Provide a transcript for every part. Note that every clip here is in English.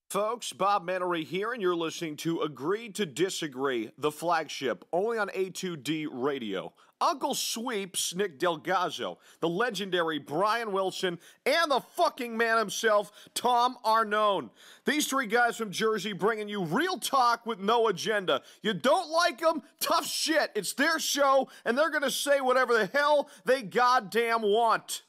Folks, Bob Mannery here, and you're listening to Agree to Disagree, the flagship, only on A2D Radio. Uncle Sweeps, Nick Delgazzo, the legendary Brian Wilson, and the fucking man himself, Tom Arnone. These three guys from Jersey bringing you real talk with no agenda. You don't like them? Tough shit. It's their show, and they're going to say whatever the hell they goddamn want.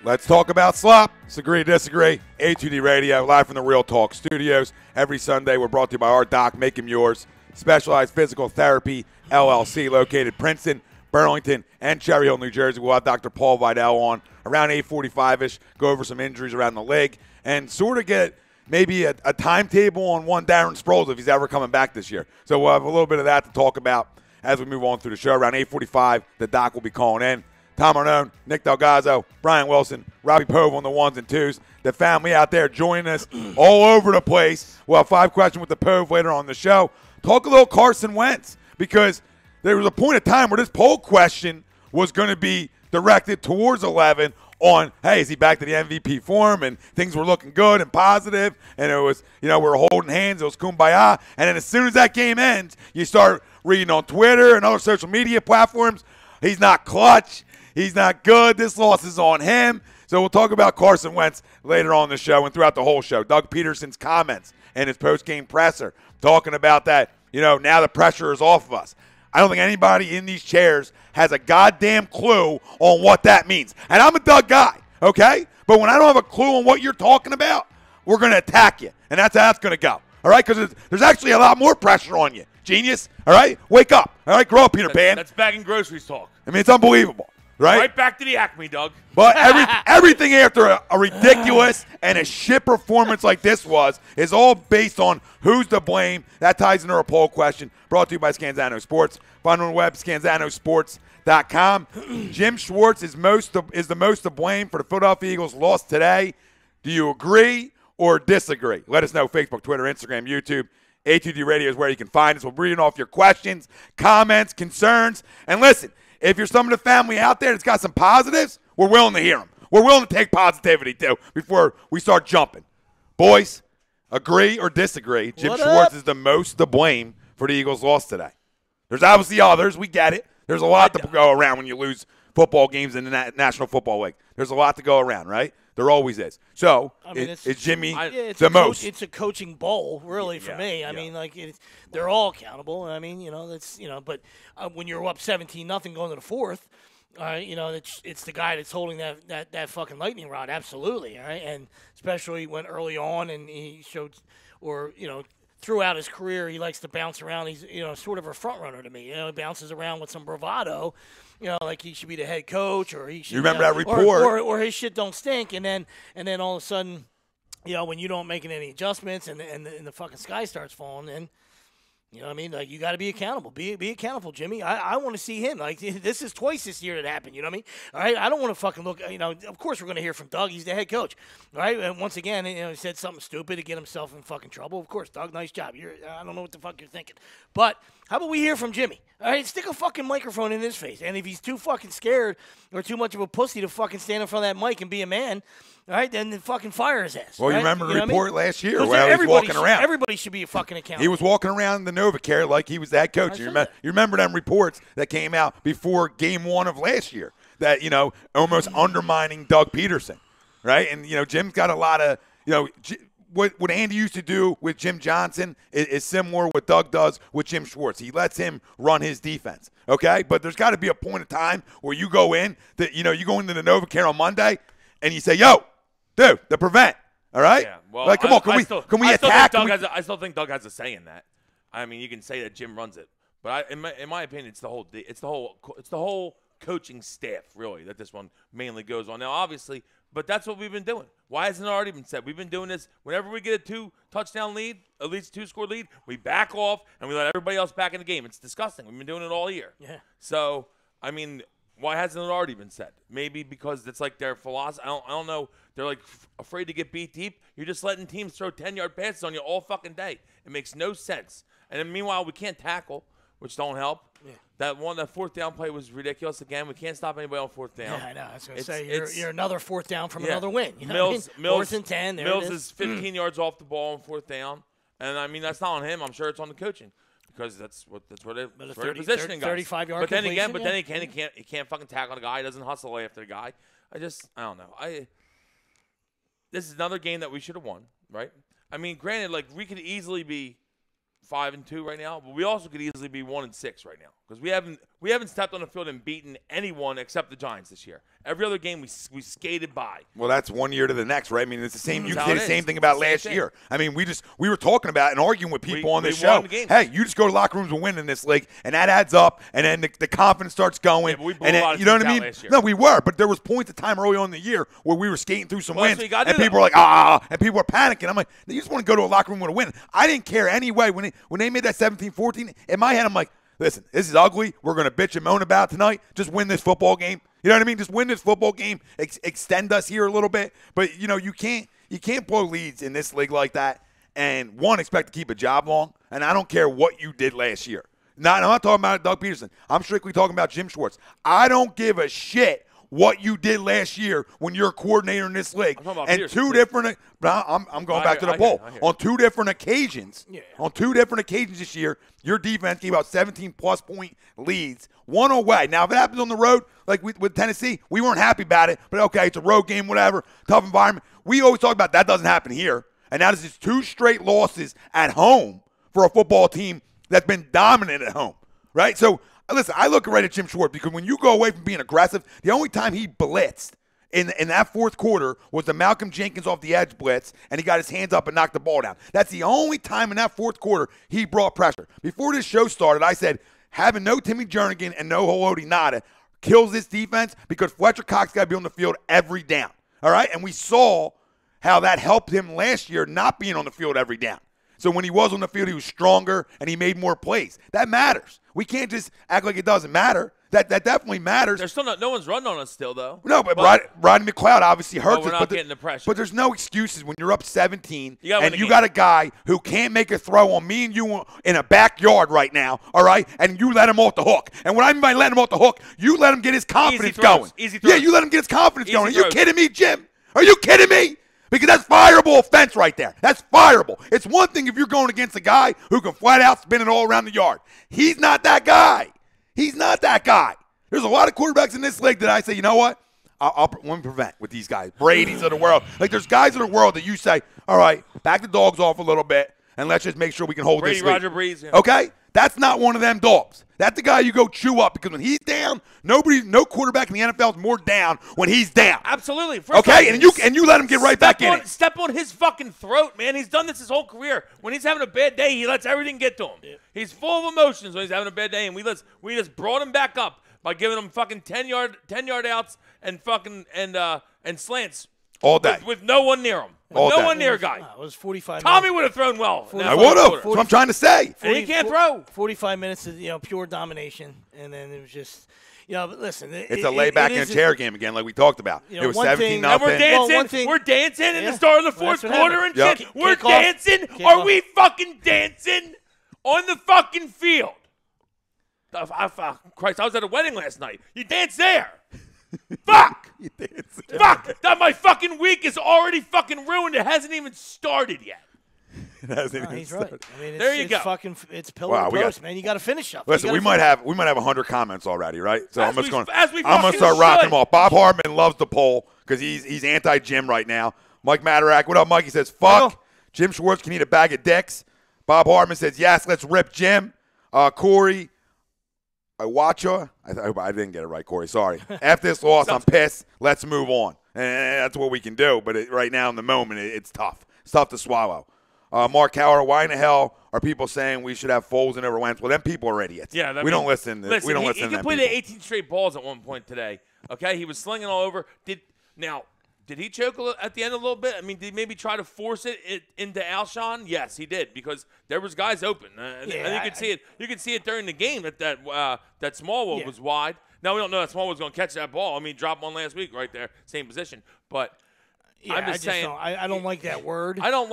Let's talk about slop. It's Agree to Disagree. A2D Radio, live from the Real Talk Studios. Every Sunday, we're brought to you by our doc, Make 'Em Yours. Specialized Physical Therapy, LLC, located Princeton, Burlington, and Cherry Hill, New Jersey. We'll have Dr. Paul Vidal on around 8:45-ish, go over some injuries around the leg, and sort of get maybe a timetable on one Darren Sproles if he's ever coming back this year. So we'll have a little bit of that to talk about as we move on through the show. Around 8:45, the doc will be calling in. Tom Arnone, Nick Delgazzo, Brian Wilson, Robbie Pove on the ones and twos. The family out there joining us all over the place. We'll have 5 questions with the Pove later on the show. Talk a little Carson Wentz, because there was a point of time where this poll question was going to be directed towards 11 on, hey, is he back to the MVP form? And things were looking good and positive, and it was, we were holding hands, it was kumbaya. And then as soon as that game ends, you start reading on Twitter and other social media platforms, he's not clutch. He's not good. This loss is on him. So we'll talk about Carson Wentz later on in the show and throughout the whole show. Doug Pederson's comments and his post-game presser talking about that, now the pressure is off of us. I don't think anybody in these chairs has a goddamn clue on what that means. And I'm a Doug guy, okay? But when I don't have a clue on what you're talking about, we're going to attack you. And that's how it's going to go, all right? Because there's actually a lot more pressure on you. Genius, all right? Wake up, all right? Grow up, Peter Pan. That's bagging groceries talk. I mean, it's unbelievable. Right back to the Acme, Doug. But everything after a ridiculous and a shit performance like this is all based on who's to blame. That ties into our poll question, brought to you by Scanzano Sports. Find on the web, scanzanosports.com. Jim Schwartz is the most to blame for the Philadelphia Eagles' loss today. Do you agree or disagree? Let us know. Facebook, Twitter, Instagram, YouTube. A2D Radio is where you can find us. We're reading off your questions, comments, concerns. And listen, if you're some of the family out there that's got some positives, we're willing to hear them. We're willing to take positivity, too, before we start jumping. Boys, agree or disagree, Jim Schwartz is the most to blame for the Eagles' loss today. There's obviously others. We get it. There's a lot to go around when you lose football games in the National Football League. There's a lot to go around, right? There always is. So, it's Jimmy the most. It's a coaching bowl, really, for me. I mean, they're all accountable. I mean, but when you're up 17-0 going to the fourth, it's the guy that's holding that fucking lightning rod, absolutely, all right? And especially when early on and he showed, throughout his career, he likes to bounce around. He's, sort of a front runner to me. He bounces around with some bravado, like he should be the head coach, or he should. You remember that report, or his shit don't stink, and then all of a sudden, when you don't make any adjustments and the fucking sky starts falling, then. You know what I mean? Like, you got to be accountable. Be accountable, Jimmy. I want to see him. Like, this is twice this year that happened. You know what I mean? All right? I don't want to fucking look. Of course we're going to hear from Doug. He's the head coach. All right? And once again, he said something stupid to get himself in fucking trouble. Of course, Doug, nice job. I don't know what the fuck you're thinking. But how about we hear from Jimmy? All right? Stick a fucking microphone in his face. And if he's too fucking scared or too much of a pussy to fucking stand in front of that mic and be a man, all right, then fucking fire his ass. Well, right? you remember the report last year where he was walking around. Everybody should be a fucking accountable. He was walking around the NovaCare like he was that coach. You remember them reports that came out before Game 1 of last year that, almost undermining Doug Pederson, right? And, Jim's got a lot of, what Andy used to do with Jim Johnson is similar what Doug does with Jim Schwartz. He lets him run his defense, okay? But there's got to be a point of time where you go in, that you go into the NovaCare on Monday and you say, yo, dude, the prevent, all right? Yeah, well, come on, can we attack? I still think Doug has a say in that. I mean, you can say that Jim runs it, But in my opinion, it's the whole coaching staff really that this one mainly goes on. Now, obviously, but that's what we've been doing. Why hasn't it already been said? We've been doing this whenever we get a 2-touchdown lead, at least a 2-score lead, we back off and we let everybody else back in the game. It's disgusting. We've been doing it all year. Yeah. So, I mean, why hasn't it already been said? Maybe because it's like their philosophy. I don't know. They're like afraid to get beat deep. You're just letting teams throw 10-yard passes on you all fucking day. It makes no sense. And then meanwhile, we can't tackle, which don't help. Yeah. That 4th down play was ridiculous again. We can't stop anybody on 4th down. Yeah, I know. I was going to say, you're another 4th down from another win. You know Mills, 4th and 10, there Mills it is 15 yards off the ball on 4th down. And, I mean, that's not on him. I'm sure it's on the coaching. Because that's what they're positioning guys. 35-yard But then again, completion, he can't fucking tackle the guy. He doesn't hustle after the guy. I don't know. This is another game that we should have won, right? I mean, granted, like we could easily be 5-2 right now, but we also could easily be 1-6 right now because we haven't stepped on the field and beaten anyone except the Giants this year. Every other game we skated by. Well, that's one year to the next, right? I mean, it's the same. You can say the same thing about last year. I mean, we were talking about and arguing with people on this show. Hey, you just go to locker rooms and win in this league, and that adds up, and then the confidence starts going. Yeah, but we blew a lot of you know what I teams mean? out last year. No, we were, but there was points of time early on in the year where we were skating through some wins, so you gotta and do people were like, and people were panicking. I'm like, you just want to go to a locker room with a win. I didn't care anyway when they made that 17-14. In my head, I'm like, listen, this is ugly. We're going to bitch and moan about it tonight. Just win this football game. You know what I mean? Just win this football game. Extend us here a little bit. But, you know, you can't blow leads in this league like that and, expect to keep a job long. And I don't care what you did last year. I'm not talking about Doug Pederson. I'm strictly talking about Jim Schwartz. I don't give a shit what you did last year when you're a coordinator in this league. And I'm going back to the poll. On 2 different occasions, this year, your defense gave out 17-plus point leads, one away. Now, if it happens on the road, like with Tennessee, we weren't happy about it. But, okay, it's a road game, whatever, tough environment. We always talk about that doesn't happen here. And now this is 2 straight losses at home for a football team that's been dominant at home, right? So, listen, I look right at Jim Schwartz because when you go away from being aggressive, the only time he blitzed in that 4th quarter was the Malcolm Jenkins off the edge blitz, and he got his hands up and knocked the ball down. That's the only time in that 4th quarter he brought pressure. Before this show started, I said having no Timmy Jernigan and no Haloti Ngata kills this defense because Fletcher Cox got to be on the field every down. All right? And we saw how that helped him last year not being on the field every down. So when he was on the field, he was stronger and he made more plays. That matters. We can't just act like it doesn't matter. That definitely matters. There's still no one's running on us still, though. No, but Rodney McLeod obviously hurts us. We're not getting the pressure. But there's no excuses when you're up 17 and you got a guy who can't make a throw on me and you in a backyard right now, all right? And you let him off the hook. And what I mean by letting him off the hook, you let him get his confidence going. Easy throws. Yeah, you let him get his confidence going. Are you kidding me, Jim? Are you kidding me? Because that's fireable offense right there. That's fireable. It's one thing if you're going against a guy who can flat out spin it all around the yard. He's not that guy. He's not that guy. There's a lot of quarterbacks in this league that I say, you know what? Let me prevent with these guys. Brady's of the world. Like, there's guys in the world that you say, all right, back the dogs off a little bit, and let's just make sure we can hold this league. Roger Breeze. Yeah. Okay? That's not one of them dogs. That's the guy you go chew up because when he's down, no quarterback in the NFL is more down when he's down. Absolutely. Okay? And you let him get right back in it. Step on his fucking throat, man. He's done this his whole career. When he's having a bad day, he lets everything get to him. Yeah. He's full of emotions when he's having a bad day, and we just brought him back up by giving him fucking 10-yard outs and fucking and slants all day with no one near him. No one near a guy. It was 45 Tommy minutes. would have thrown well. I would have. That's what I'm trying to say. And he can't throw. 45 minutes of pure domination, and then it was just but listen. It's a lay back in a chair game again, like we talked about. It was 17-0. And we're dancing. We're dancing in the start of the 4th quarter and shit. Yep. We're dancing. Are we fucking dancing on the fucking field? Christ, I was at a wedding last night. You dance there. Fuck! Fuck! That my fucking week is already fucking ruined. It hasn't even started yet. It hasn't even he's started. right. I mean, there you go. It's pillow and post, man. You got to finish up. Listen, we might have 100 comments already, right? So I'm just going to start rocking them off. Bob Hartman loves the poll because he's anti-Jim right now. Mike Madarack, what up, Mike? He says, fuck. Jim Schwartz can eat a bag of dicks. Bob Hartman says, yes, let's rip Jim. Corey Iwacha, I didn't get it right, Corey. Sorry. After this loss, I'm pissed. Let's move on. And that's what we can do. But right now in the moment, it's tough. It's tough to swallow. Mark Howard, why in the hell are people saying we should have Foles and over Wentz. Well, them people are idiots. Yeah, we don't listen. We don't listen to them. He completed 18 straight balls at one point today. Okay, he was slinging all over. Did he choke at the end a little bit? I mean, did he maybe try to force it into Alshon? Yes, he did, because there was guys open. And you could see it. You could see it during the game that Smallwood was wide. Now we don't know that Smallwood was going to catch that ball. I mean, dropped one last week right there, same position. But I'm just saying, I don't like that word. I don't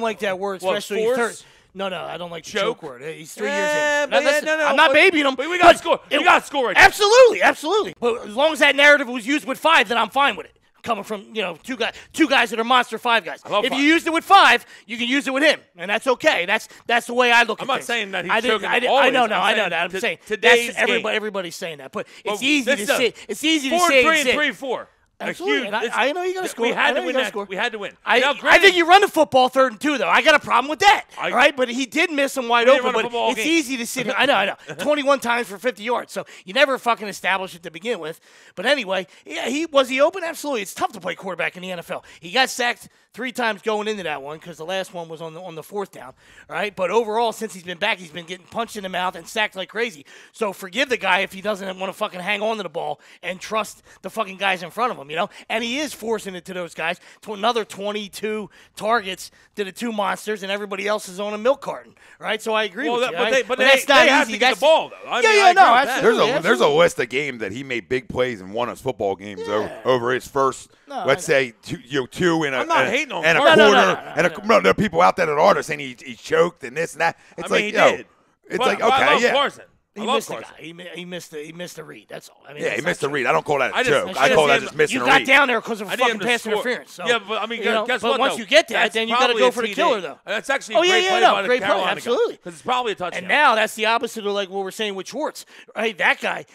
like that word, especially force? No, I don't like the choke word. He's 3 years in. No, I'm not babying him. But we got to score. We got to score right now. Absolutely. But as long as that narrative was used with 5, then I'm fine with it. Coming from, two guys that are monster 5 guys. If you used it with 5, you can use it with him, and that's okay. That's the way I look at it. I'm not saying that he's choking always. I know that. I'm saying today's everybody's saying that. But it's easy to say. It's easy to 4-3 say. and 3-4. Absolutely. I know you got to score. We had to win that. We had to win. I think you run the football 3rd and 2, though. I got a problem with that. Right? But he did miss them wide open. But it's easy to sit here. I know. 21 times for 50 yards. So you never fucking establish it to begin with. But anyway, was he open? Absolutely. It's tough to play quarterback in the NFL. He got sacked 3 times going into that one because the last one was on the 4th down. Right? But overall, since he's been back, he's been getting punched in the mouth and sacked like crazy. So forgive the guy if he doesn't want to fucking hang on to the ball and trust the fucking guys in front of him, And he is forcing it to those guys. To another 22 targets to the 2 monsters, and everybody else is on a milk carton, right? So I agree with you. But that's not easy. Have to get the ball, though. Absolutely. There's a list of games that he made big plays and won us football games over his first, let's say, 2 and a quarter. And there are people out there that are saying he choked and this and that. It's he did. It's like, okay, yeah. Carson. He missed the guy. He missed the read. That's all. He missed the read. I don't call that a joke. I call that just missing a read. You got down there because of fucking pass interference. So, yeah, but I mean, guess what? But once you get that, then you got to go for the killer, though. That's actually a great play by the Carolina guy. Absolutely. Because it's probably a touchdown. And now that's the opposite of like what we're saying with Schwartz. Right? That guy,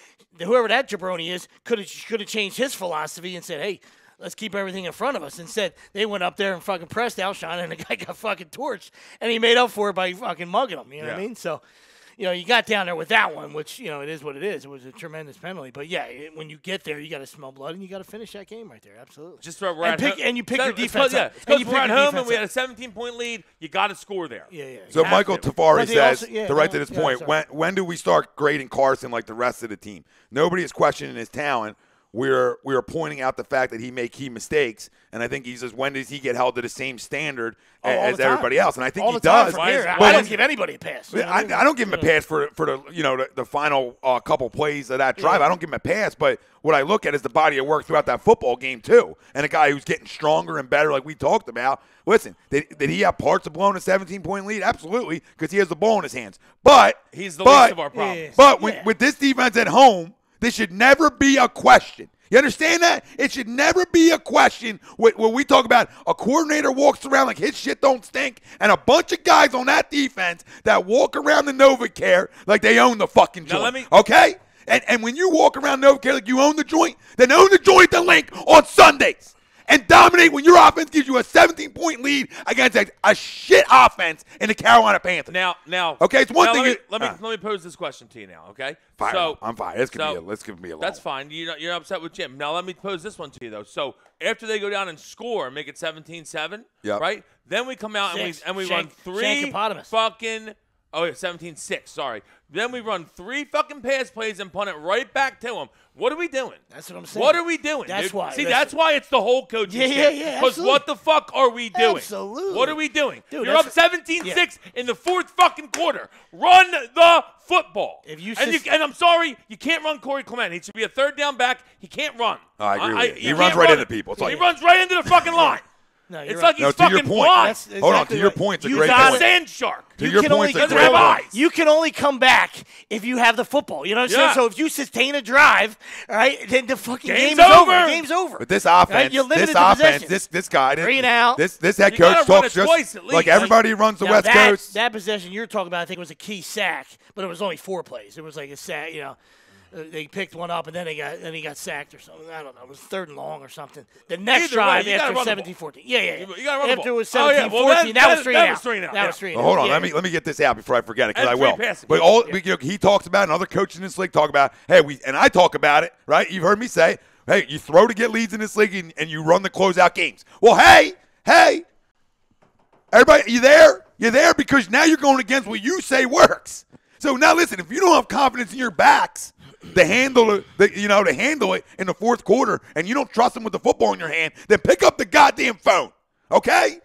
whoever that jabroni is, could have changed his philosophy and said, hey, let's keep everything in front of us. Instead, they went up there and fucking pressed Alshon, and the guy got fucking torched, and he made up for it by fucking mugging him. You know what I mean? So. You got down there with that one, which, it is what it is. It was a tremendous penalty. But, when you get there, you got to smell blood, and you got to finish that game right there. Absolutely. Just we're at home. And you pick your defense up. Because we're at home, and we had a 17-point lead. You got to score there. Yeah. So Michael Tafari says, to this point, when do we start grading Carson like the rest of the team? Nobody is questioning his talent. We are pointing out the fact that he made key mistakes, and I think he says, when does he get held to the same standard as everybody else? And I think he does. I don't give anybody a pass. I don't give him a pass for the final couple plays of that drive. I don't give him a pass, but what I look at is the body of work throughout that football game too, and a guy who's getting stronger and better, like we talked about. Listen, did he have parts of blowing a 17-point lead? Absolutely, because he has the ball in his hands. But he's the least of our problems. But with this defense at home, this should never be a question. You understand that? It should never be a question when we talk about a coordinator walks around like his shit don't stink, and a bunch of guys on that defense that walk around the NovaCare like they own the fucking joint. Okay? And when you walk around NovaCare like you own the joint, then own the joint at the link on Sundays. And dominate when your offense gives you a 17-point lead against a shit offense in the Carolina Panthers. Now, okay, it's one thing. Let me pose this question to you now, okay? Fine, I'm fine. Let's give me a That's fine. You're upset with Jim. Now let me pose this one to you though. So after they go down and score and make it 17-7, right? Then we come out and we run 3 fucking 17-6. Sorry. Then we run 3 fucking pass plays and punt it right back to them. What are we doing? That's what I'm saying. What are we doing? That's why. See, that's why it's the whole coaching staff. Yeah. Because what the fuck are we doing? Absolutely. What are we doing? Dude, you're up 17-6 in the 4th fucking quarter. Run the football. And I'm sorry, you can't run Corey Clement. He should be a 3rd down back. He can't run. I agree with you. He runs right into people. He runs right into the fucking line. No, it's like he's fucking blind. Hold on, to your point, it's a great point. He's a sand shark. To your point, it's a great point. You can only come back if you have the football. You know what I'm saying? So if you sustain a drive, right, then the fucking game's over. Game's over. But this offense, this guy, this head coach talks just like everybody runs the West Coast. That possession you're talking about, I think, was a key sack, but it was only 4 plays. It was like a sack, They picked one up, and then he got sacked or something. I don't know. It was 3rd and long or something. The next drive after 17-14. Yeah. You got to run after it was 17-14, that was 3 out. That was 3 out. Hold on. Let me get this out before I forget it, because I will. But he talks about, and other coaches in this league talk about, and I talk about it, right? You've heard me say, hey, you throw to get leads in this league, and you run the closeout games. Well, hey, everybody, you there? You're there because now you're going against what you say works. So now listen, if you don't have confidence in your backs to handle it, in the fourth quarter, and you don't trust them with the football in your hand, then pick up the goddamn phone, okay?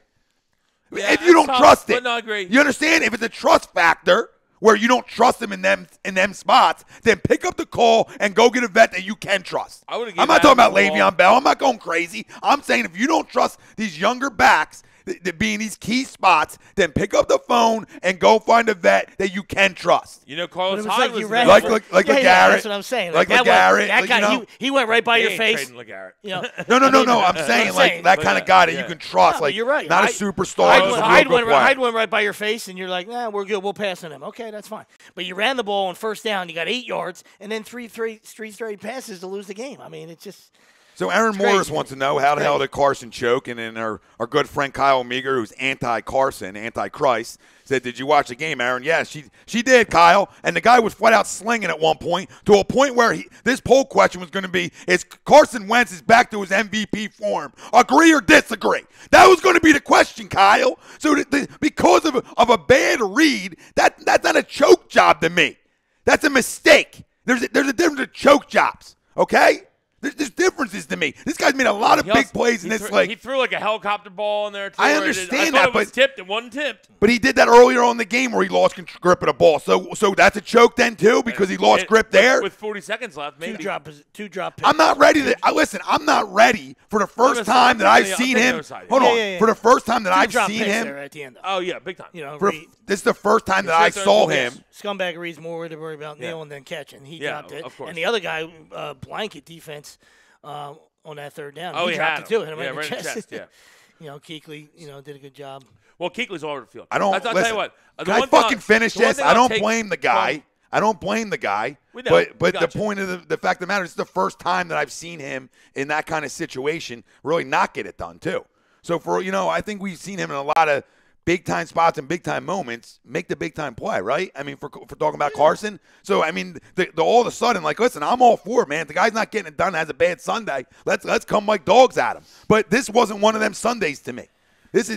Yeah, if you don't trust it, no, I agree. You understand? If it's a trust factor where you don't trust them in them spots, then pick up the call and go get a vet that you can trust. I'm not talking about Le'Veon Bell. I'm not going crazy. I'm saying if you don't trust these younger backs to be in these key spots, then pick up the phone and go find a vet that you can trust. You know, Carlos But it was Hyde like you was ran- Like Yeah, LeGarrette. that's what I'm saying. Like that LeGarrette. That like, guy, you know. he went right by your He ain't face. trading LeGarrette. You know, No. I'm saying like that kind of guy that you can trust. No, like you're right. not a superstar. just a real Hyde good player. went right by your face, and you're like, nah, we're good. We'll pass on him. Okay, that's fine. But you ran the ball on first down. You got 8 yards, and then three straight passes to lose the game. I mean, it's just. So Aaron crazy. Morris wants to know how the hell did Carson choke? And then our good friend Kyle Meager, who's anti-Carson, anti-Christ, said, did you watch the game, Aaron? Yes, she did, Kyle. And the guy was flat out slinging at one point to a point where this poll question was going to be, is Carson Wentz is back to his MVP form? Agree or disagree? That was going to be the question, Kyle. So because of a bad read, that's not a choke job to me. That's a mistake. There's a difference to choke jobs, okay? There's differences to me. This guy's made a lot of big plays in this league. He threw like a helicopter ball in there, too. I understand I thought that, it was but tipped. It wasn't tipped. But he did that earlier on in the game where he lost grip of the ball. So that's a choke then, too, because he lost grip there? With 40 seconds left, maybe. Two drop picks. I'm not ready to – listen, I'm not ready for the first time that I've seen him – hold on. For the first time that I've seen him – at the end. Oh, yeah, big time. You know, this is the first time that I saw him. Scumbag Reed's more worried about nailing than catching. He dropped it. Of course. And the other guy, blanket defense on that third down. Oh, he dropped it too. Hit him right in the in the chest. yeah. You know, Kuechly, did a good job. Well, Kuechly's all over the field. I'll tell you what. Can I fucking finish this? I don't blame the guy. I don't blame the guy. But the point of the fact of the matter is, it's the first time that I've seen him in that kind of situation really not get it done too. So I think we've seen him in a lot of big time spots and big time moments make the big time play, right? I mean, for talking about Carson. So I mean, all of a sudden, like, listen, I'm all for it, man. The guy's not getting it done. Has a bad Sunday. Let's come like dogs at him. But this wasn't one of them Sundays to me. This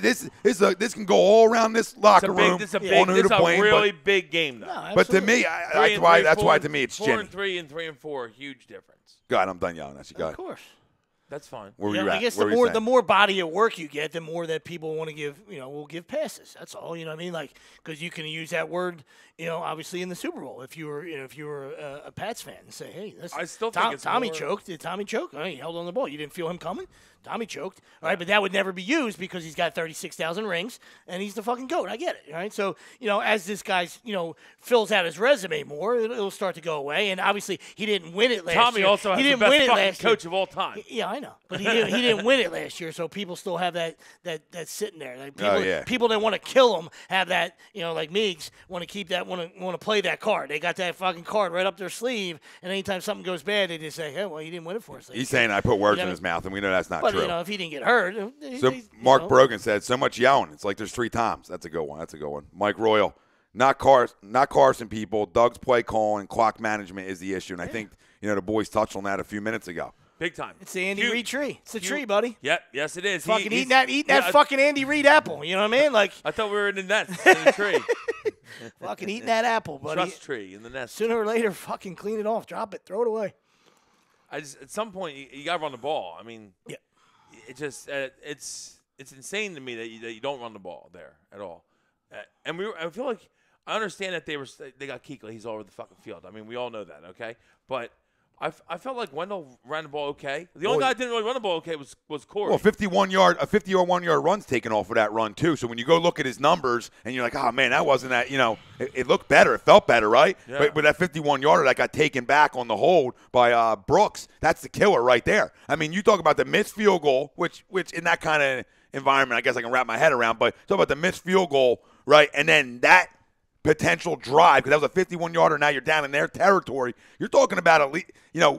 can go all around this locker room. This is a really big game, though. No, but to me, that's why to me it's Jimmy. 4-3 and 3-4, huge difference. God, I'm done yelling at you. Of course. That's fine. Where were you at? I guess the more body of work you get, the more that people want to give, will give passes. That's all. You know what I mean? Like, because you can use that word, obviously in the Super Bowl. If you were a Pats fan, and say, hey, I still think Tommy choked. Did Tommy choke? He held on the ball. You didn't feel him coming. Tommy choked. All right, but that would never be used because he's got 36,000 rings and he's the fucking GOAT. I get it. All right, so as this guy's fills out his resume more, it'll start to go away. And obviously, he didn't win it last year. Tommy also has the best fucking coach of all time. Yeah, I know, but he didn't win it last year, so people still have that sitting there. Like people that want to kill him have that. Like Meigs want to keep that, want to play that card. They got that fucking card right up their sleeve, and anytime something goes bad, they just say, "Hey, well, he didn't win it for us." He's saying I put words in his mouth, and we know that's not true. But if he didn't get hurt, so Mark Brogan said, "So much yelling. It's like there's 3 times." That's a good one. Mike Royal, not Carson. People, Doug's play calling and clock management is the issue, and I think the boys touched on that a few minutes ago. Big time. It's the Andy Reid tree. It's the tree, buddy. Yep. Yes, it is. Fucking eating that fucking Andy Reid apple. You know what I mean? Like I thought we were in the nest in the tree. Fucking eating that apple, buddy. Trust tree in the nest. Sooner or later, fucking clean it off, drop it, throw it away. At some point, you got to run the ball. I mean, yeah. It just it's insane to me that you don't run the ball there at all. And I feel like I understand that they got Kuechly. He's all over the fucking field. I mean, we all know that, okay? But I felt like Wendell ran the ball okay. The only guy that didn't really run the ball okay was Corey. Well, 51-yard runs taken off of that run too. So when you go look at his numbers and you're like, oh man, that wasn't that. It looked better. It felt better, right? Yeah. But that 51-yarder that got taken back on the hold by Brooks, that's the killer right there. I mean, you talk about the missed field goal, which in that kind of environment, I guess I can wrap my head around. But talk about the missed field goal, right? And then that potential drive, because that was a 51-yarder. Now you're down in their territory. You're talking about at least,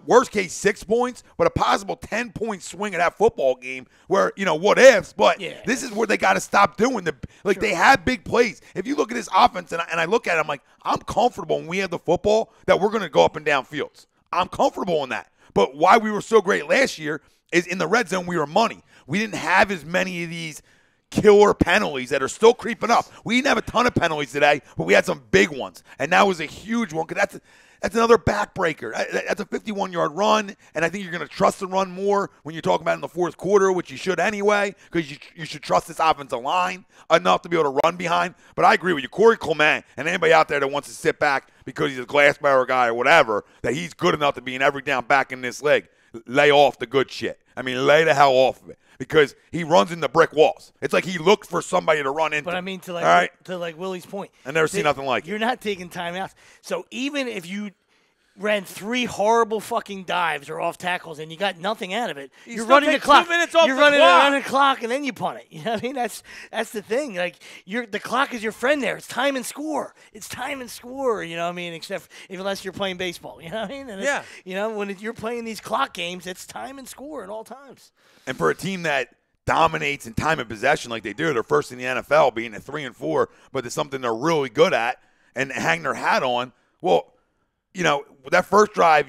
worst case 6 points, but a possible 10-point swing of that football game where, what ifs. But this is where they got to stop doing they have big plays. If you look at this offense and I look at it, I'm like, I'm comfortable when we have the football that we're going to go up and down fields. I'm comfortable in that. But why we were so great last year is in the red zone we were money. We didn't have as many of these killer penalties that are still creeping up. We didn't have a ton of penalties today, but we had some big ones, and that was a huge one because that's another backbreaker. That's a 51-yard run, and I think you're going to trust the run more when you're talking about in the fourth quarter, which you should anyway, because you should trust this offensive line enough to be able to run behind. But I agree with you. Corey Clement and anybody out there that wants to sit back because he's a glass barrel guy or whatever, that he's good enough to be an every down back in this league, lay off the good shit. I mean, lay the hell off of it. Because he runs into brick walls. It's like he looked for somebody to run into. But I mean, to like Willie's point, I never seen nothing like it. You're not taking timeouts. So even if you ran 3 horrible fucking dives or off tackles and you got nothing out of it, you're running the clock. 2 minutes off you're the running clock. the clock and then you punt it. You know what I mean? That's the thing. Like the clock is your friend there. It's time and score. It's time and score. You know what I mean? Except unless you're playing baseball. You know what I mean? And yeah. You know when you're playing these clock games, it's time and score at all times. And for a team that dominates in time of possession like they do, they're first in the NFL, being at 3-4, but it's something they're really good at and hang their hat on. Well, you know, that first drive,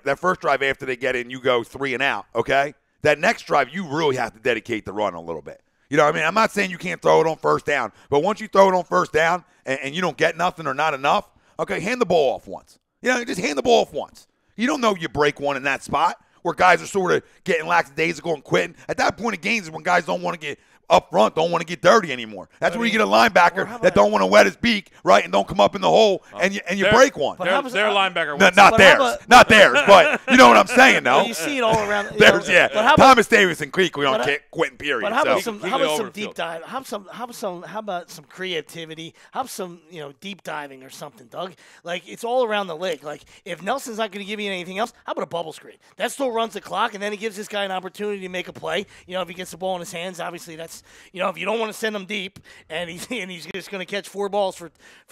that first drive after they get in, you go 3 and out, okay? That next drive, you really have to dedicate the run a little bit. You know what I mean? I'm not saying you can't throw it on first down, but once you throw it on first down and you don't get nothing or not enough, okay, hand the ball off once. You know, just hand the ball off once. You don't know you break one in that spot where guys are sort of getting lackadaisical and quitting. At that point of games is when guys don't want to get up front, don't want to get dirty anymore. That's where you get a linebacker that don't want to wet his beak, right, and don't come up in the hole, and you break one. Their linebacker. Not theirs. Not theirs, but you know what I'm saying, though. Well, you see it all around. There's, yeah. Thomas Davis and Creek, we don't quitting, period. But how about some overfield. deep dive? How about some creativity? How about some deep diving or something, Doug? Like it's all around the league. Like if Nelson's not going to give you anything else, how about a bubble screen? That still runs the clock, and then he gives this guy an opportunity to make a play. If he gets the ball in his hands, obviously that's if you don't want to send him deep, and he's just going to catch 4 balls for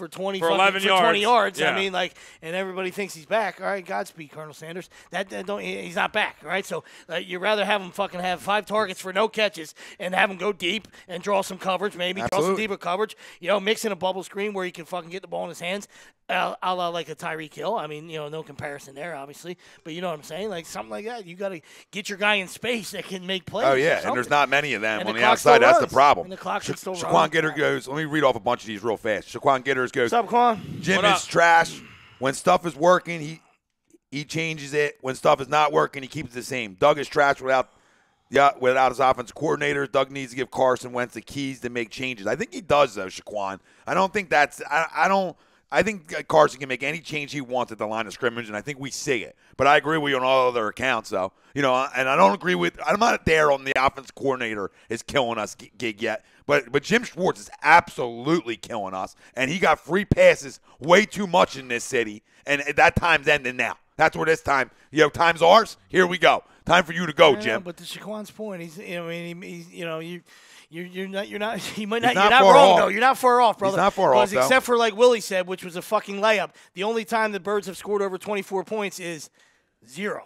20 for 11 yards. 20 yards. Yeah. I mean, and everybody thinks he's back. All right, Godspeed, Colonel Sanders. He's not back. All right, so you'd rather have him fucking have 5 targets for no catches and have him go deep and draw some coverage, maybe draw some deeper coverage. Mix in a bubble screen where he can fucking get the ball in his hands, a la like a Tyreek Hill. I mean, no comparison there, obviously, but you know what I'm saying? Like something like that. You got to get your guy in space that can make plays. Oh yeah, and there's not many of them and on the outside. That's the problem. And the clock can still Shaquan Gitter goes. Let me read off a bunch of these real fast. Shaquan Gitters goes. What's up, Quan? Jim is trash. When stuff is working, he changes it. When stuff is not working, he keeps it the same. Doug is trash without his offensive coordinator. Doug needs to give Carson Wentz the keys to make changes. I think he does, though, Shaquan. I don't think that's – I think Carson can make any change he wants at the line of scrimmage, and I think we see it. But I agree with you on all other accounts, though. And I don't agree with – I'm not there on the offensive coordinator is killing us gig yet. But Jim Schwartz is absolutely killing us, and he got free passes way too much in this city, and that time's ending now. That's where this time – time's ours. Here we go. Time for you to go, Jim. But to Shaquan's point, you're not you're not far wrong off. Though. You're not far off, brother. He's not far off, though. Except for like Willie said, which was a fucking layup. The only time the Birds have scored over 24 points is 0.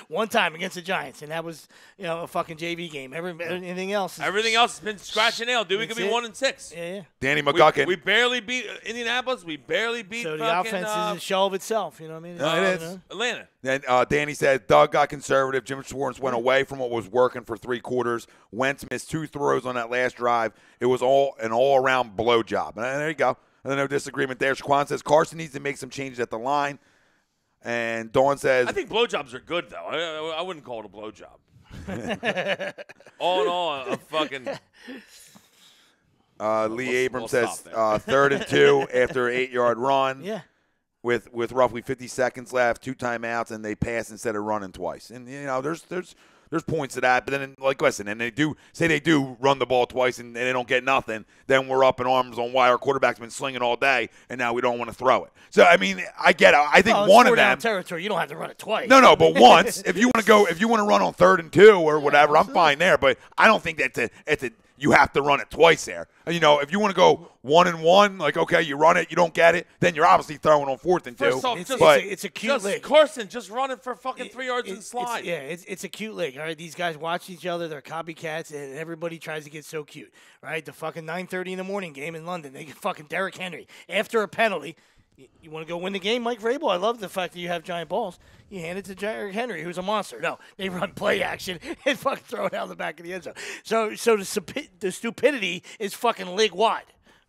One time against the Giants, and that was a fucking JV game. Everything else has been scratch and nail, dude. We could be 1-6. Yeah. Danny McGuckin. We barely beat Indianapolis. We barely beat. So the offense is a shell of itself. You know what I mean? No, it is. Atlanta. Then Danny said Doug got conservative. Jim Schwartz went away from what was working for 3 quarters. Wentz missed 2 throws on that last drive. It was an all-around blow job. And there you go. And no disagreement there. Shaquan says Carson needs to make some changes at the line. And Dawn says, I think blowjobs are good, though. I wouldn't call it a blowjob. All in all, a fucking. Lee Abrams says 3rd and 2 after an 8-yard run. Yeah. With roughly 50 seconds left, 2 timeouts, and they pass instead of running twice. And there's points to that. But then, like listen, and they do run the ball twice and they don't get nothing. Then we're up in arms on why our quarterback's been slinging all day, and now we don't want to throw it. So I mean, I get it. I think one of them territory. You don't have to run it twice. No, but once if you want to run on 3rd and 2 or whatever, I'm fine there. But I don't think you have to run it twice there. If you want to go 1 and 1, like okay, you run it, you don't get it, then you're obviously throwing on 4th and 2. First off, it's a cute league. Carson, just run it for fucking 3 yards and slide. It's a cute league. All right, these guys watch each other. They're copycats, and everybody tries to get so cute. Right, the fucking 9:30 in the morning game in London. They get fucking Derrick Henry after a penalty. You want to go win the game, Mike Vrabel? I love the fact that you have giant balls. You hand it to Jared Henry, who's a monster. No, they run play action and fucking throw it out the back of the end zone. So the stupidity is fucking league wide.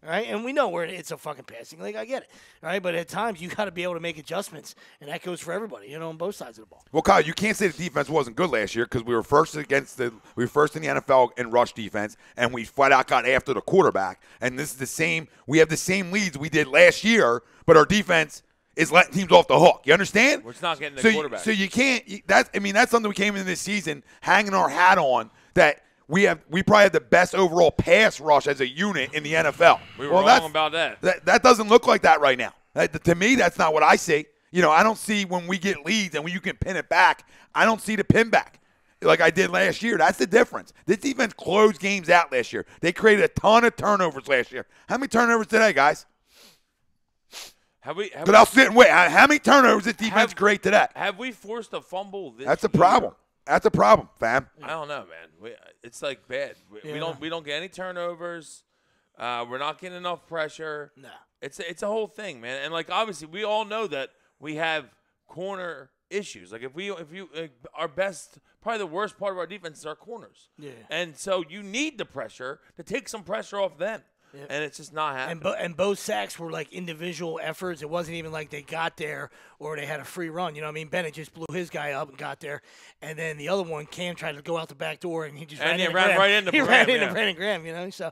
Right? And we know it's a fucking passing league. I get it. Right? But at times, you got to be able to make adjustments. And that goes for everybody, on both sides of the ball. Well, Kyle, you can't say the defense wasn't good last year because we were first in the NFL in rush defense, and we flat out got after the quarterback. And this is the same. We have the same leads we did last year, but our defense is letting teams off the hook. You understand? We're not getting the quarterback. So you can't. That's something we came into this season hanging our hat on that. We probably have the best overall pass rush as a unit in the NFL. We were wrong about that. That doesn't look like that right now. To me, that's not what I see. I don't see when we get leads and when you can pin it back, I don't see the pin back like I did last year. That's the difference. This defense closed games out last year. They created a ton of turnovers last year. How many turnovers today, guys? Because I'll sit and wait. How many turnovers did defense create today? Have we forced a fumble this That's a problem. That's a problem, fam. I don't know, man. It's like bad. We don't get any turnovers. We're not getting enough pressure. No. It's a whole thing, man. And like obviously we all know that we have corner issues. Like if you our best, probably the worst part of our defense is our corners. Yeah. And so you need the pressure to take some pressure off them. Yep. And it's just not happening. And both sacks were like individual efforts. It wasn't even like they got there or they had a free run. You know what I mean? Bennett just blew his guy up and got there. And then the other one, Cam tried to go out the back door and he just ran into Brandon Graham, So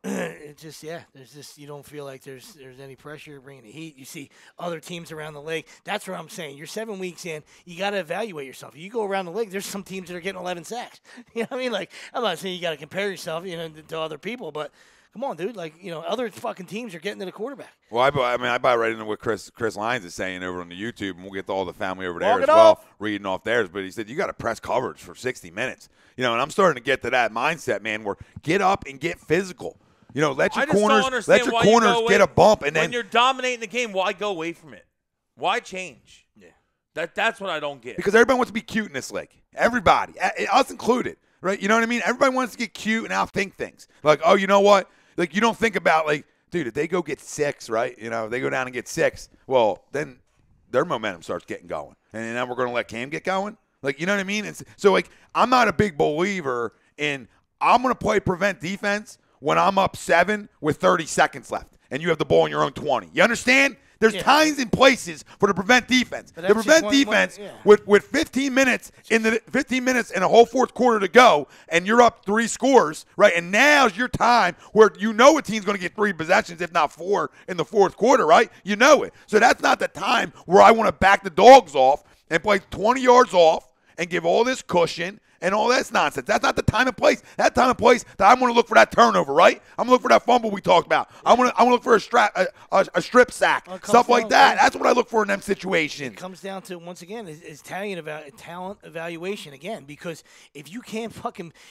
it just, there's just, you don't feel like there's any pressure bringing the heat. You see other teams around the league. That's what I'm saying. You're 7 weeks in. You got to evaluate yourself. You go around the league, there's some teams that are getting 11 sacks. You know what I mean? Like, I'm not saying you got to compare yourself, to other people, but come on, dude. Like, other fucking teams are getting to the quarterback. Well, I buy right into what Chris Lyons is saying over on the YouTube, and we'll get to all the family over there as well, reading off theirs. But he said, you got to press coverage for 60 minutes. And I'm starting to get to that mindset, man, where get up and get physical. Let your corners get a bump. And when you're dominating the game, why go away from it? Why change? Yeah. That's what I don't get. Because everybody wants to be cute in this league. Everybody, us included, right? You know what I mean? Everybody wants to get cute and outthink things. Like, oh, you know what? Like, you don't think about, like, dude, if they go get 6, right? They go down and get 6, well, then their momentum starts getting going. And then we're going to let Cam get going. Like, you know what I mean? So, like, I'm not a big believer in I'm going to play prevent defense when I'm up 7 with 30 seconds left and you have the ball in your own 20. You understand? There's times and places for the prevent defense. The prevent defense with 15 minutes in a whole fourth quarter to go, and you're up 3 scores, right? And now's your time where a team's going to get 3 possessions, if not 4, in the fourth quarter, right? You know it. So that's not the time where I want to back the dogs off and play 20 yards off and give all this cushion and all that's nonsense. That's not the time and place. That time and place that I'm going to look for that turnover, right? I'm going to look for that fumble we talked about. I'm going to look for a strip sack, stuff like that. That's what I look for in them situations. It comes down to, once again, is talent evaluation again. Because if you can't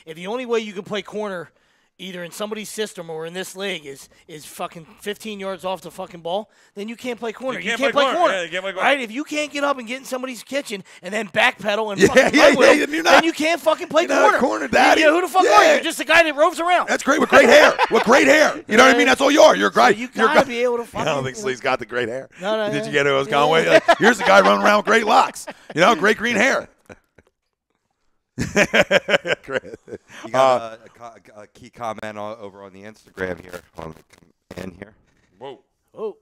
if the only way you can play corner either in somebody's system or in this league is fucking 15 yards off the fucking ball, then you can't play corner. You can't play corner. Yeah, you can't play corner. Right? If you can't get up and get in somebody's kitchen and then backpedal and then you can't fucking play corner. Corner daddy. Who the fuck are you? You're just a guy that roves around. That's great with great hair. With great hair. You know what I mean? That's all you are. You're great. So you gotta be able to fucking. I don't think Slee's got the great hair. No. Did you get who I was going with? Like, here's a guy running around with great locks. Great green hair. You got a key comment over on the Instagram here. Whoa.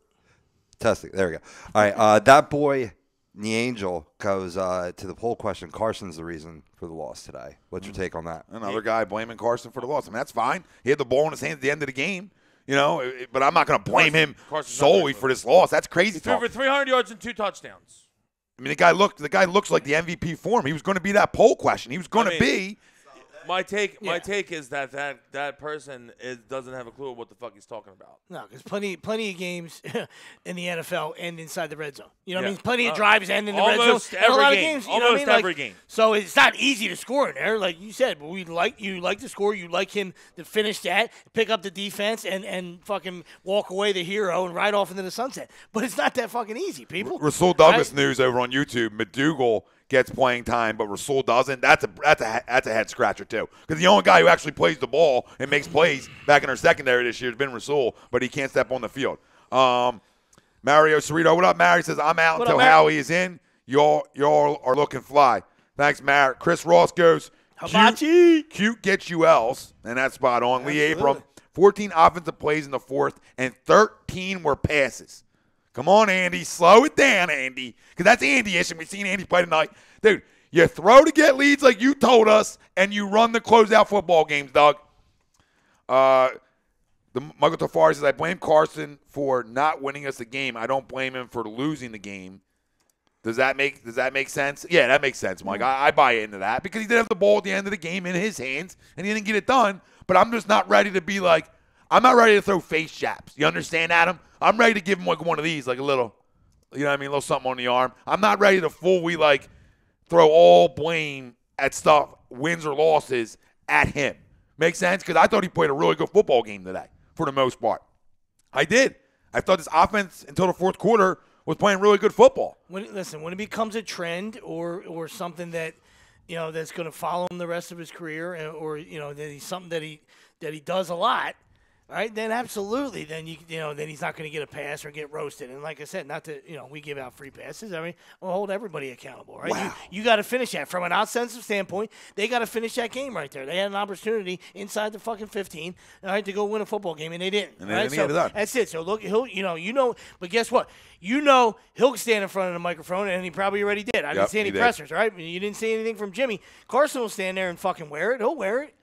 Testing. There we go. All right. That boy, the Angel, goes to the poll question. Carson's the reason for the loss today. What's your take on that? Another guy blaming Carson for the loss. I mean, that's fine. He had the ball in his hands at the end of the game. But I'm not going to blame him solely for this loss. That's crazy. He threw for 300 yards and 2 touchdowns. I mean, the guy looks like the MVP form. He was going to be that poll question. He was going to be. My take is that person doesn't have a clue what the fuck he's talking about. No, because plenty of games in the NFL end inside the red zone. You know what I mean? Plenty of drives end in the red zone. Almost every game. Almost every game. So it's not easy to score in there, like you said. But you like to score. You like him to finish that, pick up the defense, and fucking walk away the hero and ride off into the sunset. But it's not that fucking easy, people. Rasul Douglas news over on YouTube. McDougal gets playing time, but Rasul doesn't. That's a head scratcher too. Because the only guy who actually plays the ball and makes plays back in our secondary this year has been Rasul, but he can't step on the field. Mario Cerrito, what up, Mary? Says, I'm out What until up, Mary? Howie is in. Y'all are looking fly. Thanks, Mary. Chris Ross goes, Hibachi. Cute gets you L's, and that's spot on. Lee Absolutely. Abram, 14 offensive plays in the fourth, and 13 were passes. Come on, Andy. Slow it down, Andy. Because that's Andy-ish, and we've seen Andy play tonight. Dude, you throw to get leads like you told us, and you run the closeout football games, Doug. Michael Tafari says, I blame Carson for not winning us the game. I don't blame him for losing the game. Does that make sense? Yeah, that makes sense, Mike. I buy into that because he did have the ball at the end of the game in his hands, and he didn't get it done. But I'm just not ready to be like, I'm not ready to throw face jabs. You understand, Adam? I'm ready to give him like one of these, like a little, you know what I mean, a little something on the arm. I'm not ready to fully like throw all blame at stuff, wins or losses, at him. Make sense? Because I thought he played a really good football game today for the most part. I did. I thought this offense until the fourth quarter was playing really good football. When it becomes a trend or something that, that's going to follow him the rest of his career, or that he's something that he does a lot, right? Then absolutely, then then he's not going to get a pass or get roasted. And like I said, not that we give out free passes. I mean, we'll hold everybody accountable, right? Wow. You got to finish that from an offensive standpoint. They got to finish that game right there. They had an opportunity inside the fucking 15, all right, to go win a football game, and they didn't. And they right? didn't get it done. That's it. So look, but guess what? He'll stand in front of the microphone, and he probably already did. I didn't see any pressers, right? You didn't see anything from Jimmy. Carson will stand there and fucking wear it. He'll wear it.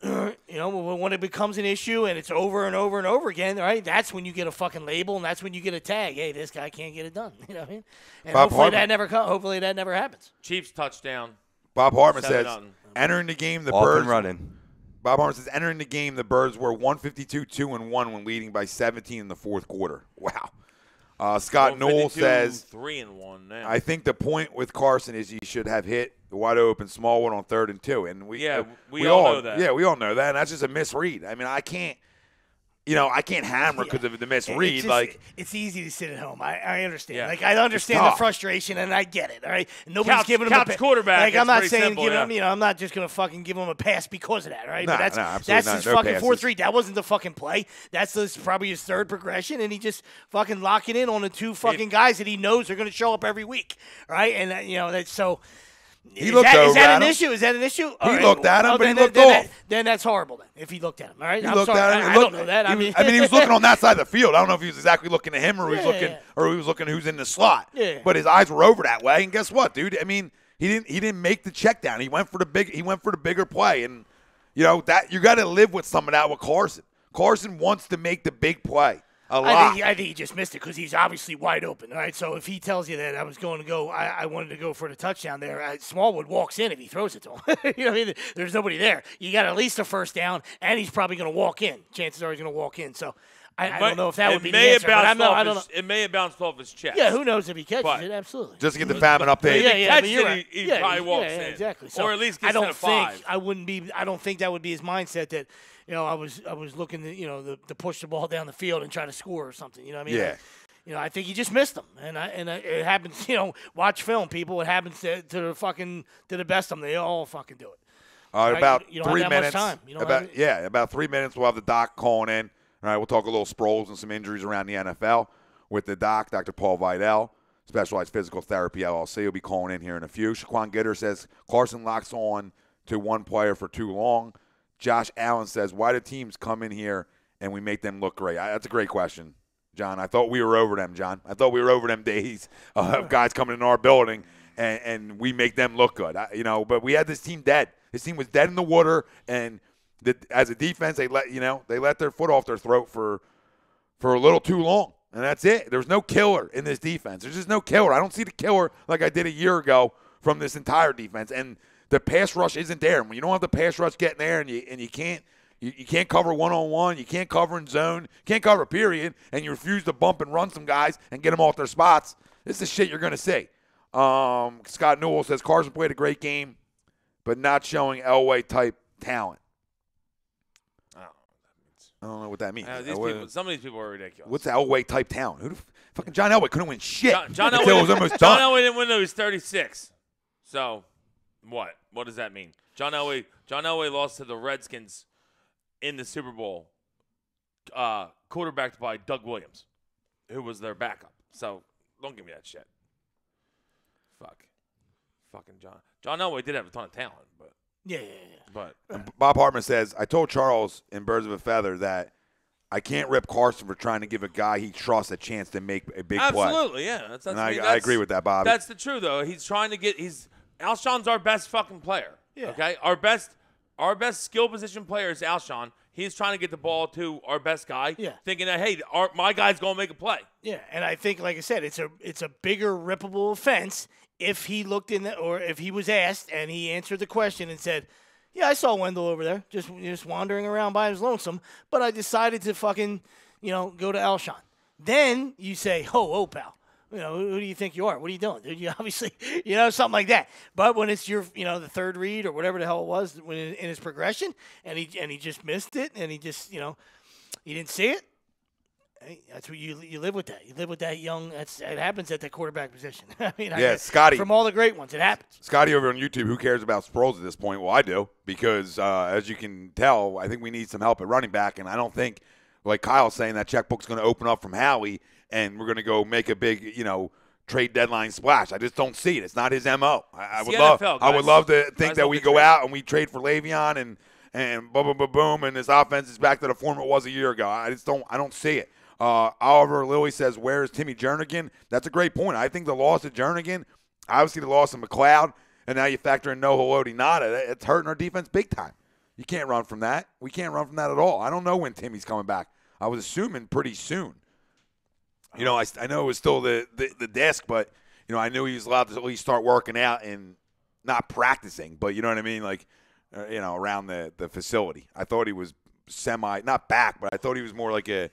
When it becomes an issue and it's over and over and over again, right? That's when you get a fucking label, and that's when you get a tag. Hey, this guy can't get it done. You know what I mean? And Bob hopefully that never happens. Chiefs touchdown. Bob Hartman says, 7-0. entering the game, the Off Birds. and running. Bob Hartman says, entering the game, the Birds were 152-2-1 when leading by 17 in the fourth quarter. Wow. Scott Newell says, 3-1 now. I think the point with Carson is he should have hit the wide open small one on 3rd and 2. And we all know that. Yeah, we all know that. And that's just a misread. I mean, I can't hammer because of the misread. It's easy to sit at home. I understand. Yeah. Like, I understand the tough. frustration, and I get it. All right, nobody's giving him couch quarterback. Like, I'm not pretty saying simple, give him. I'm not just gonna fucking give him a pass because of that. Right? No, But that's absolutely his not. No fucking passes. 4-3. That wasn't the fucking play. That's probably his third progression, and he just fucking locking in on the two fucking guys that he knows are gonna show up every week. Right? And that's so. He looked over is that at an him. issue? Is that an issue? He looked at him, but he looked off. Then that's horrible. Then if he looked at him, all right. He I'm looked sorry. at him. I don't know that. He was looking on that side of the field. I don't know if he was exactly looking at him or he was Yeah. looking who's in the slot. Yeah. But his eyes were over that way. And guess what, dude? I mean, he didn't make the check down. He went for the bigger play. And that you got to live with some of that with Carson. Carson wants to make the big play. A lot. I think he just missed it because he's obviously wide open. All right, so if he tells you that I wanted to go for the touchdown there, Smallwood walks in if he throws it to him. You know what I mean? There's nobody there. You got at least a first down, and he's probably going to walk in. Chances are he's going to walk in. So I don't know if that would be the answer. But I don't know. It may have bounced off his chest. Yeah, who knows if he catches it? Absolutely. Just to get the famine update. But you're right. He probably walks in. Exactly. Or at least gets to the 5. I don't think that would be his mindset that. I was looking to to push the ball down the field and try to score or something. You know what I mean? Yeah. I think he just missed them, and it happens. Watch film, people. It happens to the best of them. They all fucking do it. About you don't 3 have that minutes. much time. About 3 minutes. We'll have the doc calling in. All right, we'll talk a little Sproles and some injuries around the NFL with the doc, Dr. Paul Vidal, Specialized Physical Therapy LLC. He'll be calling in here in a few. Shaquan Gitter says Carson locks on to one player for too long. Josh Allen says, why do teams come in here and we make them look great? That's a great question, John. I thought we were over them, John. I thought we were over them days of guys coming into our building and we make them look good. But we had this team dead. This team was dead in the water, and as a defense, they let their foot off their throat for a little too long, and that's it. There's no killer in this defense. There's just no killer. I don't see the killer like I did a year ago from this entire defense, and the pass rush isn't there. When you don't have the pass rush getting there, and you can't cover one-on-one, you can't cover in zone, you can't cover period, and you refuse to bump and run some guys and get them off their spots, this is shit you're going to see. Scott Newell says Carson played a great game, but not showing Elway-type talent. I don't know what that means. Some of these people are ridiculous. What's Elway-type talent? Fucking John Elway couldn't win shit. John until it was almost done. Elway didn't win until he was 36. So, what? What does that mean? John Elway lost to the Redskins in the Super Bowl, quarterbacked by Doug Williams. who was their backup. So don't give me that shit. Fucking John. John Elway did have a ton of talent, but Yeah. but Bob Hartman says, I told Charles in Birds of a Feather that I can't rip Carson for trying to give a guy he trusts a chance to make a big play. absolutely, yeah. That's, And I mean, I agree with that, Bobby. That's the truth, though. He's trying to get. Alshon's our best fucking player. Yeah. Okay, our best skill position player is Alshon. He's trying to get the ball to our best guy. Yeah. Thinking that hey, my guy's gonna make a play. Yeah, and I think, like I said, it's a bigger rippable offense if he looked or if he was asked and he answered the question and said, "Yeah, I saw Wendell over there, just wandering around by his lonesome, but I decided to fucking, go to Alshon." Then you say, "Oh, pal, who do you think you are? What are you doing, dude? You obviously, something like that." But when it's your, the third read or whatever the hell it was in his progression, and he just missed it, and he just, he didn't see it. Hey, that's what you live with that. You live with that young. It happens at the quarterback position. I mean, Scotty. From all the great ones, it happens. Scotty over on YouTube, who cares about Sproles at this point? Well, I do, because as you can tell, I think we need some help at running back, and I don't think, like Kyle's saying, that checkbook's going to open up from Howie, and we're going to go make a big, trade deadline splash. I just don't see it. It's not his MO. I would love to think that we go out and we trade for Le'Veon and boom, boom, boom, boom, and his offense is back to the form it was a year ago. I don't see it. Oliver Lilly says, where is Timmy Jernigan? That's a great point. I think the loss of Jernigan, obviously the loss of McLeod, and now you factor in no Haloti Nada, it's hurting our defense big time. You can't run from that. We can't run from that at all. I don't know when Timmy's coming back. I was assuming pretty soon. I know it was still the desk, but, I knew he was allowed to at least start working out and not practicing, but you know what I mean? Like, around the facility. I thought he was not back, but I thought he was more like an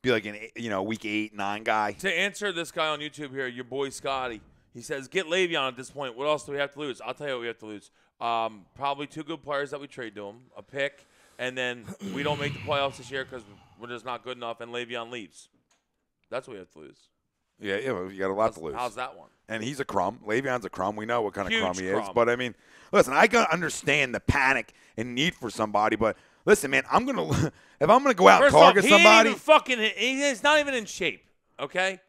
week 8, 9 guy. To answer this guy on YouTube here, your boy Scotty, he says, get Le'Veon at this point. What else do we have to lose? I'll tell you what we have to lose. Probably 2 good players that we trade to him, a pick, and then we don't make the playoffs this year because we're just not good enough, and Le'Veon leaves. That's what we have to lose. Yeah, well, you got a lot to lose. How's that one? And he's a crumb. Le'Veon's a crumb. We know what kind of Huge crumb he is. crumb. But, I mean, listen, I can understand the panic and need for somebody, but – listen, man, if I'm gonna go out and target somebody, he's not even in shape. Okay.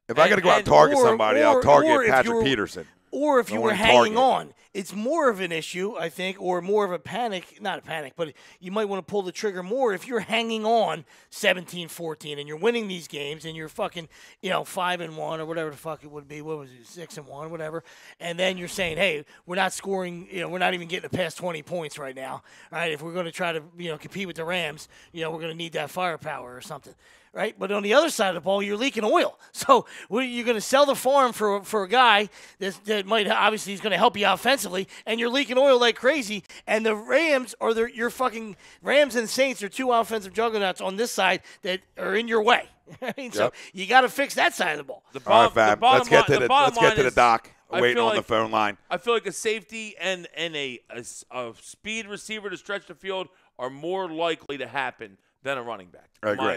If I got to go out and target somebody, I'll target Patrick Pederson. Or if you were hanging on, it's more of an issue, I think, or more of a panic. Not a panic, but you might want to pull the trigger more if you're hanging on 17-14 and you're winning these games and you're fucking, 5-1 or whatever the fuck it would be. What was it, 6-1, whatever. And then you're saying, hey, we're not scoring, we're not even getting past 20 points right now. All right, if we're going to try to, compete with the Rams, we're going to need that firepower or something. Right, but on the other side of the ball, you're leaking oil. So you're going to sell the farm for a guy that might obviously is going to help you offensively, and you're leaking oil like crazy. And the Rams your fucking Rams and Saints are 2 offensive juggernauts on this side that are in your way. So you got to fix that side of the ball. All right, Fab. Let's get to the doc. Waiting on the phone line. I feel like a safety and a speed receiver to stretch the field are more likely to happen than a running back,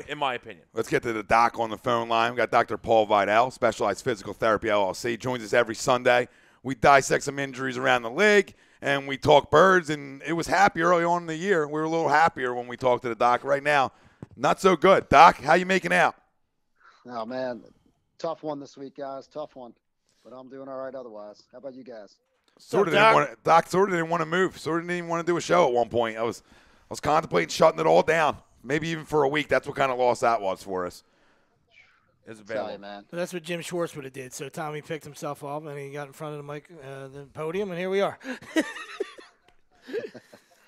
in my opinion. Let's get to the doc on the phone line. We've got Dr. Paul Vidal, Specialized Physical Therapy LLC, joins us every Sunday. We dissect some injuries around the league, and we talk birds, and it was happy early on in the year. We were a little happier when we talked to the doc. Right now, not so good. Doc, how you making out? Oh, man, tough one this week, guys, tough one. But I'm doing all right otherwise. How about you guys? Doc sort of didn't want to move. Sort of didn't even want to do a show at one point. I was contemplating shutting it all down. Maybe even for a week. That's what kind of loss that was for us. It's a bad one. Man. That's what Jim Schwartz would have did. So Tommy picked himself up and he got in front of the podium, and here we are.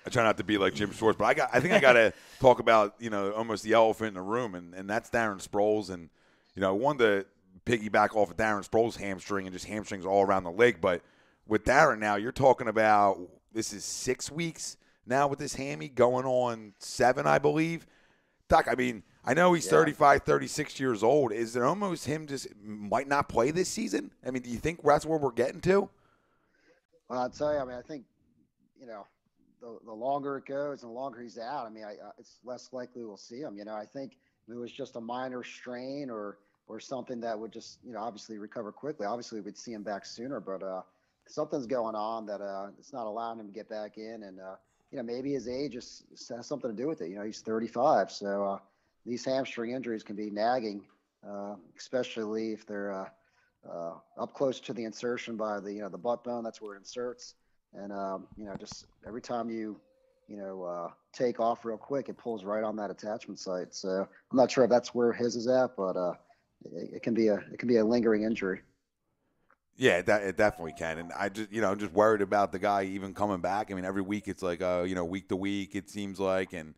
I try not to be like Jim Schwartz, but I think I got to talk about almost the elephant in the room, and that's Darren Sproles. And I wanted to piggyback off of Darren Sproles' hamstring and just hamstrings all around the leg. But with Darren now, you're talking about this is 6 weeks now with this hammy, going on 7, I believe. Doc, I mean, I know he's 35, 36 years old. Is it almost him just might not play this season? I mean, do you think that's where we're getting to? Well, I'll tell you, I think, the longer it goes and the longer he's out, it's less likely we'll see him. I think if it was just a minor strain or something that would just, obviously recover quickly. Obviously, we'd see him back sooner, but something's going on that it's not allowing him to get back in. And, maybe his age has something to do with it. He's 35. So these hamstring injuries can be nagging especially if they're up close to the insertion by the butt bone. That's where it inserts, and just every time you take off real quick, it pulls right on that attachment site. So I'm not sure if that's where his is at, but it can be a lingering injury. Yeah, it definitely can. And I just, I'm just worried about the guy even coming back. I mean, every week it's like, week to week it seems like, and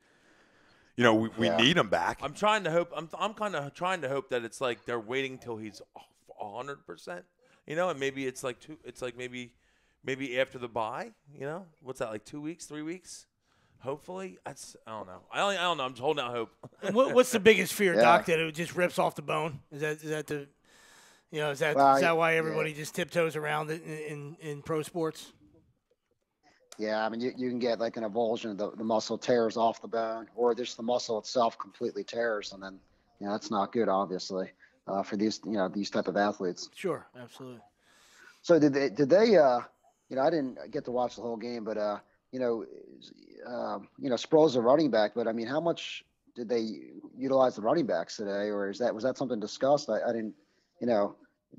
we need him back. I'm trying to hope. I'm kind of trying to hope that it's like they're waiting till he's 100%. And maybe it's like maybe after the bye. What's that, like 2 weeks, 3 weeks? Hopefully, I don't know. I don't know. I'm just holding out hope. What's the biggest fear, Doc? That it just rips off the bone? Is that why everybody just tiptoes around it in pro sports? Yeah, I mean, you can get like an avulsion, the muscle tears off the bone, or just the muscle itself completely tears, and then that's not good, obviously, for these type of athletes. Sure, absolutely. So did they? I didn't get to watch the whole game, but Sproul's a running back, but I mean, how much did they utilize the running backs today, or was that something discussed? I didn't, it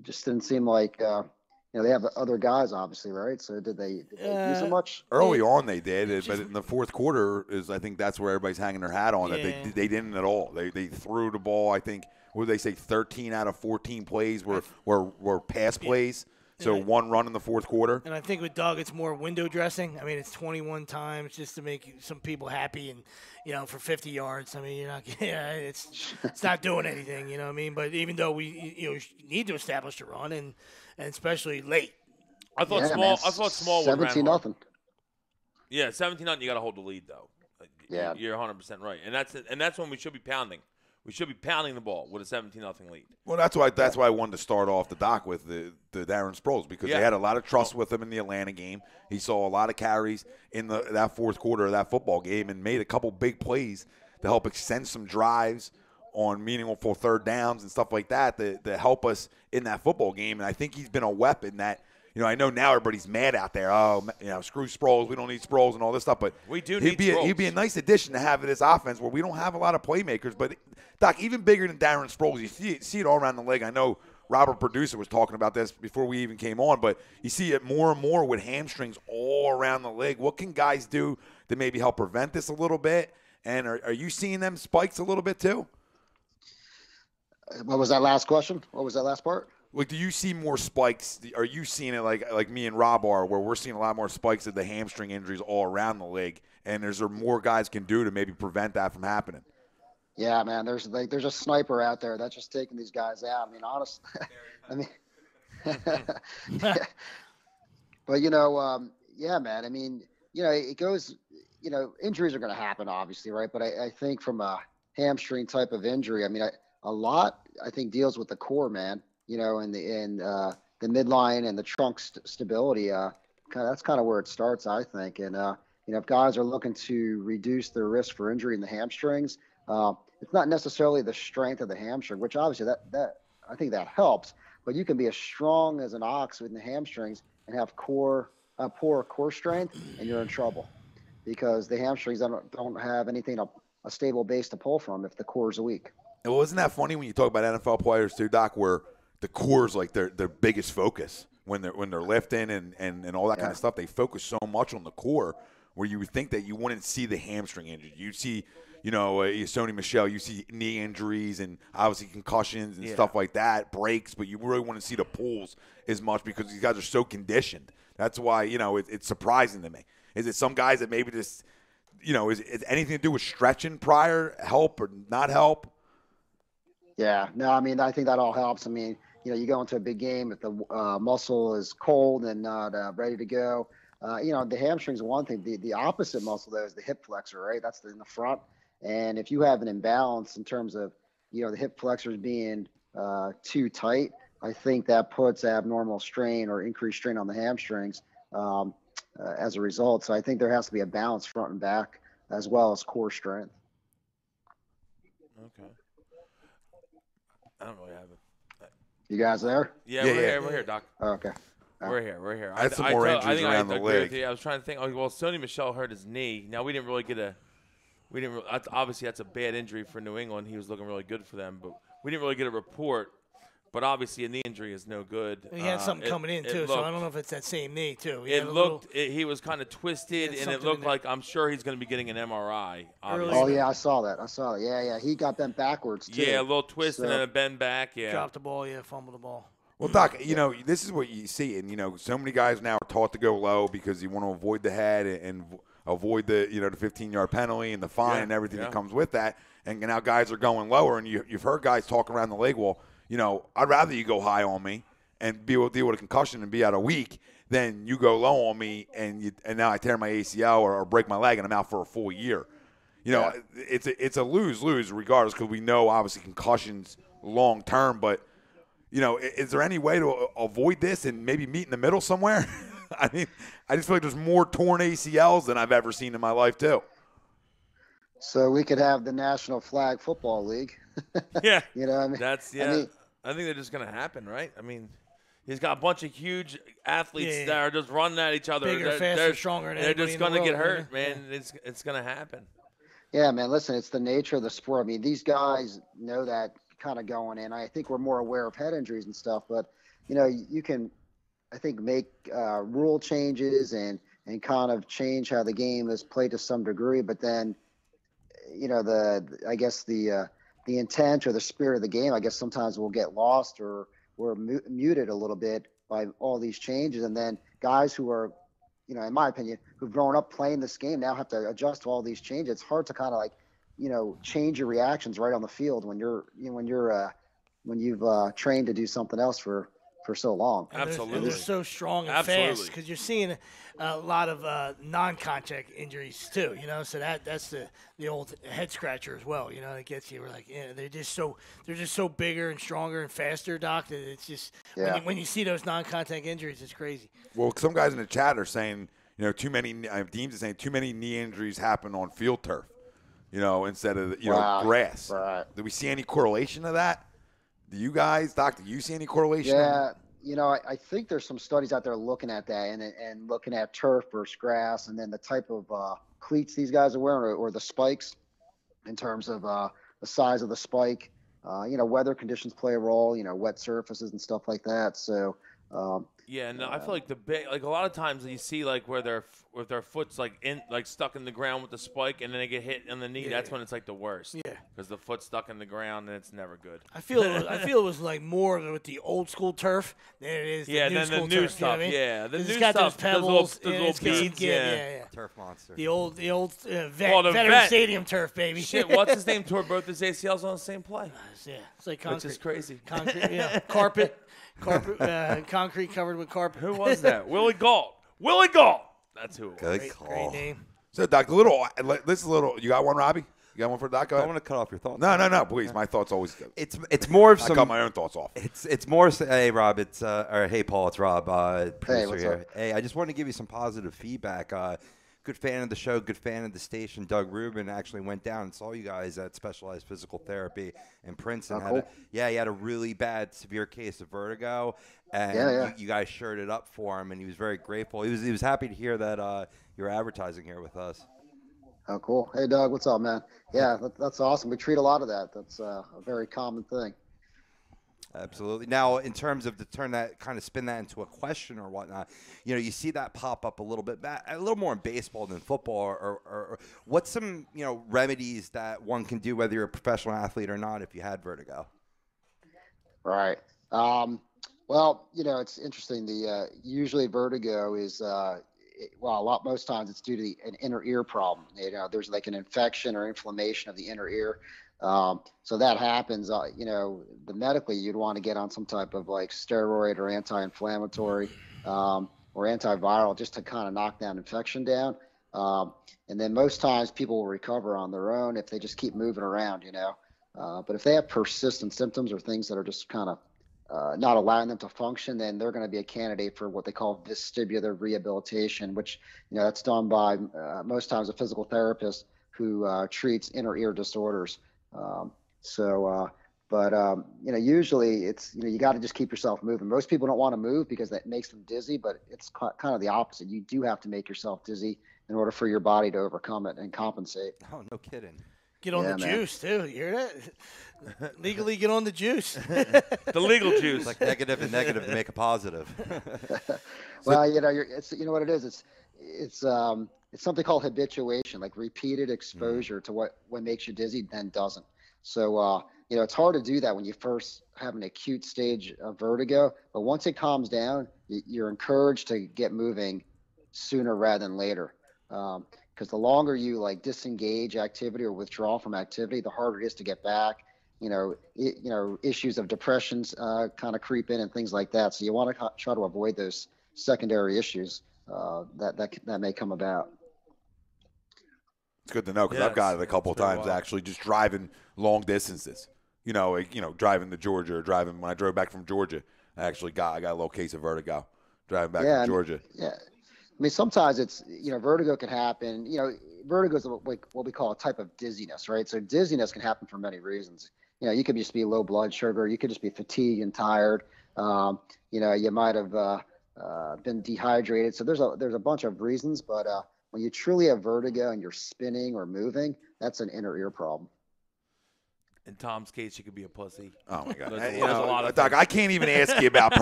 just didn't seem like they have other guys, obviously, right? So did they use them much? Early on they did, but in the fourth quarter I think that's where everybody's hanging their hat on it. They didn't at all. They threw the ball. I think, what did they say? 13 out of 14 plays were pass plays. So one run in the fourth quarter. And I think with Doug, it's more window dressing. I mean, it's 21 times just to make some people happy, and for 50 yards. I mean, you're not. It's not doing anything. You know what I mean? But even though we need to establish a run, and especially late. I thought small. 17-0. Yeah, 17-0. You got to hold the lead though. Yeah, you're 100% right, and that's when we should be pounding. We should be pounding the ball with a 17-0 lead. Well, that's why I wanted to start off the doc with the Darren Sproles, because they had a lot of trust with him in the Atlanta game. He saw a lot of carries in that fourth quarter of that football game and made a couple big plays to help extend some drives on meaningful third downs and stuff like that to help us in that football game. And I think he's been a weapon that, I know now everybody's mad out there. Oh, screw Sproles. We don't need Sproles and all this stuff. But we do need Sproles. He'd be a nice addition to have in this offense where we don't have a lot of playmakers. But, Doc, even bigger than Darren Sproles, you see it all around the league. I know Robert Producer was talking about this before we even came on, but you see it more and more with hamstrings all around the league. What can guys do to maybe help prevent this a little bit? And are you seeing them spikes a little bit too? What was that last question? What was that last part? Like, do you see more spikes? Are you seeing it like me and Rob are, where we're seeing a lot more spikes of the hamstring injuries all around the league? And is there more guys can do to maybe prevent that from happening? Yeah, man. There's a sniper out there that's just taking these guys out. I mean, honestly, but yeah, man. I mean, it goes. Injuries are going to happen, obviously, right? But I think from a hamstring type of injury, I mean, a lot I think deals with the core, man. And the midline and the trunk stability. That's kind of where it starts, I think. And if guys are looking to reduce their risk for injury in the hamstrings, it's not necessarily the strength of the hamstring, which obviously that I think that helps. But you can be as strong as an ox with the hamstrings and have poor core strength, and you're in trouble because the hamstrings don't have anything a stable base to pull from if the core is weak. Well, isn't that funny when you talk about NFL players too, Doc, where the core is like their biggest focus when they're lifting and all that kind of stuff. They focus so much on the core where you would think that you wouldn't see the hamstring injury. You'd see, Sony Michel, you see knee injuries and obviously concussions and stuff like that, breaks, but you really wouldn't see the pulls as much because these guys are so conditioned. That's why, it's surprising to me. Is it some guys that maybe just, is anything to do with stretching prior, help or not help? Yeah, no, I mean, I think that all helps. I mean, you go into a big game if the muscle is cold and not ready to go. The hamstring is one thing. The opposite muscle, though, is the hip flexor, right? That's in the front. And if you have an imbalance in terms of, the hip flexors being too tight, I think that puts abnormal strain or increased strain on the hamstrings as a result. So I think there has to be a balance front and back as well as core strength. Okay. I don't really have it. You guys there? Yeah, we're here, Doc. Oh, okay. We're here. I had some more injuries around the league. I was trying to think. Oh, well, Sony Michel hurt his knee. Now obviously that's a bad injury for New England. He was looking really good for them, but we didn't really get a report. But obviously, a knee injury is no good. He had something coming in too, so I don't know if it's that same knee too. He was kind of twisted, and it looked like I'm sure he's going to be getting an MRI. Oh yeah, I saw that. Yeah, he got bent backwards too. Yeah, a little twist and then a bend back. Yeah, dropped the ball. Yeah, fumbled the ball. Well, Doc, this is what you see, and so many guys now are taught to go low because you want to avoid the head and avoid the the 15-yard penalty and the fine and everything that comes with that. And now guys are going lower, and you've heard guys talk around the league. Well, I'd rather you go high on me and deal with a concussion and be out a week than you go low on me and now I tear my ACL or break my leg and I'm out for a full year. It's a lose-lose regardless because we know obviously concussions long term, but is there any way to avoid this and maybe meet in the middle somewhere? I mean, I just feel like there's more torn ACLs than I've ever seen in my life too. So we could have the National Flag Football League. Yeah. You know what I mean? That's I think they're just going to happen, right? I mean, he's got a bunch of huge athletes that are just running at each other. Bigger, faster, stronger than they're just going to get hurt, man. Yeah. It's going to happen. Yeah, man. Listen, it's the nature of the sport. I mean, these guys know that kind of going in. I think we're more aware of head injuries and stuff, but you can, I think, make rule changes and kind of change how the game is played to some degree. But then, the intent or the spirit of the game, I guess sometimes will get lost or we're muted a little bit by all these changes. And then guys who are, in my opinion, who've grown up playing this game now have to adjust to all these changes. It's hard to kind of change your reactions right on the field when you've trained to do something else for so long. Absolutely. And they're so strong and fast because you're seeing a lot of non-contact injuries too, so that's the old head scratcher as well, it gets you. We're like, they're just so bigger and stronger and faster, Doc, that it's just when you see those non-contact injuries, it's crazy. Well, some guys in the chat are saying, too many Dean's is saying too many knee injuries happen on field turf, instead of grass. Right. Do we see any correlation to that? Do you guys, Doc, do you see any correlation? Yeah, I think there's some studies out there looking at that and looking at turf versus grass and then the type of cleats these guys are wearing or the spikes in terms of the size of the spike. Weather conditions play a role, wet surfaces and stuff like that. So, I feel like a lot of times you see where their foot's stuck in the ground with the spike and then they get hit on the knee. That's when it's the worst. Yeah, because the foot's stuck in the ground and it's never good. I feel it was more with the old school turf than it is the new school new turf. Stuff. You know what I mean? Yeah, the new got stuff. Those pebbles, those little beads. Yeah. Turf monster. The old veteran stadium turf, baby. Shit, what's his name? Tore both his ACLs on the same play. Yeah, it's like concrete. Which is crazy. Concrete, yeah. Carpet, concrete covered with carpet. Who was that? Willie Galt. Willie Galt. That's who it was. Good call. Great name. So, Doc, this is a little. You got one, Robbie? You got one for Doc? Go ahead. I want to cut off your thoughts. No, please. My thoughts always go. It's more of I some. cut my own thoughts off. It's more. Hey, Rob. Hey, Paul. It's Rob. Producer what's here. up? Hey, I just want to give you some positive feedback. Good fan of the show, good fan of the station. Doug Rubin actually went down and saw you guys at Specialized Physical Therapy in Princeton. Oh, cool. He had a really bad, severe case of vertigo, and you guys shirted up for him, and he was very grateful. He was happy to hear that you're advertising here with us. Oh, cool. Hey, Doug, what's up, man? Yeah, that's awesome. We treat a lot of that. That's a very common thing. Absolutely. Now, in terms of spin that into a question or whatnot, you see that pop up a little bit, a little more in baseball than football. Or what's some remedies that one can do, whether you're a professional athlete or not, if you had vertigo? Right. Well, it's interesting. Usually vertigo is most times it's due to an inner ear problem. There's an infection or inflammation of the inner ear. So that happens, the medically you'd want to get on some type of steroid or anti-inflammatory, or antiviral just to kind of knock that infection down. And then most times people will recover on their own if they just keep moving around, but if they have persistent symptoms or things that are just kind of, not allowing them to function, then they're going to be a candidate for what they call vestibular rehabilitation, which, that's done by, most times a physical therapist who, treats inner ear disorders. Usually it's, you got to just keep yourself moving. Most people don't want to move because that makes them dizzy, but it's kind of the opposite. You do have to make yourself dizzy in order for your body to overcome it and compensate. Oh, no kidding. Get on Yeah, the man. juice, too. You hear that? Legally get on the juice. The legal juice. It's like negative and negative to make a positive. Well, it's you know what it is. It's something called habituation, like repeated exposure to what makes you dizzy, then doesn't. So it's hard to do that when you first have an acute stage of vertigo. But once it calms down, you're encouraged to get moving sooner rather than later. Because the longer you like disengage activity or withdraw from activity, the harder it is to get back. Issues of depressions kind of creep in and things like that. So you want to try to avoid those secondary issues that may come about. It's good to know because I've got it a couple of times actually, just driving long distances. Driving to Georgia or driving when I drove back from Georgia. I got a little case of vertigo driving back from Georgia. I mean, sometimes it's vertigo can happen. Vertigo is what we call a type of dizziness, right? So dizziness can happen for many reasons. You could just be low blood sugar. You could just be fatigued and tired. You might have been dehydrated. So there's a bunch of reasons. But when you truly have vertigo and you're spinning or moving, that's an inner ear problem. In Tom's case, she could be a pussy. Oh my God! There's a lot of Doc, I can't even ask you about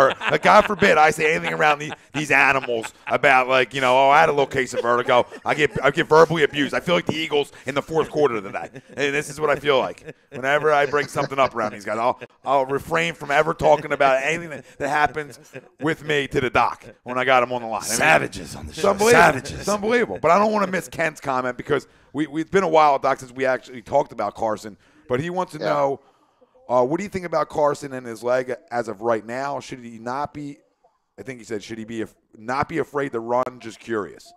God forbid I say anything around these animals about I had a little case of vertigo. I get verbally abused. I feel like the Eagles in the fourth quarter today, and this is what I feel like whenever I bring something up around these guys. I'll refrain from ever talking about anything that happens with me to the Doc when I got him on the line. Savages on the show. Savages. It's unbelievable. But I don't want to miss Ken's comment because we've been a while, Doc, since we actually talked about Carson. But he wants to know, what do you think about Carson and his leg as of right now? Should he not be? I think he said, should he not be afraid to run? Just curious.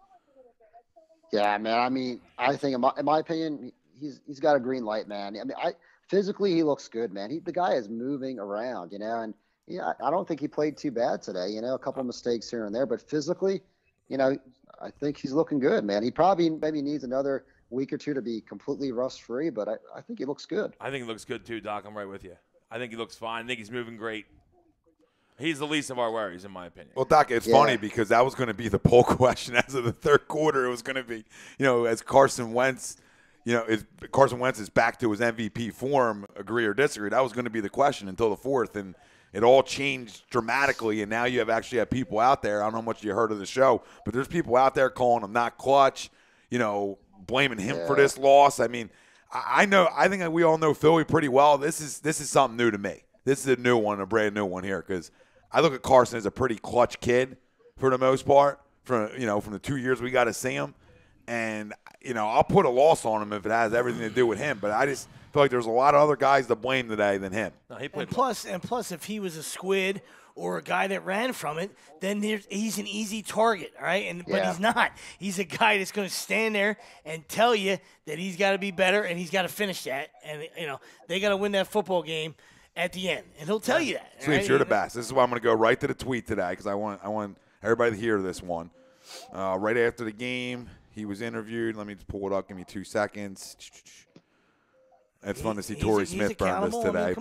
Yeah, man. I mean, I think in my opinion, he's got a green light, man. I mean, physically he looks good, man. The guy is moving around, and I don't think he played too bad today. A couple of mistakes here and there, but physically, I think he's looking good, man. He probably maybe needs another week or two to be completely rust-free, but I think he looks good. I think he looks good too, Doc. I'm right with you. I think he looks fine. I think he's moving great. He's the least of our worries, in my opinion. Well, Doc, it's funny because that was going to be the poll question as of the third quarter. It was going to be, as Carson Wentz, Carson Wentz is back to his MVP form, agree or disagree. That was going to be the question until the fourth, and it all changed dramatically, and now you actually have people out there. I don't know how much you heard of the show, but there's people out there calling him not clutch, blaming him for this loss. I mean, I think that we all know Philly pretty well. This is something new to me. This is a new one, a brand new one here, because I look at Carson as a pretty clutch kid for the most part. From the 2 years we got to see him, and I'll put a loss on him if it has everything to do with him. But I just feel like there's a lot of other guys to blame today than him. No, he played and plus, if he was a squid or a guy that ran from it, then he's an easy target, all right? But he's not. He's a guy that's going to stand there and tell you that he's got to be better and he's got to finish that. And, they got to win that football game at the end. And he'll tell you that. Sweeps, right? You're the best. This is why I'm going to go right to the tweet today because I want everybody to hear this one. Right after the game, he was interviewed. Let me just pull it up. Give me 2 seconds. It's fun to see Torrey Smith burn this today.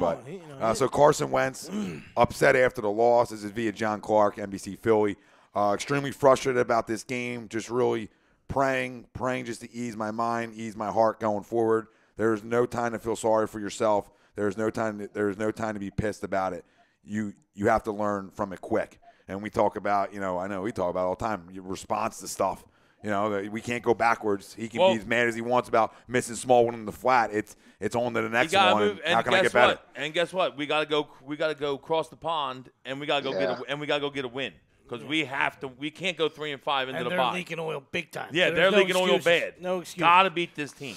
So Carson Wentz, upset after the loss. This is via John Clark, NBC Philly. Extremely frustrated about this game. Just really praying just to ease my mind, ease my heart going forward. There's no time to feel sorry for yourself. There's no time to be pissed about it. You have to learn from it quick. And we talk about, I know we talk about it all the time, your response to stuff. We can't go backwards. He can be as mad as he wants about missing small one in the flat. It's on to the next one. Move, how can I get better? And guess what? We gotta go cross the pond, and we gotta go get a win because we have to. We can't go 3-5 into and the they're bye. Leaking oil big time. Yeah, they're leaking oil bad. No excuse. Gotta beat this team.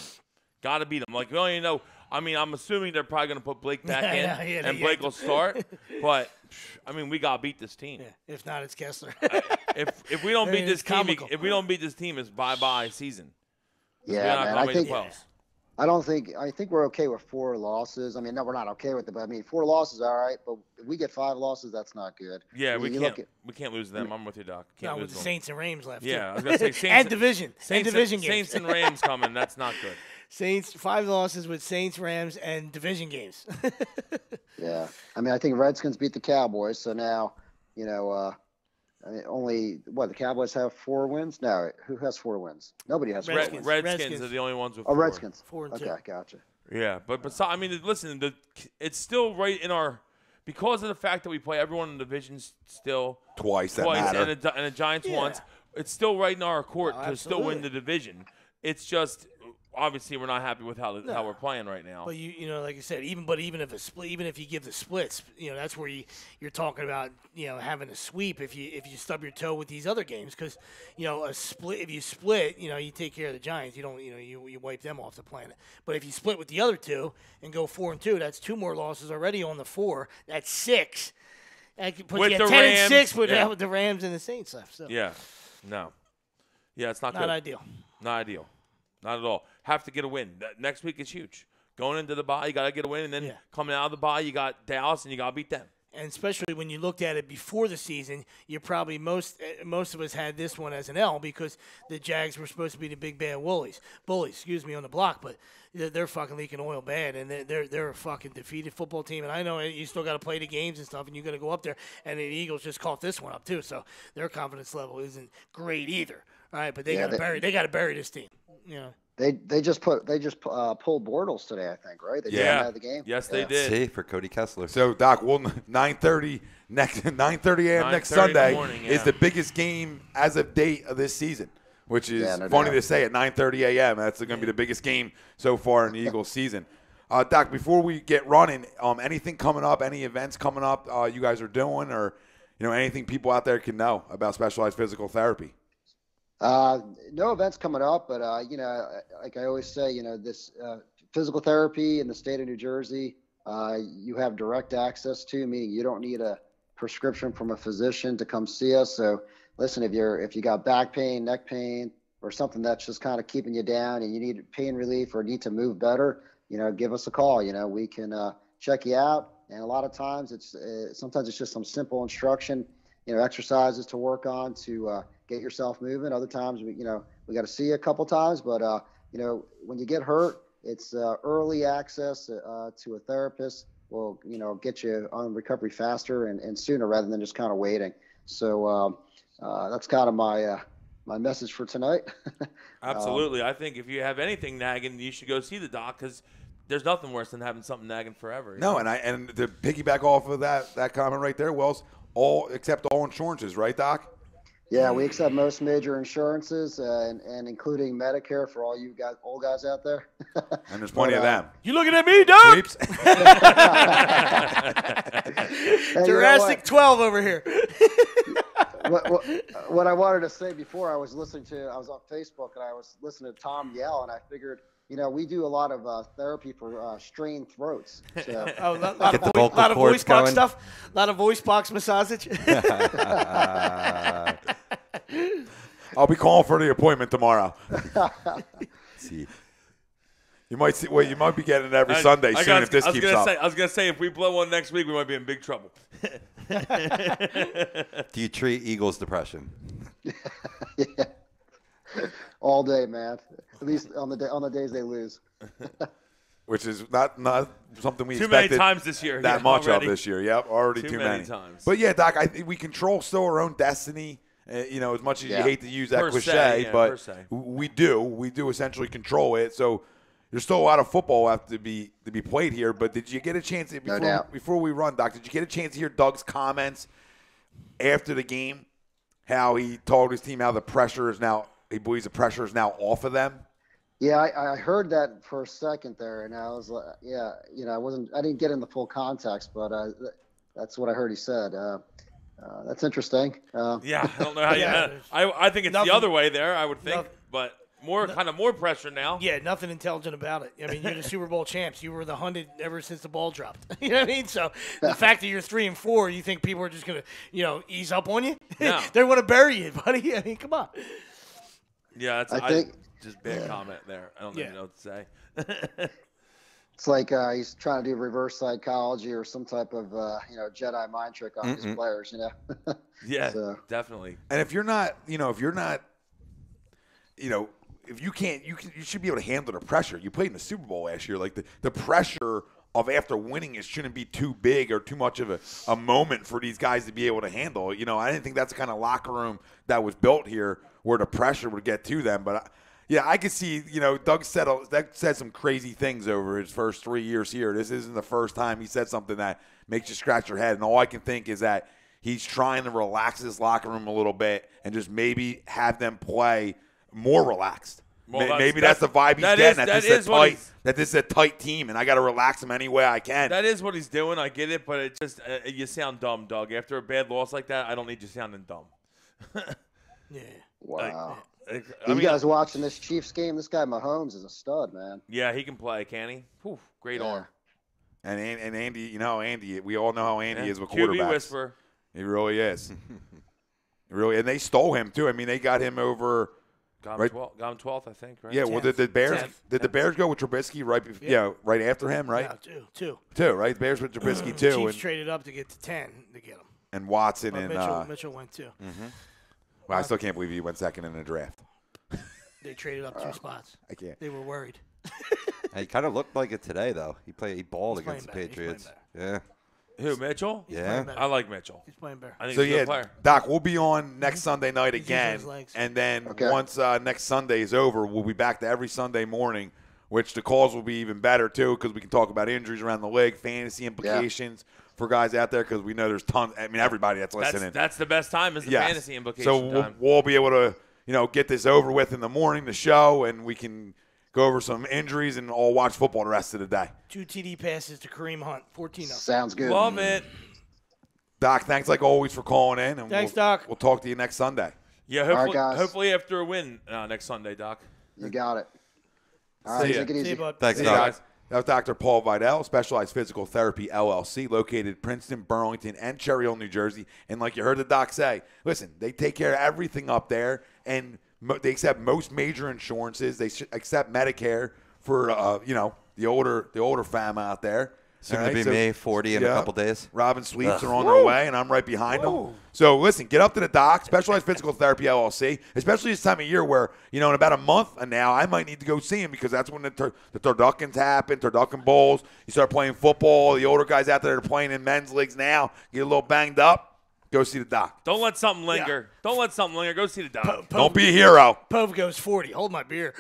Gotta beat them. I'm assuming they're probably going to put Blake back in, and Blake will start. But we got to beat this team. Yeah, if not, it's Kessler. If we don't beat this team, it's bye season. Yeah, man, I think we're okay with 4 losses. No, we're not okay with it, but 4 losses, all right. But if we get 5 losses, that's not good. Yeah, we can't lose them. I'm with you, Doc. Not with the Saints and Rams left. Yeah, too. I was going to say Saints and division games. Saints and Rams coming. That's not good. Saints 5 losses with Saints, Rams, and division games. Yeah, I think Redskins beat the Cowboys, so now I mean, only the Cowboys have 4 wins? No, who has 4 wins? Nobody has 4 wins. Redskins are the only ones with 4. Oh, Redskins. 4 and 2. Okay, gotcha. Yeah, but I mean, listen, it's still right in our because of the fact that we play everyone in the divisions still twice and the Giants once. It's still right in our court to still win the division. It's just obviously we're not happy with how we're playing right now. But you know, like I said, even if you give the splits, you know, that's where you're talking about, you know, having a sweep if you stub your toe with these other games, because, you know, if you split, you know, you take care of the Giants, you wipe them off the planet. But if you split with the other 2 and go 4-2, that's 2 more losses already on the 4. That's 6. That could put with you the at 10 Rams, and 6 with the Rams and the Saints left. So. Yeah, no, yeah, it's not good. Ideal. Not ideal. Not at all. Have to get a win. Next week is huge. Going into the bye, you got to get a win, and then coming out of the bye, you got Dallas, and you got to beat them. And especially when you looked at it before the season, you probably most of us had this one as an L because the Jags were supposed to be the big bad bullies, on the block, but they're fucking leaking oil bad, and they're a fucking defeated football team. And I know you still got to play the games and stuff, and you got to go up there. And the Eagles just caught this one up too, so their confidence level isn't great either. All right, but they got to bury this team. You know. They just pulled Bortles today, I think, right? They took him out of the game. Yes, they did. See, for Cody Kessler. So Doc, 9:30 a.m. next Sunday is the biggest game as of date of this season, which is funny to say at 9:30 a.m. That's going to be the biggest game so far in the Eagles season. Doc, before we get running, anything coming up, any events coming up you guys are doing, or anything people out there can know about specialized physical therapy? No events coming up, but like I always say, this physical therapy in the state of New Jersey, you have direct access to, meaning you don't need a prescription from a physician to come see us. So listen, if you got back pain, neck pain, or something that's just kind of keeping you down and you need pain relief or need to move better, give us a call. We can check you out. And a lot of times sometimes it's just some simple instruction, exercises to work on to get yourself moving. Other times we got to see you a couple times, but when you get hurt, it's early access to a therapist will get you on recovery faster and sooner rather than just kind of waiting. So that's kind of my message for tonight. Absolutely. I think if you have anything nagging, you should go see the doc, because there's nothing worse than having something nagging forever. No, and to piggyback off of that comment right there, Wells, all insurances, right, Doc? Yeah, we accept most major insurances, and including Medicare for all you guys, old guys out there. And there's plenty of them. You looking at me, Doc? Hey, Jurassic 12 over here. What I wanted to say before, I was on Facebook and I was listening to Tom yell, and I figured, we do a lot of therapy for strained throats. So. A lot of voice box stuff. A lot of voice box massage. I'll be calling for the appointment tomorrow. See. You might see. Well, you might be getting it every Sunday soon if this keeps up. I was gonna say if we blow one next week, we might be in big trouble. Do you treat Eagles depression? Yeah. All day, man. At least on the days they lose. Which is not something we too expected many times this year. That much of this year. Yep, already too many times. But yeah, Doc, I think we control still our own destiny. As much as you hate to use that cliche, but we do essentially control it. So there's still a lot of football left to be played here. But did you get a chance before we run, Doc? Did you get a chance to hear Doug's comments after the game? How he told his team how he believes the pressure is now off of them. Yeah, I heard that for a second there, and I was like, I didn't get in the full context, but that's what I heard he said. That's interesting. Yeah, I don't know how I think it's the other way there, I would think, but more pressure now. Yeah, nothing intelligent about it. I mean, you're the Super Bowl champs. You were the hunted ever since the ball dropped. You know what I mean? So the fact that you're 3-4, you think people are just going to, ease up on you? No. They want to bury you, buddy. I mean, come on. Yeah, I think just bad comment there. I don't even know what to say. It's like he's trying to do reverse psychology or some type of Jedi mind trick on his players. Yeah, so. Definitely. And if you're not, if you can't, you should be able to handle the pressure. You played in the Super Bowl last year. Like the pressure of after winning it shouldn't be too big or too much of a moment for these guys to be able to handle. You know, I didn't think that's the kind of locker room that was built here where the pressure would get to them. But, yeah, I could see, you know, Doug said some crazy things over his first 3 years here. This isn't the first time he said something that makes you scratch your head. And all I can think is that he's trying to relax his locker room a little bit and just maybe have them play more relaxed. Well, maybe that's the vibe he's getting. That this is a tight team, and I got to relax him any way I can. That is what he's doing. I get it, but it just you sound dumb, Doug. After a bad loss like that, I don't need you sounding dumb. Yeah. Wow. I you guys watching this Chiefs game? This guy Mahomes is a stud, man. Yeah, he can play, can he? Whew, great arm. And Andy, you know Andy. We all know how Andy is with QB quarterbacks. whisperer. He really is. Really, and they stole him too. I mean, they got him over. Got him 12th, I think. Right? Yeah. Well, did the Bears go with Trubisky right? Right after him, right? Yeah, two. Right. The Bears with Trubisky too. Chiefs traded up to get to 10 to get him. And Watson but Mitchell went too. Mm-hmm. Well, I still can't believe he went second in the draft. They traded up 2 spots. I can't. They were worried. He kind of looked like it today, though. He balled against the Patriots. Yeah. Who, Mitchell? Yeah. I like Mitchell. He's playing better. I think he's a good player. Doc, we'll be on next Sunday night again, and then once next Sunday is over, we'll be back to every Sunday morning, which the calls will be even better too, because we can talk about injuries around the league, fantasy implications for guys out there, because we know there's tons. I mean, everybody that's listening. That's the best time is the fantasy implication time. So we'll be able to get this over with in the morning, the show, and we can go over some injuries and all watch football the rest of the day. 2 TD passes to Kareem Hunt, 14-0. Sounds good. Love it. Doc, thanks like always for calling in. And thanks, Doc. We'll talk to you next Sunday. Yeah, hopefully after a win next Sunday, Doc. You got it. All right, take it easy. Thanks, Doc. guys. That was Dr. Paul Vidal, Specialized Physical Therapy, LLC, located in Princeton, Burlington, and Cherry Hill, New Jersey. And like you heard the doc say, listen, they take care of everything up there, and they accept most major insurances. They accept Medicare for the older fam out there. Soon to be me, 40 in a couple days. Robin Sweeps are on their way, and I'm right behind them. So listen, get up to the doc, Specialized Physical Therapy LLC, especially this time of year where, in about a month now, I might need to go see him, because that's when the turduckens happen, turducken bowls. You start playing football. The older guys out there are playing in men's leagues now, get a little banged up. Go see the doc. Don't let something linger. Yeah. Don't let something linger. Go see the doc. Don't be a hero. Pove goes 40. Hold my beer.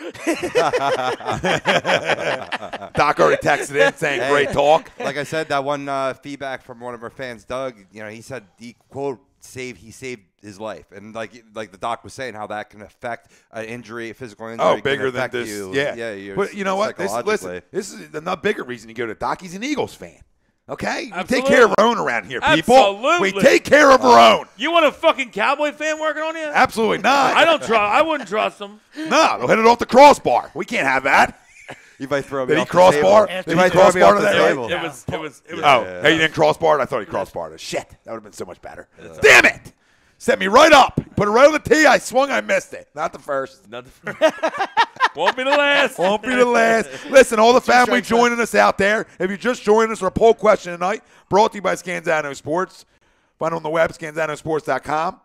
Doc already texted in saying great talk. Like I said, that one feedback from one of our fans, Doug, he said he, quote, he saved his life. And like the doc was saying, how that can affect an injury, a physical injury. Oh, bigger than this. You. Yeah. But you know what? This is the not bigger reason you go to doc. He's an Eagles fan. Okay? We take care of our own around here, people. Absolutely. We take care of our own. You want a fucking Cowboy fan working on you? Absolutely not. I wouldn't trust him. No, they'll hit it off the crossbar. We can't have that. You might throw me off off the table. Did he crossbar to that? It was. Hey, you didn't crossbar it? I thought he crossbarred it. Shit. That would have been so much better. Damn it. Set me right up. Put it right on the tee. I swung. I missed it. Not the first. Won't be the last. Won't be the last. Listen, all the family joining us out there. If you just joined us for a poll question tonight, brought to you by Scanzano Sports. Find on the web, scanzanosports.com.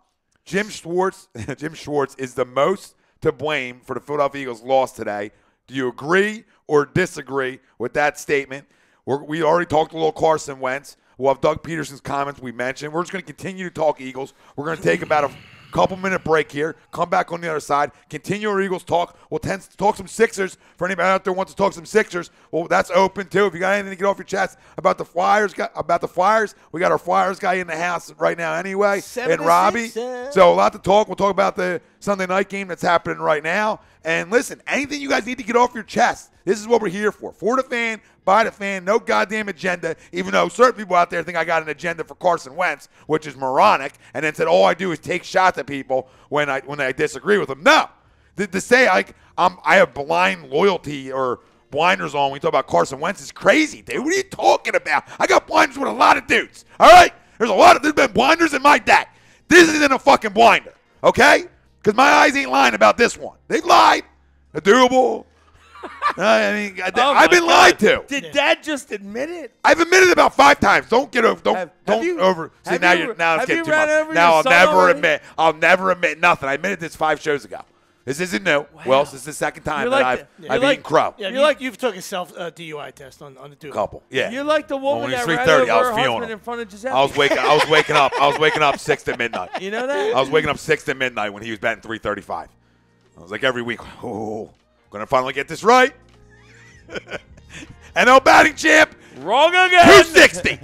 Jim Schwartz is the most to blame for the Philadelphia Eagles' loss today. Do you agree or disagree with that statement? We already talked a little Carson Wentz. We'll have Doug Pederson's comments we mentioned. We're just going to continue to talk Eagles. We're going to take about a couple-minute break here, come back on the other side, continue our Eagles talk. We'll talk some Sixers. For anybody out there who wants to talk some Sixers, well, that's open too. If you got anything to get off your chest about the Flyers, we got our Flyers guy in the house right now anyway, and Robbie. So a lot to talk. We'll talk about the Sunday night game that's happening right now. And listen, anything you guys need to get off your chest, this is what we're here for. For the fan, by the fan, no goddamn agenda, even though certain people out there think I got an agenda for Carson Wentz, which is moronic, and then said all I do is take shots at people when I disagree with them. No. To say I have blind loyalty or blinders on when we talk about Carson Wentz is crazy, dude. What are you talking about? I got blinders with a lot of dudes, all right? There's been blinders in my day. This isn't a fucking blinder, okay? Because my eyes ain't lying about this one. They've lied. A doable. I've been lied to. Did Dad just admit it? I've admitted it about 5 times. Don't get over. Now it's getting too much. Now I'll never admit nothing. I admitted this 5 shows ago. This isn't new. Wow. Well, this is the second time You're that like I've eaten crow. Yeah, you've took a self DUI test on the dude. Couple. Yeah. You're like the woman when he that was ran 3:30, over I was her feeling husband him. in front of Giuseppe. I was waking up 6 to midnight. You know that? I was waking up 6 to midnight when he was batting 335. I was like every week, gonna finally get this right. NL batting champ, Wrong again. 260.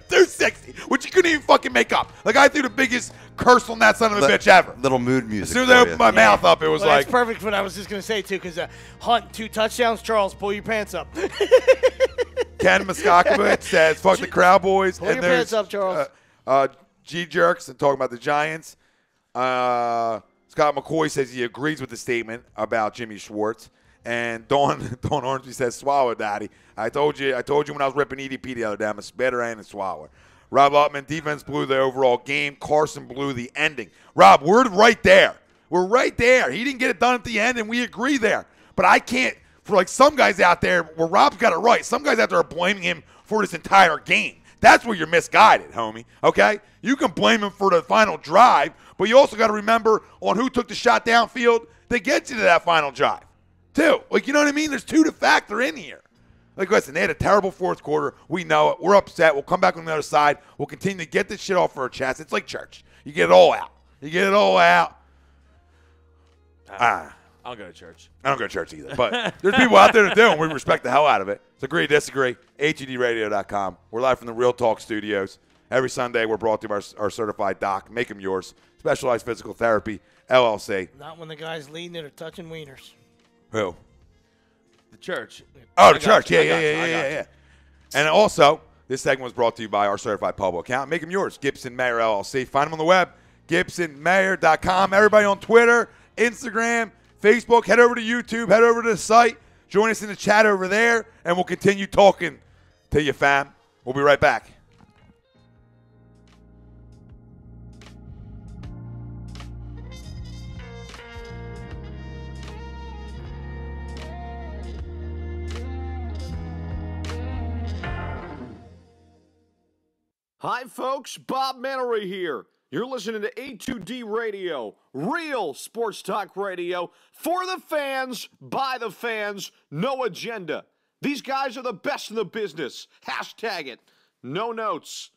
260, which you couldn't even fucking make up. Like, I threw the biggest curse on that son of a bitch ever. Little mood music. As soon as I opened my mouth up, it was Well, like, that's perfect for what I was just going to say, too, because Hunt, 2 touchdowns. Charles, pull your pants up. Ken Muskakowicz says, fuck the Cowboys. Pull your pants up, Charles. G Jerks and talking about the Giants. Scott McCoy says he agrees with the statement about Jimmy Schwartz. And Dawn Ormsby says, swallow, Daddy. I told you when I was ripping EDP the other day, I'm a spitter and a swallower. Rob Lutman, defense blew the overall game. Carson blew the ending. Rob, we're right there. We're right there. He didn't get it done at the end, and we agree there. But I can't, for like some guys out there, where Rob's got it right, some guys out there are blaming him for this entire game. That's where you're misguided, homie, okay? You can blame him for the final drive, but you also got to remember on who took the shot downfield to get you to that final drive, too. Like, you know what I mean? There's two to factor in here. Like, listen, they had a terrible fourth quarter. We know it. We're upset. We'll come back on the other side. We'll continue to get this shit off our chest. It's like church. You get it all out. You get it all out. I don't go to church. I don't go to church either. But there's people out there that do, and we respect the hell out of it. So agree, disagree. HEDradio.com. We're live from the Real Talk Studios. Every Sunday, we're brought to you by our certified doc. Make them yours. Specialized Physical Therapy, LLC. Not when the guy's leading it or touching wieners. Who? The church. Oh, the church. Yeah. And also, this segment was brought to you by our certified public account. Make them yours. Gibson Mayer LLC. Find them on the web, GibsonMayer.com. Everybody on Twitter, Instagram, Facebook. Head over to YouTube. Head over to the site. Join us in the chat over there, and we'll continue talking to you, fam. We'll be right back. Hi, folks. Bob Mannery here. You're listening to A2D Radio, real sports talk radio for the fans, by the fans, no agenda. These guys are the best in the business. Hashtag it. No notes.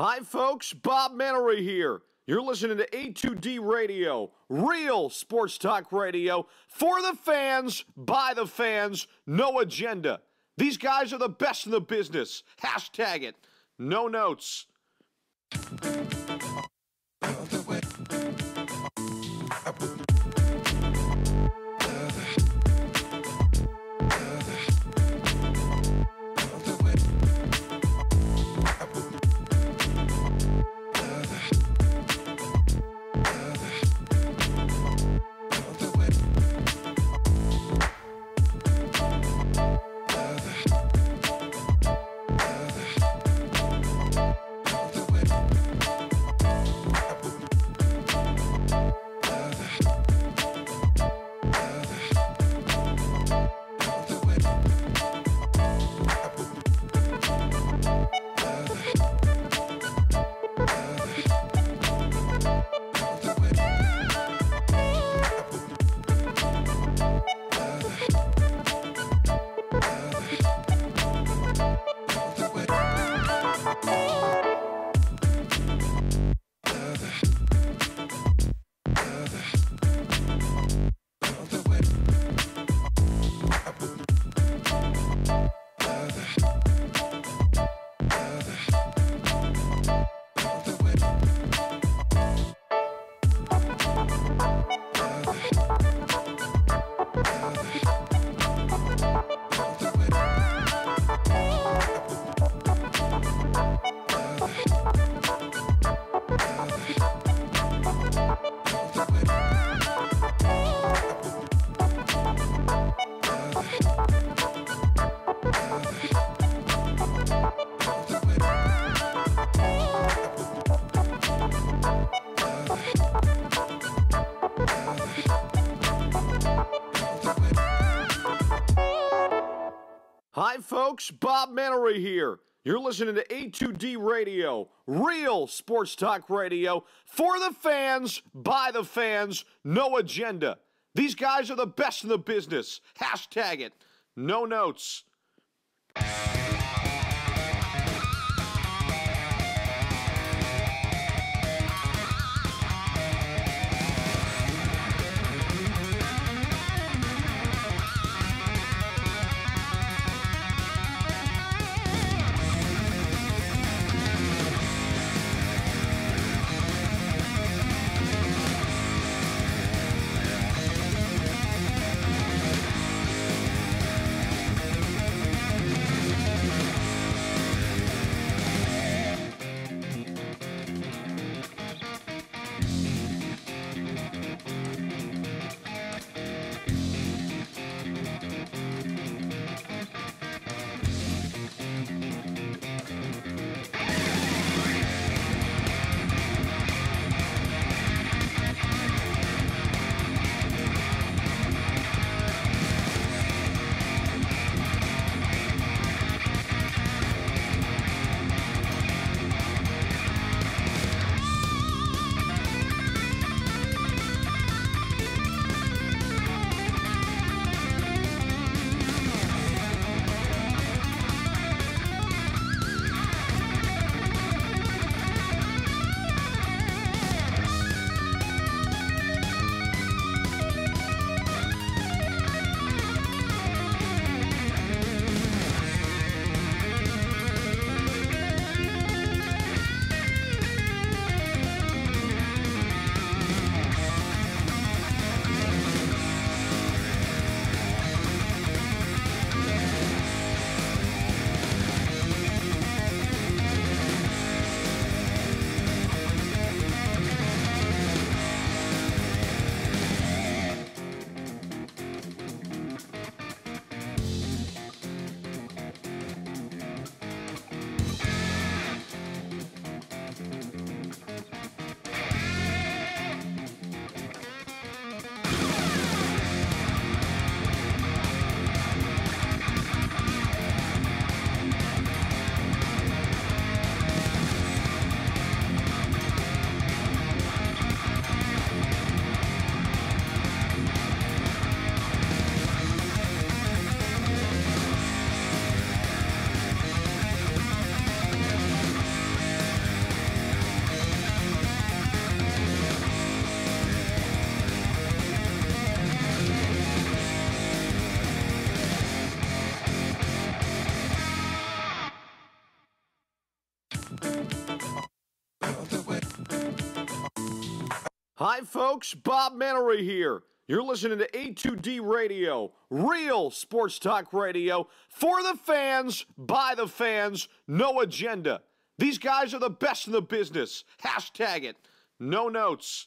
Hi, folks. Bob Mannery here. You're listening to A2D Radio, real sports talk radio for the fans, by the fans, no agenda. These guys are the best in the business. Hashtag it. No notes. Hi, folks. Bob Mannery here. You're listening to A2D Radio, real sports talk radio for the fans, by the fans, no agenda. These guys are the best in the business. Hashtag it. No notes. Hi, folks. Bob Mannery here. You're listening to A2D Radio, real sports talk radio for the fans, by the fans, no agenda. These guys are the best in the business. Hashtag it. No notes.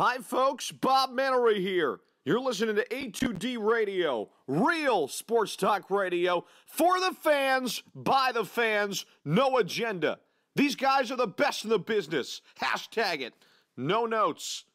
Hi, folks. Bob Mannery here. You're listening to A2D Radio, real sports talk radio for the fans, by the fans, no agenda. These guys are the best in the business. Hashtag it. No notes.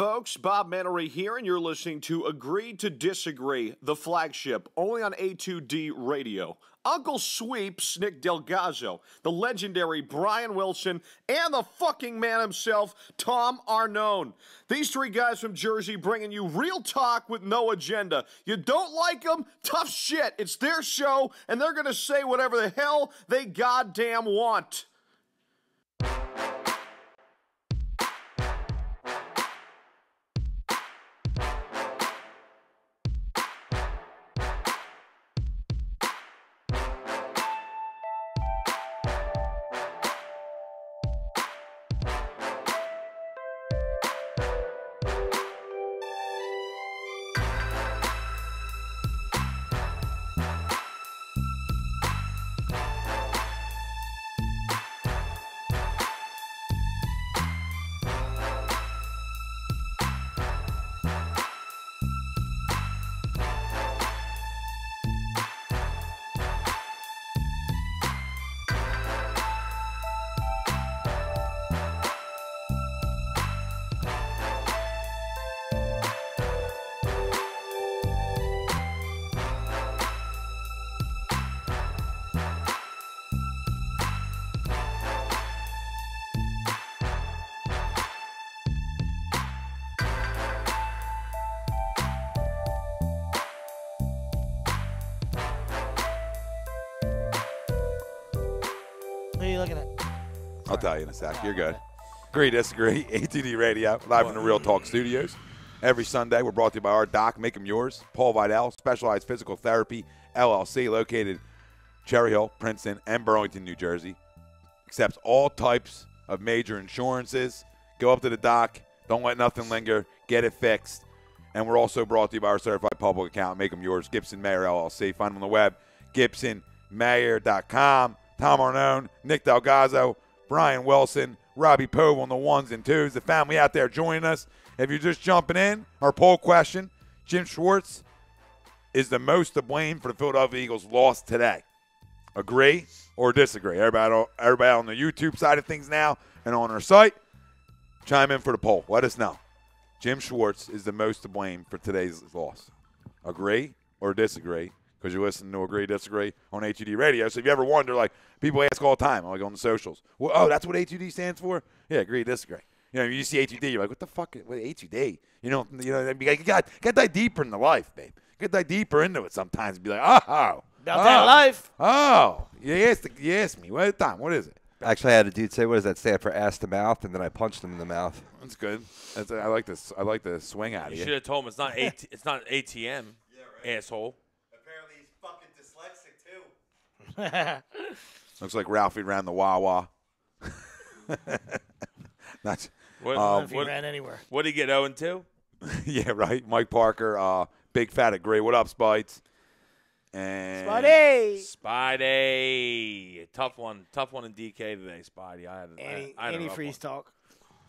folks? Bob Mannery here, and you're listening to Agree to Disagree, the flagship, only on A2D Radio. Uncle Sweeps, Nick Delgazzo, the legendary Brian Wilson, and the fucking man himself, Tom Arnone. These three guys from Jersey bringing you real talk with no agenda. You don't like them? Tough shit. It's their show, and they're going to say whatever the hell they goddamn want. What are you looking at? I'll tell you in a sec. You're good. Agree, disagree. ATD Radio, live from the Real Talk Studios. Every Sunday, we're brought to you by our doc, Make 'em Yours, Paul Vidal, Specialized Physical Therapy, LLC, located Cherry Hill, Princeton, and Burlington, New Jersey. Accepts all types of major insurances. Go up to the doc. Don't let nothing linger. Get it fixed. And we're also brought to you by our certified public account, Make 'em Yours, Gibson Mayer, LLC. Find them on the web, gibsonmayer.com. Tom Arnone, Nick Delgazzo, Brian Wilson, Robbie Pove on the ones and twos. The family out there joining us. If you're just jumping in, our poll question, Jim Schwartz is the most to blame for the Philadelphia Eagles' loss today. Agree or disagree? Everybody on the YouTube side of things now and on our site, chime in for the poll. Let us know. Jim Schwartz is the most to blame for today's loss. Agree or disagree? Because you're listening to Agree, Disagree on HUD Radio. So if you ever wonder, like, people ask all the time, like on the socials, well, oh, that's what HUD stands for? Yeah, agree, disagree. You know, you see HUD, you're like, what the fuck? What HUD? You know, you got to dive deeper into life, babe. You got to dive deeper into it sometimes and be like, oh. About that life. Oh. You asked me. What time? What is it? Actually, I had a dude say, what does that stand for? Ass to mouth, and then I punched him in the mouth. That's good. I like this. I like the swing out of You you. should have told him it's not ATM, Yeah, right. asshole. Apparently he's fucking dyslexic, too. Looks like Ralphie ran the Wawa. Not, If he ran anywhere. What did he get, 0-2? yeah, right. Mike Parker, big fat agree. What up, Spites? And Spidey. Tough one in DK today, Spidey. I had a rough Antifreeze one. talk.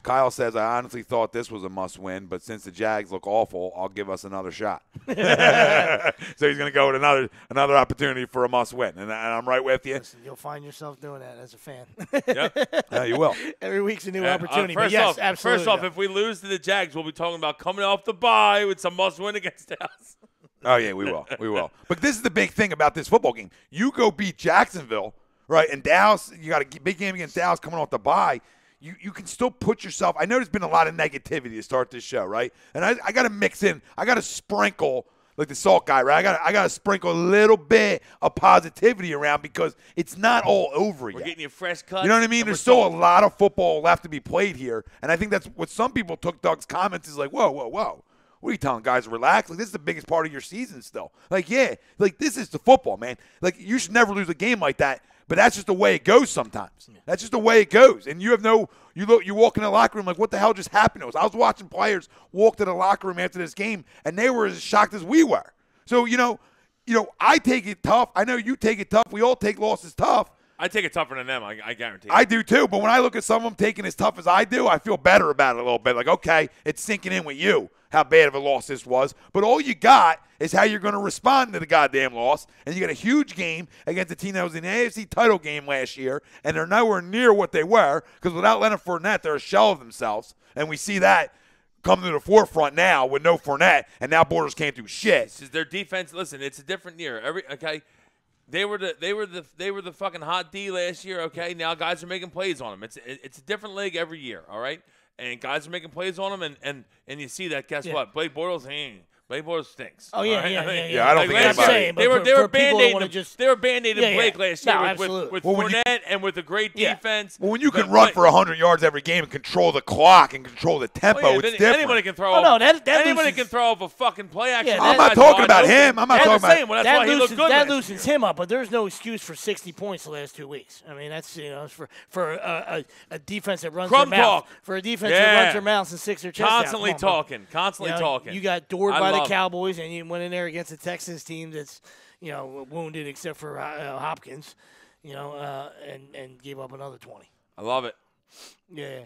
Kyle says, I honestly thought this was a must-win, but since the Jags look awful, I'll give us another shot. So he's going to go with another opportunity for a must-win, and I'm right with you. Listen, you'll find yourself doing that as a fan. Yep. Yeah, you will. Every week's a new opportunity. First but yes, off, absolutely. First off, if we lose to the Jags, we'll be talking about coming off the bye with some must-win against us. Oh, yeah, we will. We will. But this is the big thing about this football game. You go beat Jacksonville, right, and Dallas, you got a big game against Dallas coming off the bye. You can still put yourself – I know there's been a lot of negativity to start this show, right? And I got to mix in – I got to sprinkle like the salt guy, right? I got to sprinkle a little bit of positivity around because it's not all over yet. We're getting you fresh cut. You know what I mean? There's still a lot of football left to be played here. And I think that's what some people took Doug's comments is like, whoa. What are you telling guys to relax? Like, this is the biggest part of your season still. Like, yeah, like this is the football, man. Like, you should never lose a game like that. But that's just the way it goes sometimes. That's just the way it goes. And you walk in the locker room like, what the hell just happened to us? I was watching players walk to the locker room after this game, and they were as shocked as we were. So, I take it tough. I know you take it tough. We all take losses tough. I take it tougher than them, I guarantee you. I do too, but when I look at some of them taking as tough as I do, I feel better about it a little bit. Like, okay, it's sinking in with you how bad of a loss this was. But all you got is how you're going to respond to the goddamn loss. And you got a huge game against a team that was in the AFC title game last year, and they're nowhere near what they were because without Leonard Fournette, they're a shell of themselves. And we see that come to the forefront now with no Fournette, and now Borders can't do shit. It's just their defense. Listen, it's a different year. They were the fucking hot D last year. Okay, now guys are making plays on them. It's a different league every year. All right, and guys are making plays on them, and you see that. Guess what? Blake Bortles, Blake Bortles stinks. Oh yeah, right? yeah. I don't think anybody. They were band-aiding Blake last year with Well, Fournette and with a great defense. Well, when you can run for 100 yards every game and control the clock and control the tempo, it's different. Anybody can throw. Anybody can throw off a fucking play action. I'm not talking about him. I'm not talking about. Well, that's why he looked good. That loosens him up, but there's no excuse for 60 points the last 2 weeks. I mean, that's for a defense that runs their mouth. For a defense that runs their mouths and sticks their chest out. Constantly talking. You got doored by the Cowboys, and you went in there against a Texans team that's wounded except for Hopkins, and gave up another 20. I love it. Yeah.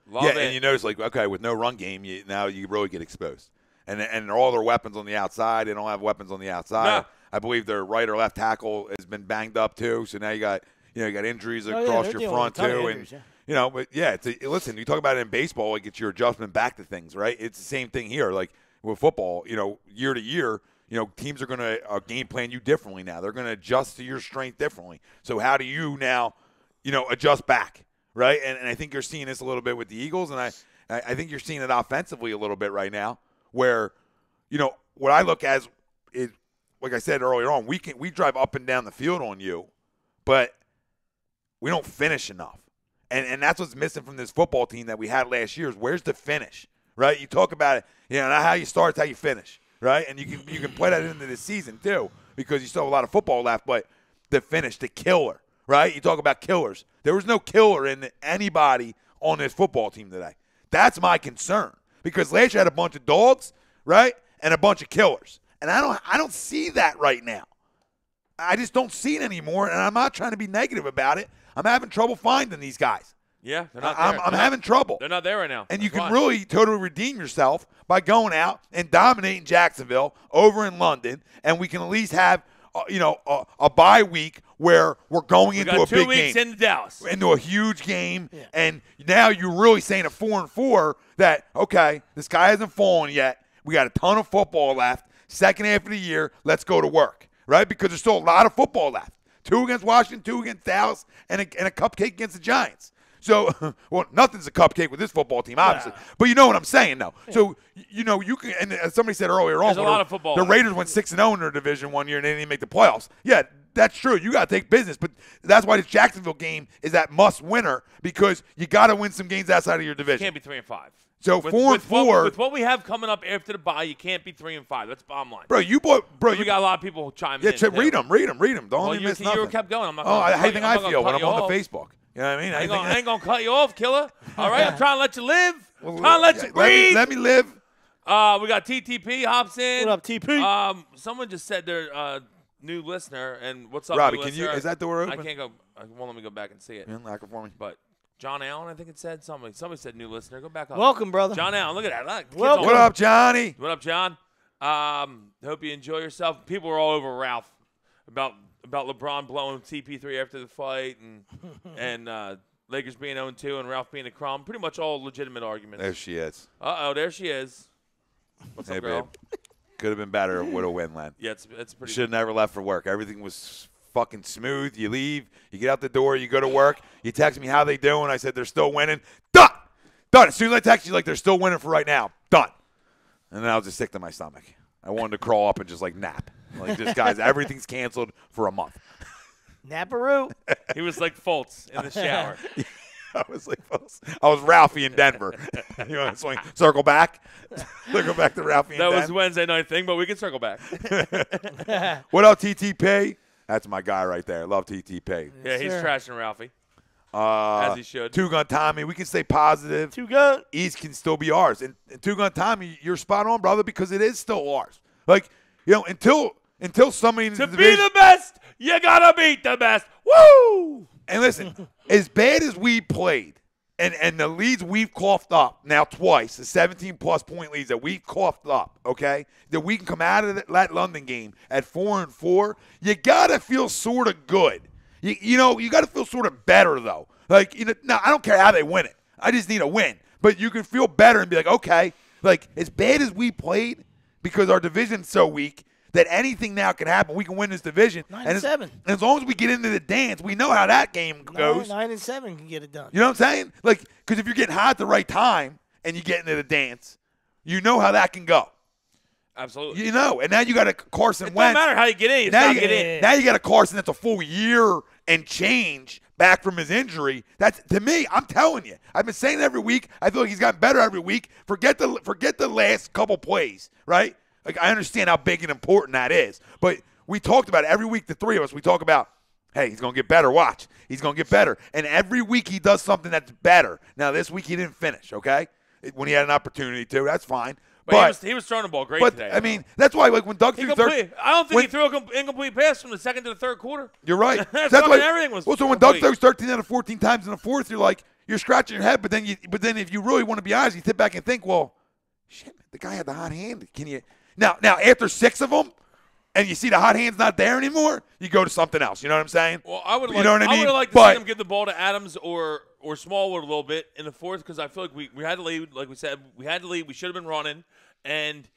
Love it. And you notice, with no run game, now you really get exposed. And all their weapons on the outside. They don't have weapons on the outside. No. I believe their right or left tackle has been banged up too. So now you got injuries across your front too. Listen, you talk about it in baseball, it's your adjustment back to things, right? It's the same thing here. Like with football, year to year, teams are going to game plan you differently now. They're going to adjust to your strength differently. So how do you now, adjust back, right? And I think you're seeing this a little bit with the Eagles, and I think you're seeing it offensively a little bit right now where, what I look as is, like I said earlier on, we drive up and down the field on you, but we don't finish enough. And that's what's missing from this football team that we had last year is where's the finish, right? You talk about it, not how you start, it's how you finish. Right, and you can play that into the season too because you still have a lot of football left. But the finish, the killer, right? You talk about killers. There was no killer in anybody on this football team today. That's my concern because last year had a bunch of dogs, right, and a bunch of killers, and I don't see that right now. I just don't see it anymore, and I'm not trying to be negative about it. I'm having trouble finding these guys. Yeah, they're not there. I'm having trouble. They're not there right now. And you can really totally redeem yourself by going out and dominating Jacksonville over in London, and we can at least have a bye week where we're going into a big game. 2 weeks into Dallas. Into a huge game, and now you're really saying at 4-4 that, okay, the sky hasn't fallen yet. We got a ton of football left. Second half of the year, let's go to work, right? Because there's still a lot of football left. 2 against Washington, 2 against Dallas, and a cupcake against the Giants. So, well, nothing's a cupcake with this football team, obviously. Yeah. But you know what I'm saying, though. Yeah. So, you can – and as somebody said earlier on, there's a lot of football. The Raiders went 6-0 in their division one year and they didn't even make the playoffs. Yeah, that's true. You got to take business. But that's why this Jacksonville game is that must-winner because you got to win some games outside of your division. You can't be 3-5. So, 4-4 – With what we have coming up after the bye, you can't be 3-5. That's bottom line. Bro, you got a lot of people chiming in. Yeah, read them. Don't even miss nothing. You kept going. I'm not how do you think I feel when I'm on the Facebook? You know what I mean? I ain't gonna cut you off, killer. All right, I'm trying to let you live. Trying to let you breathe. Let me live. We got TTP hops in. What up, TP? Someone just said they're new listener, and what's up, Robbie? New Can listener? you? Is that door open? I can't go. It won't let me go back and see it. Yeah, lock it for me. But John Allen, I think it said somebody said new listener. Go back up. Welcome, brother. John Allen, look at that. Welcome. What up, Johnny? What up, John? Hope you enjoy yourself. People are all over Ralph about LeBron blowing CP3 after the fight and Lakers being 0-2 and Ralph being a crumb. Pretty much all legitimate arguments. There she is. There she is. What's up, girl? Babe. Could have been better with a win, Len. Yeah, it's pretty. Should have never left for work. Everything was fucking smooth. You leave, you get out the door, you go to work. You text me how they doing. I said they're still winning. Done. As soon as I text you, they're still winning for right now. Done. And then I was just sick to my stomach. I wanted to crawl up and just nap. Just guys, everything's canceled for a month. Naparoo. He was like Fultz in the shower. I was like Fultz. I was Ralphie in Denver. You want to swing? Circle back? Circle back to Ralphie in Denver. That was Wednesday night thing, but we can circle back. What up, TTP? That's my guy right there. Love TTP. Yeah, he's trashing Ralphie. As he should. Two-Gun Tommy, we can stay positive. Two-Gun. East can still be ours. And Two-Gun Tommy, you're spot on, brother, because it is still ours. Until somebody in the division, be the best, you got to beat the best. Woo! And listen, as bad as we played, and the leads we've coughed up now twice, the 17-plus point leads that we've coughed up, okay, that we can come out of that London game at 4-4, you got to feel sort of good. You got to feel sort of better, though. Now, I don't care how they win it. I just need a win. But you can feel better and be like, okay, Like, as bad as we played, because our division's so weak, that anything now can happen. We can win this division. 9-7. And as long as we get into the dance, we know how that game goes. 9-7 can get it done. You know what I'm saying? Like, because if you're getting hot at the right time and you get into the dance, you know how that can go. Absolutely. You know, and now you got a Carson Wentz. It don't matter how you get in. Now you got a Carson that's a full year and change back from his injury. That's, to me, I'm telling you. I've been saying it every week. I feel like he's gotten better every week. Forget the last couple plays, right? Like, I understand how big and important that is. But we talked about it every week, the three of us. We talk about, hey, he's going to get better. Watch. He's going to get better. And every week he does something that's better. Now, this week he didn't finish, okay? When he had an opportunity to. That's fine. But he was throwing the ball great today. I mean, that's why, like, when Doug threw I don't think he threw an incomplete pass from the second to the third quarter. You're right. That's why everything was so when Doug throws 13 out of 14 times in the fourth, you're like, you're scratching your head. But then if you really want to be honest, you sit back and think, well, shit, the guy had the hot hand. Can you now after 6 of them, and you see the hot hand's not there anymore, you go to something else. You know what I'm saying? Well, I would you know what I mean? would have liked to see him give the ball to Adams or Smallwood a little bit in the fourth, because I feel like we had to lead. Like we said, we had to lead. We should have been running, and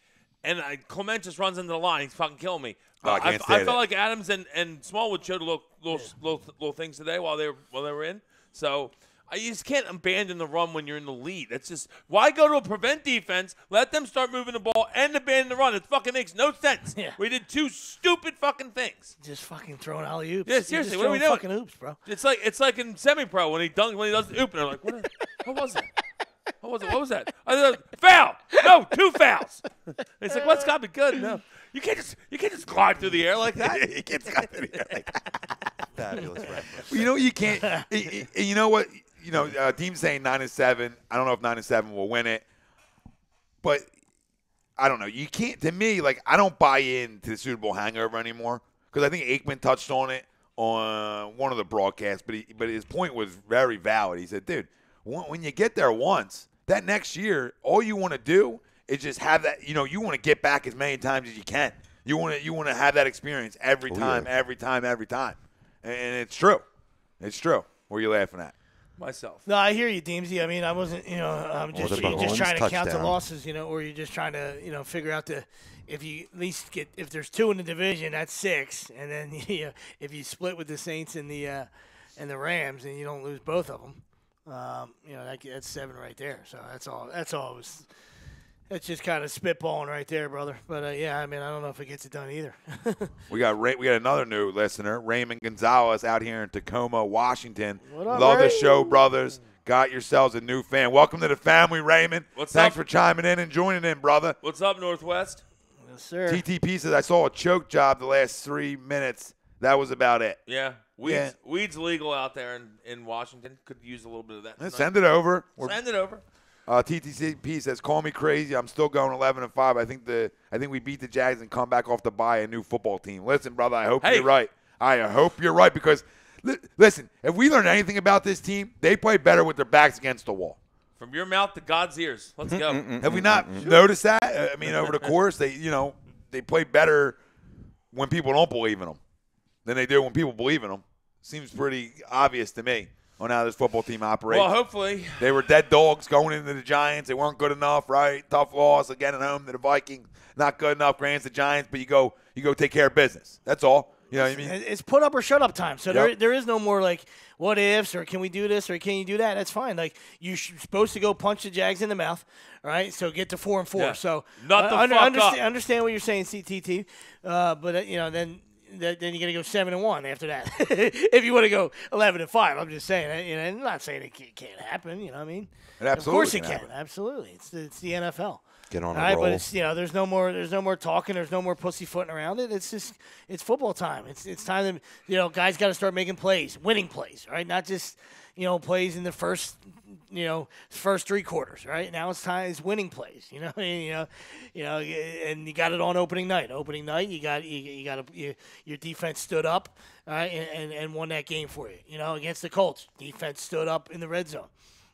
Clement just runs into the line. He's fucking killing me. I felt like Adams and Smallwood showed little things today while they were in. So you just can't abandon the run when you're in the lead. That's just, why go to a prevent defense, let them start moving the ball, and abandon the run? It fucking makes no sense. Yeah. We did 2 stupid fucking things. Just fucking throwing alley oops. Yeah, seriously, what are we doing? Fucking oops, bro. It's like in semi-pro when he does the oop, and they're like, what was that? What was that? Foul! No, 2 fouls. It's like, what's got to be good? No, you can't just glide through the air like that. You can't glide through the air like that. Fabulous reference. Well, you know you can't. You know what? You know, team's saying 9-7. I don't know if 9-7 will win it, but I don't know. You can't. To me, like, I don't buy into the Super Bowl hangover anymore, because I think Aikman touched on it on one of the broadcasts, but his point was very valid. He said, dude, when you get there once, that next year, all you want to do is just have that. You know, you want to get back as many times as you can. You want to have that experience every time, every time. And it's true. It's true. What are you laughing at? Myself. No, I hear you, Deemsy. I mean, I wasn't, you're just trying to count the losses, or you're just trying to, figure out if you at least if there's 2 in the division, that's 6, and then if you split with the Saints and the Rams and you don't lose both of them, that's 7 right there. So that's all. That's just kind of spitballing right there, brother. But yeah, I mean, I don't know if it gets it done either. We got another new listener, Raymond Gonzalez, out here in Tacoma, Washington. What up, Love Ray? the show, brothers. Got yourselves a new fan. Welcome to the family, Raymond. Thanks for chiming in and joining in, brother. What's up, Northwest? Yes, sir. TTP says, I saw a choke job the last 3 minutes. That was about it. Yeah. Weed's legal out there in Washington. Could use a little bit of that tonight. Send it over. Send it over. TTCP says, call me crazy. I'm still going 11-5. I think we beat the Jags and come back off to buy a new football team. Listen, brother, I hope you're right. I hope you're right, because, listen, if we learn anything about this team, they play better with their backs against the wall. From your mouth to God's ears. Let's go. Have we not noticed that? I mean, over the course, they play better when people don't believe in them than they do when people believe in them. Seems pretty obvious to me on how this football team operates. Well, hopefully. They were dead dogs going into the Giants. They weren't good enough, right? Tough loss again at home to the Vikings. Not good enough. Grants the Giants, but you go take care of business. That's all. You know what I mean? It's put up or shut up time. So there is no more like what ifs or can we do this or can you do that? That's fine. Like you're supposed to go punch the Jags in the mouth, all right? So get to 4-4. Yeah. So understand what you're saying, CTT. But then you got to go 7-1 after that. If you want to go 11-5, I'm just saying. I'm not saying it can't happen. You know what I I mean? Of course it can. Absolutely, it's the NFL. Get on all a right, roll. but it's there's no more talking. There's no more pussyfooting around it. It's just football time. It's time to guys got to start making plays, winning plays, right? Not just plays in the first 3 quarters, right? Now it's winning plays. And you got it on opening night. Opening night, your defense stood up, all right, and won that game for you. Against the Colts, defense stood up in the red zone.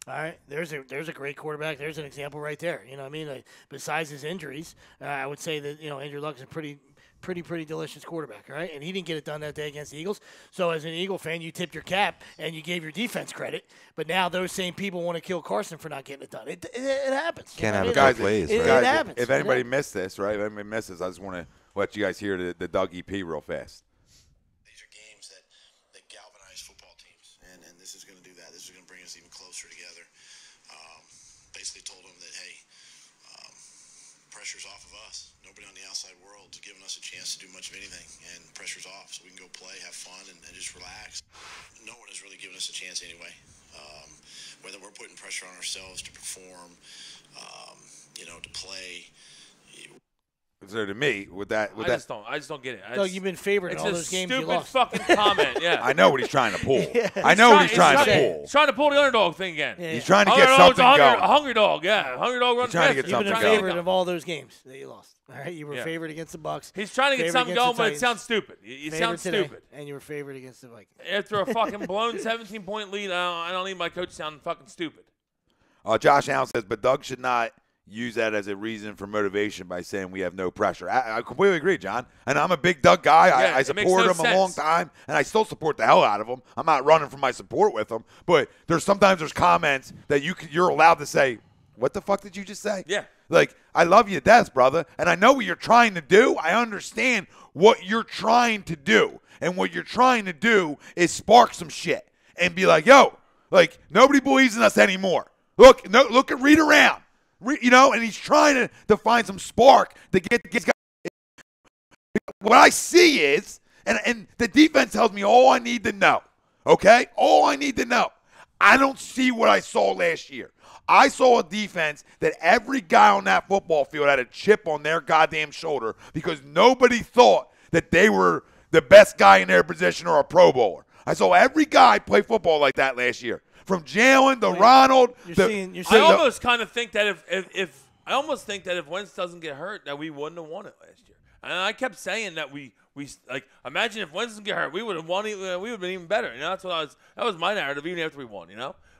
All right, there's a great quarterback. There's an example right there. You know what I mean? Besides his injuries, I would say that Andrew Luck is a pretty pretty delicious quarterback, right? And he didn't get it done that day against the Eagles. So as an Eagle fan, you tipped your cap and you gave your defense credit. But now those same people want to kill Carson for not getting it done. It happens. Can't have it it both ways, right? It happens. If anybody missed this, right? If anybody misses, I just want to let you guys hear the Doug EP real fast. These are games that galvanize football teams, and this is going to do that. This is going to bring us even closer together. Basically told them that, hey, pressure's off of us. Nobody on the outside world is giving us a chance to do much of anything, and pressure's off, so we can go play, have fun, and just relax. No one has really given us a chance anyway. Whether we're putting pressure on ourselves to perform, to play. So to me, I just don't get it. Doug, you've been favored in all those games you lost. It's a stupid fucking comment. Yeah. I know what he's trying to pull. I know what he's trying to pull. He's trying to pull the underdog thing again. Yeah. He's trying to get something going. A hungry dog, yeah. Hungry dog runs trying to fast. get something You've been going. favored of all those games that you lost. All right, you were favored against the Bucs. He's trying to get something going, but it sounds stupid. It sounds stupid. And you were favored against the Vikings. After a fucking blown 17-point lead, I don't need my coach sounding fucking stupid. Josh Allen says, but Doug should not use that as a reason for motivation by saying we have no pressure. I completely agree, John. And I'm a big Doug guy. I support him a long time, and I still support the hell out of him. I'm not running from my support with him. But there's comments that you're allowed to say, what the fuck did you just say? Yeah. Like, I love you to death, brother, and I know what you're trying to do. I understand what you're trying to do. And what you're trying to do is spark some shit and be like, yo, like, nobody believes in us anymore. Look at read around. And he's trying to find some spark to get guys. What I see is, and the defense tells me all I need to know, okay? All I need to know. I don't see what I saw last year. I saw a defense that every guy on that football field had a chip on their goddamn shoulder because nobody thought that they were the best guy in their position or a Pro Bowler. I saw every guy play football like that last year. From Jalen to Ronald. I almost kind of think that if Wentz doesn't get hurt, that we wouldn't have won it last year. And I kept saying that we like imagine if Wentz doesn't get hurt, we would have won. We would have been even better. That was my narrative even after we won.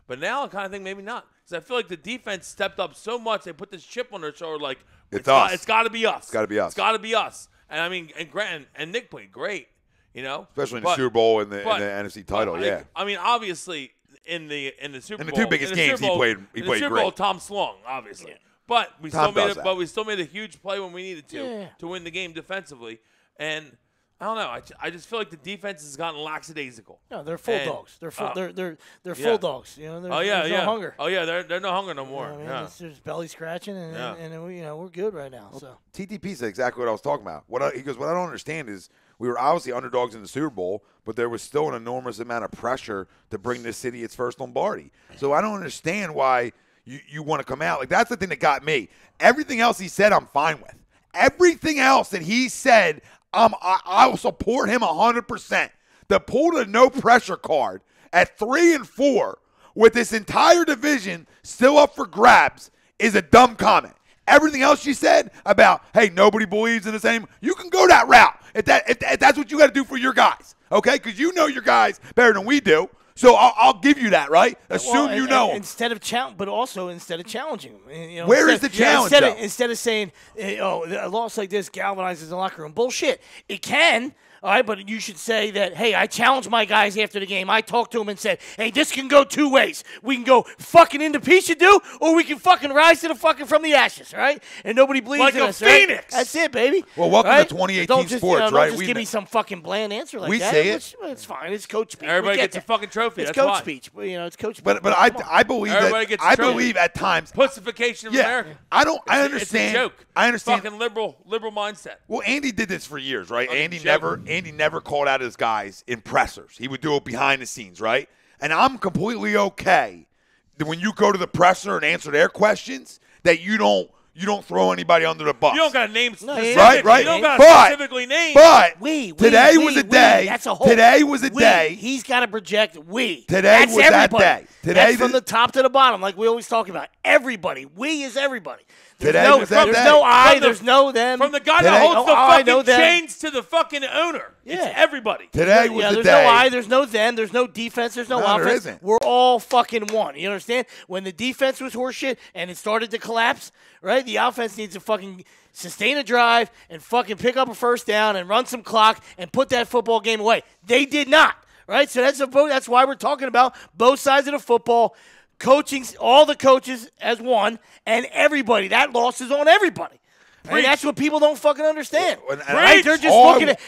But now I kind of think maybe not because I feel like the defense stepped up so much. They put this chip on their shoulder, like it's us. It's got to be us. It's got to be us. It's got to be us. And I mean, and Grant and Nick played great. Especially in the Super Bowl and the NFC title. I mean, obviously. In the Super Bowl, in the two biggest games, he played Super Bowl, Tom slung, obviously, but we still made a huge play when we needed to win the game defensively. And I don't know, I just feel like the defense has gotten lackadaisical. No, they're full dogs. They're full. They're full dogs. There's no hunger. Oh yeah, they're no hunger no more. There's belly scratching, and we're good right now. So TTP said exactly what I was talking about. He goes, what I don't understand is we were obviously underdogs in the Super Bowl, but there was still an enormous amount of pressure to bring this city its first Lombardi. So I don't understand why you want to come out. Like, that's the thing that got me. Everything else he said, I'm fine with. Everything else that he said, I will support him 100%. To pull the no-pressure card at 3-4 with this entire division still up for grabs is a dumb comment. Everything else you said about, hey, nobody believes in us anymore, you can go that route if that's what you got to do for your guys, okay? Because you know your guys better than we do. So I'll give you that, right? Assume you know them. Instead of challenging them. Where is the challenge? Instead of saying, a loss like this galvanizes the locker room. Bullshit. It can. All right, but you should say that, hey, I challenged my guys after the game. I talked to them and said, hey, this can go two ways. We can go fucking into Peachadoo, or we can fucking rise to the fucking from the ashes, right? And nobody believes in us, phoenix. Right? That's it, baby. Well, welcome to 2018 sports, right? Don't just give me some fucking bland answer like that. We say it. It's fine. It's coach speech. Everybody gets a fucking trophy. It's That's coach why. speech. It's coach speech. But I believe that. I believe at times. Pussification of America. I understand. It's a joke. I understand. Fucking liberal mindset. Well, Andy did this for years, right? Andy joke. never called out his guys in pressers. He would do it behind the scenes, right? And I'm completely okay that when you go to the presser and answer their questions, that you don't throw anybody under the bus. You don't got to name specifically. Right. You don't got to specifically name. But today was a day. That's a whole. Today was a day. He's got to project we. Today was everybody. that day. That's from the top to the bottom, like we always talk about. Everybody. We is everybody. Today was that there's day. no I, there's no them. From the guy Today- that holds the I know fucking them. chains to the fucking owner. It's Yeah. everybody. Today was the there's day. no I, there's no them, there's no defense, there's no No, there offense. isn't. We're all fucking one. You understand? When the defense was horseshit and it started to collapse, right? The offense needs to fucking sustain a drive and fucking pick up a first down and run some clock and put that football game away. They did not, right? So that's why we're talking about both sides of the football, coaching, all the coaches as one, and everybody. That loss is on everybody. And that's what people don't fucking understand. Right? They're just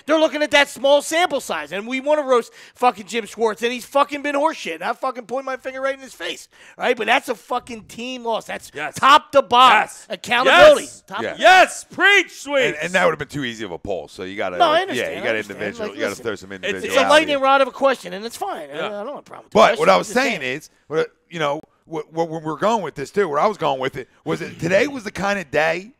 looking at that small sample size. And we want to roast fucking Jim Schwartz, and he's fucking been horseshit. And I fucking point my finger right in his face. Right? But that's a fucking team loss. That's top to bottom. Yes. Accountability. Yes. Top Yeah. to Yes, preach, sweet. And that would have been too easy of a poll. So you got to, No, I understand, you I got to understand. individual. Like, you got to listen, throw some individual. It's a lightning rod of a question, and it's fine. Yeah. I don't have a problem with the But question. what I I'm was just saying is, you know, what we're going with this too. Where I was going with it was that today was the kind of day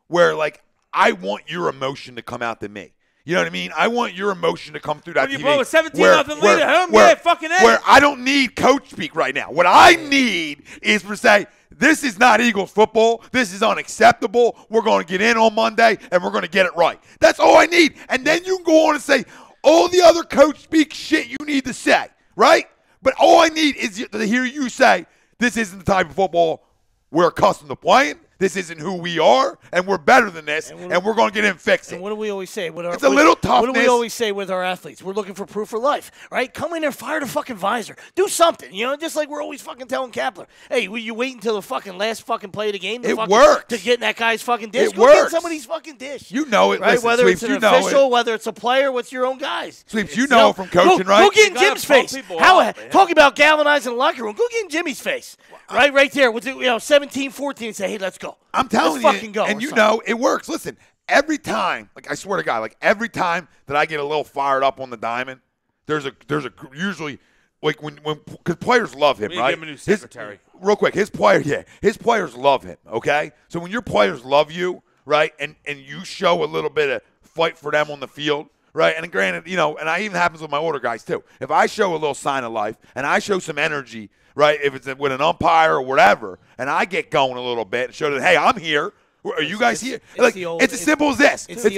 where, like, I want your emotion to come out to me. You know what I mean? I want your emotion to come through that When you TV. blow a 17-0 lead at home, where, yeah, fucking A. Where I don't need coach speak right now. What I need is to say, this is not Eagles football. This is unacceptable. We're going to get in on Monday, and we're going to get it right. That's all I need. And then you can go on and say all the other coach speak shit you need to say, right? But all I need is to hear you say, this isn't the type of football we're accustomed to playing. This isn't who we are, and we're better than this, and we're going to get in and fix it. And what do we always say? It's a little toughness. What do we always say with our athletes? We're looking for proof of life, right? Come in there, fire the fucking visor. Do something, you know, just like we're always fucking telling Kapler. Hey, will you wait until the fucking last fucking play of the game It works. to get in that guy's fucking dish? It Go get works. somebody's fucking dish. You know it. Right? Listen, Whether Sweeps, it's an you know official, it. whether it's a player, what's your own guys? Sweeps, you know from coaching, right? Go get in You gotta Jim's pump face. people How up, man. talking about galvanizing the locker room? Go get in Jimmy's face. Right there with 17-14 and say, hey, let's go. I'm telling Let's fucking you, go, and or you something. know it works. Listen, every time, like I swear to God, like every time that I get a little fired up on the diamond, there's a usually like when because players love him, We need to right? give him a new secretary. Real quick, his players love him. Okay, so when your players love you, right, and you show a little bit of fight for them on the field. Right, and granted, you know, and it even happens with my older guys too. If I show a little sign of life and I show some energy, right, if it's with an umpire or whatever, and I get going a little bit and show that, hey, I'm here. Are you guys here? Like, it's as simple as this. It's as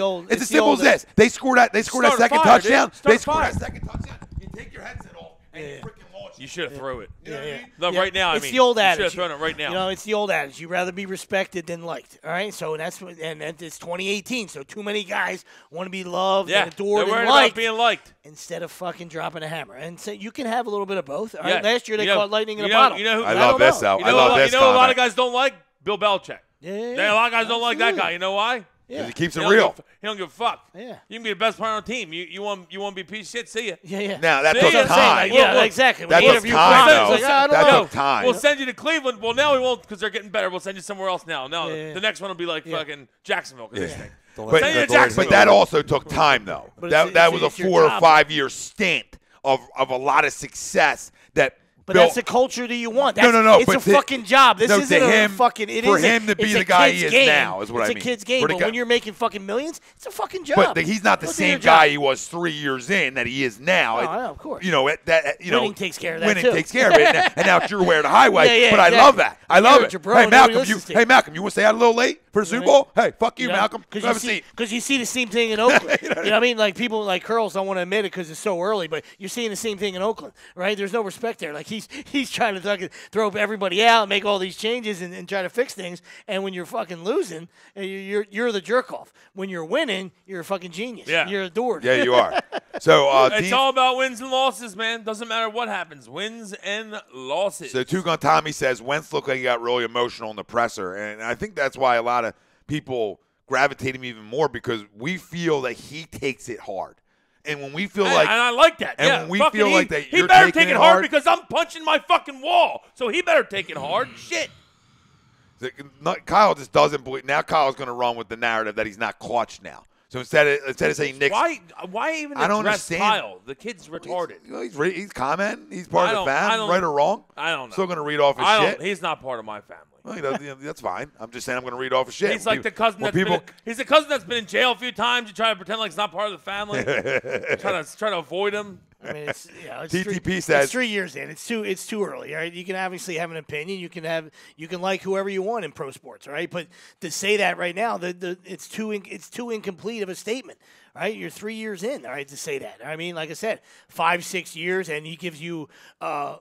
simple as this. They scored that Start a second fire, touchdown. dude. They Start a scored that fire. second touchdown. You take your headset off and you freaking launch it. You should have threw it. You know what I mean? No, Yeah, right now, it's I mean. the old you adage. should have thrown it right now. You know, it's the old adage. You'd rather be respected than liked. All right, so it's 2018. So too many guys want to be loved yeah, and adored they're worried and liked about being liked. instead of fucking dropping a hammer. And so you can have a little bit of both. All Yeah. right, last year they You know- caught lightning in you a know- bottle. you know who- I I love don't this, know. though. You I know, love this you know what a lot comment. of guys don't like? Bill Belichick. Yeah. A lot of guys don't like that Absolutely. guy. You know why? Yeah. He keeps He it don't real. He don't give a fuck. Yeah. You can be the best player on the team. You want to be a piece of shit? See ya. Yeah. Now, that See, took that's what I'm time. saying, Yeah, Look, exactly. When that they took interview time, Brown, though. it's like, I don't That know. took time. We'll send you to Cleveland. Well, now we won't because they're getting better. We'll send you somewhere else now. No, Yeah. the next one will be like fucking Jacksonville. 'Cause they stink. But, Send you to Jacksonville. but that also took time, though. But That it's was a your 4 or job. 5 year stint of a lot of success that But Bill, that's the culture that you want. That's, no. It's but a fucking job. This no, isn't to a him, fucking. It for is him to it's be a the guy he kid's is game. now is what it's I mean. It's a kid's game. For the But guy- when you're making fucking millions, it's a fucking job. But he's not the Look at same your guy job. he was 3 years in that he is now. Oh, I know, of course. You know Winning takes care of that, Winning too. takes care of it. And now it's your way or the highway. Yeah, but I exactly. love that. I love You're it. a jabron, Hey nobody Malcolm, listens to you. you want to stay out a little late for the Super Bowl? Hey, fuck you, Malcolm. Go have a seat. Because you see the same thing in Oakland. you know what I mean? Like people like Curls don't want to admit it because it's so early, but you're seeing the same thing in Oakland, right? There's no respect there. Like he's trying to fucking throw everybody out and make all these changes and try to fix things. And when you're fucking losing, you're the jerk off. When you're winning, you're a fucking genius. Yeah. You're adored. Yeah, you are. So It's all about wins and losses, man. Doesn't matter what happens. Wins and losses. So Tugon Tommy says Wentz looked like he got really emotional in the presser, and I think that's why a lot of people gravitate him even more because we feel that he takes it hard, and when we feel and like I like that. and yeah, when we fucking feel like that he you're better taking take it it hard hard- because I'm punching my fucking wall. So he better take it hard. Shit. Kyle just doesn't believe now. Kyle's going to run with the narrative that he's not clutch now. So instead of saying Nick's, Why even I don't address understand. Kyle? The kid's retarded. he's commenting. He's part I of the don't- I fan, don't- right or wrong. I don't know. Still going to read off his shit. He's not part of my family. Well, he does, that's fine. I'm just saying I'm going to read off his shit. He's like the cousin when that's he's the cousin that's been in jail a few times. You try to pretend like he's not part of the family. try to avoid him. I mean, it's TTP says it's 3 years in. It's too early. All right, you can obviously have an opinion. You can like whoever you want in pro sports. All right, but to say that right now, it's too incomplete of a statement. All right, you're 3 years in. All right, to say that. I mean, like I said, 5-6 years, and he gives you a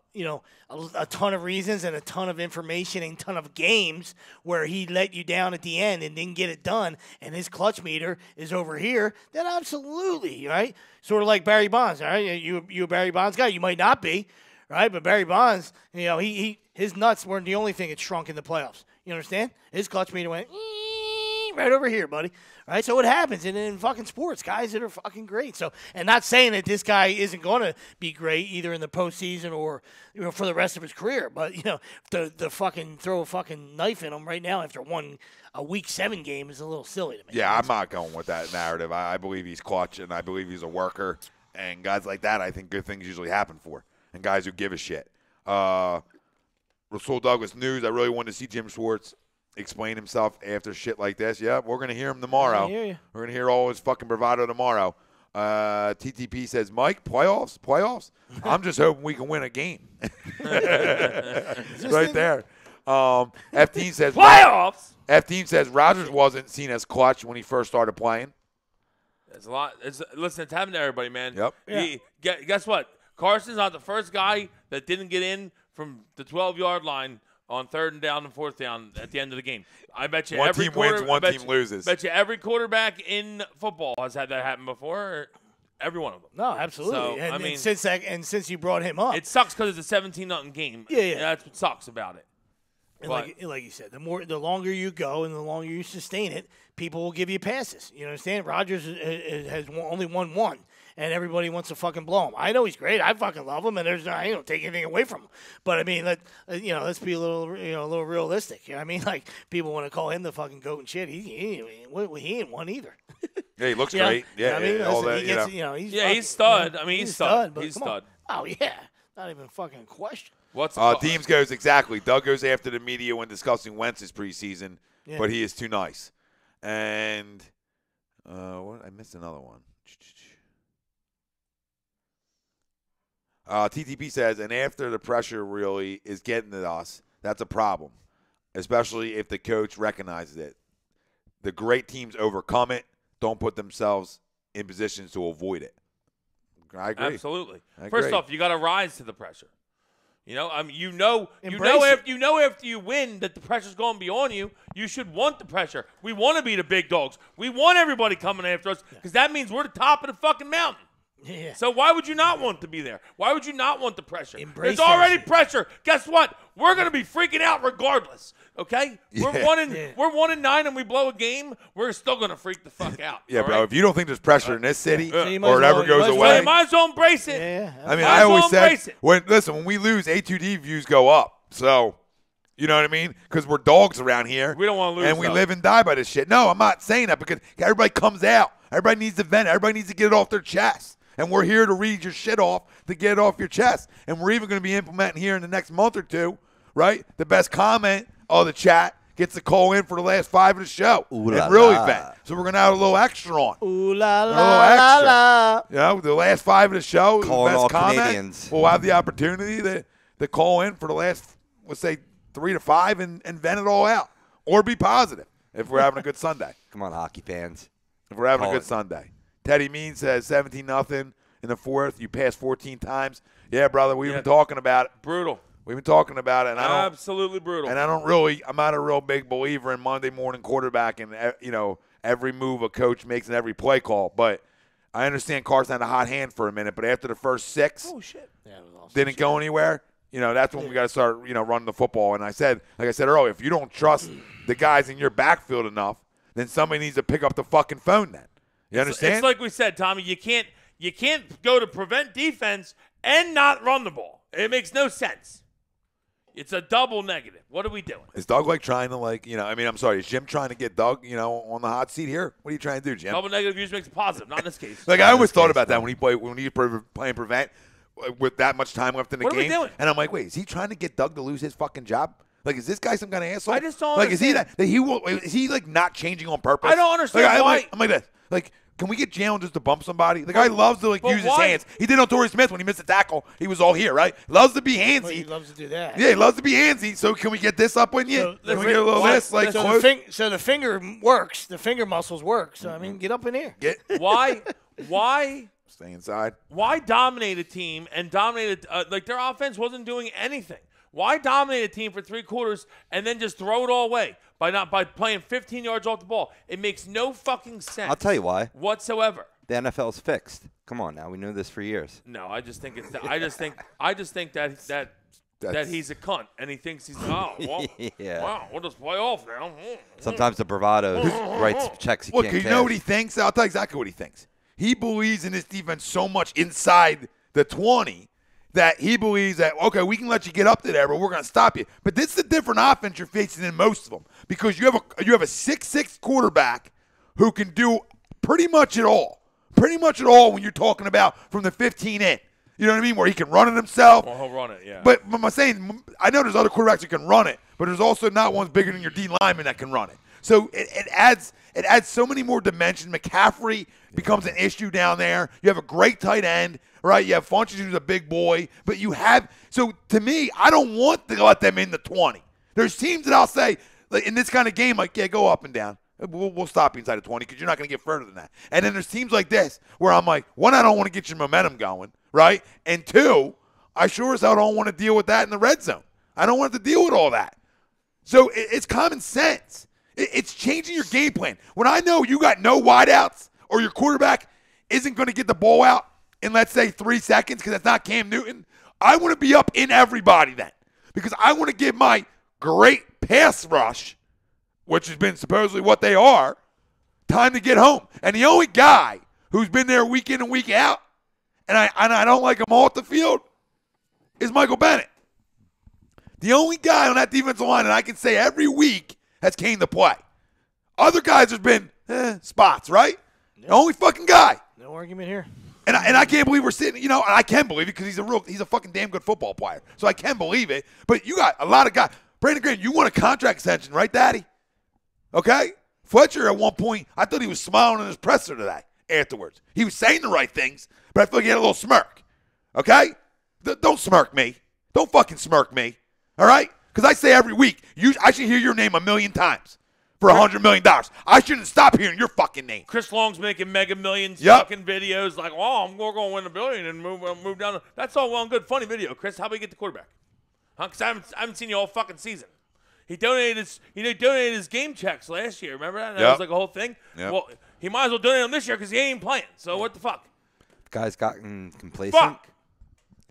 ton of reasons and a ton of information and a ton of games where he let you down at the end and didn't get it done, and his clutch meter is over here. Then absolutely, right? Sort of like Barry Bonds. All right, you a Barry Bonds guy? You might not be, right? But Barry Bonds, his nuts weren't the only thing that shrunk in the playoffs. You understand? His clutch meter went right over here, buddy. Right, so it happens in fucking sports, guys that are fucking great. So, and not saying that this guy isn't going to be great either in the postseason or for the rest of his career, but the fucking throw a fucking knife in him right now after a week 7 game is a little silly to me. Yeah, I'm not going with that narrative. I believe he's clutch, and I believe he's a worker, and guys like that, I think good things usually happen for, and guys who give a shit. Rasul Douglas News. I really wanted to see Jim Schwartz explain himself after shit like this. Yeah, we're going to hear him tomorrow. We're going to hear all his fucking bravado tomorrow. TTP says, Mike, playoffs? I'm just hoping we can win a game. Right there. F-Team says, playoffs? F-Team says Rodgers wasn't seen as clutch when he first started playing. There's a lot. Listen, it's happened to everybody, man. Yep. Guess what? Carson's not the first guy that didn't get in from the 12-yard line on 3rd and down and 4th down at the end of the game. I bet you one team wins, one team loses. Bet you every quarterback in football has had that happen before. Every one of them. No, absolutely. So, since you brought him up, it sucks because it's a 17-0 game. Yeah. That's what sucks about it. And like you said, the longer you go and the longer you sustain it, people will give you passes. You understand? Rodgers has only won one, and everybody wants to fucking blow him. I know he's great. I fucking love him, and I don't take anything away from him. But I mean, let's be a little realistic. You know what I mean? Like, people want to call him the fucking goat and shit. He ain't one either. Yeah, he looks great. Yeah, I mean, all that. He's stud. I mean, he's stud. He's stud. Oh yeah, not even fucking question. Deems goes exactly. Doug goes after the media when discussing Wentz's preseason, but he is too nice. And what? I missed another one. TTP says, and after the pressure really is getting to us, that's a problem, especially if the coach recognizes it. The great teams overcome it, don't put themselves in positions to avoid it. I agree. Absolutely. I First agree. off, you got to rise to the pressure. After you win that the pressure's going to be on you. You should want the pressure. We want to be the big dogs. We want everybody coming after us because that means we're the top of the fucking mountain. Yeah. So why would you not want to be there? Why would you not want the pressure? Embrace There's already pressure. Guess what? We're going to be freaking out regardless. Okay? Yeah. We're 1-9 and we blow a game. We're still going to freak the fuck out. Yeah, bro. Right? If you don't think there's pressure in this city So or it ever goes away, you might as well embrace it. Yeah. I mean, I always said when we lose, A2D views go up. So, you know what I mean? Because we're dogs around here. We don't want to lose. And we live and die by this shit. No, I'm not saying that because everybody comes out. Everybody needs to vent. Everybody needs to get it off their chest. And we're here to read your shit off to get it off your chest. And we're even going to be implementing here in the next month or two, right? The best comment of the chat gets to call in for the last 5 of the show and really vent. So we're going to have a little extra on. Ooh la la a little extra. la. You know, the last 5 of the show, Calling the all best comment, Canadians. we'll have the opportunity to call in for the last, let's say, 3 to 5 and vent it all out. Or be positive if we're having a good Sunday. Come on, hockey fans. If we're having a good Sunday. Teddy Mean says 17-0 in the 4th. You passed 14 times. Yeah, brother, we've been talking about it. Brutal. We've been talking about it. And Absolutely brutal. And I'm not a real big believer in Monday morning quarterback and, every move a coach makes and every play call. But I understand Carson had a hot hand for a minute. But after the first 6, Oh shit. Yeah, it was awesome. didn't go anywhere. That's when we got to start, running the football. And like I said earlier, if you don't trust the guys in your backfield enough, then somebody needs to pick up the fucking phone then. You understand? It's like we said, Tommy, you can't go to prevent defense and not run the ball. It makes no sense. It's a double negative. What are we doing? Is Doug trying to I'm sorry, is Jim trying to get Doug, on the hot seat here? What are you trying to do, Jim? Double negative usually makes a positive, not in this case. I always thought about that when he was playing prevent with that much time left in the What are we game. doing? And I'm like, wait, is he trying to get Doug to lose his fucking job? Is this guy some kind of asshole? I just don't Is he understand. is he not changing on purpose? I don't understand why. I'm like this. Can we get Jalen just to bump somebody? The guy loves to use his why? hands. He did on Torrey Smith when he missed a tackle. He was all here, right? Loves to be handsy. Well, he loves to do that. Yeah, he loves to be handsy. So can we get this up on you? So Can we get a little this? Like so the finger works. The finger muscles work. So I mean, get up in here. Why Stay inside. Why dominate a team and dominate like their offense wasn't doing anything? Why dominate a team for 3 quarters and then just throw it all away by playing 15 yards off the ball? It makes no fucking sense. I'll tell you why. Whatsoever. The NFL's fixed. Come on now, we knew this for years. No, I just think it's. I just think that he's a cunt and he thinks he's Yeah. wow, we'll just play off now. Sometimes the bravado writes checks he Look, can't you cash. know what he thinks? I'll tell you exactly what he thinks. He believes in this defense so much inside the 20 that he believes that, okay, we can let you get up to there, but we're going to stop you. But this is a different offense you're facing than most of them because you have a 6'6" quarterback who can do pretty much it all. Pretty much it all when you're talking about from the 15 in. You know what I mean? Where he can run it himself. Well, he'll run it, yeah. But I'm saying, I know there's other quarterbacks that can run it, but there's also not ones bigger than your D lineman that can run it. So it adds so many more dimensions. McCaffrey becomes an issue down there. You have a great tight end, right? You have Funches, who's a big boy, but you have – so to me, I don't want to let them in the 20. There's teams that I'll say, like, in this kind of game, like, yeah, go up and down. We'll stop you inside the 20 because you're not going to get further than that. And then there's teams like this where I'm like, one, I don't want to get your momentum going, right? And two, I sure as hell don't want to deal with that in the red zone. I don't want to deal with all that. So it's common sense. It's changing your game plan. When I know you got no wideouts or your quarterback isn't going to get the ball out in, let's say, 3 seconds because that's not Cam Newton, I want to be up in everybody then because I want to give my great pass rush, which has been supposedly what they are, time to get home. And the only guy who's been there week in and week out, and I don't like him all at the field, is Michael Bennett. The only guy on that defensive line that I can say every week has came to play. Other guys have been spots, right? Yep. The only fucking guy. No argument here. And I can't believe we're sitting, and I can believe it because he's a fucking damn good football player. So I can believe it. But you got a lot of guys. Brandon Graham, you want a contract extension, right, Daddy? Okay? Fletcher, at one point, I thought he was smiling in his presser today afterwards. He was saying the right things, but I feel like he had a little smirk. Okay? Don't smirk me. Don't fucking smirk me. All right? Because I say every week, I should hear your name 1 million times for $100 million. I shouldn't stop hearing your fucking name. Chris Long's making mega millions, fucking videos like, oh, I'm going to win $1 billion and move down. That's all well and good. Funny video. Chris, how about you get the quarterback? Because I haven't seen you all fucking season. He donated his game checks last year. Remember that? That was like a whole thing. Yep. Well, he might as well donate them this year because he ain't playing. So what the fuck? The guy's gotten complacent. Fuck.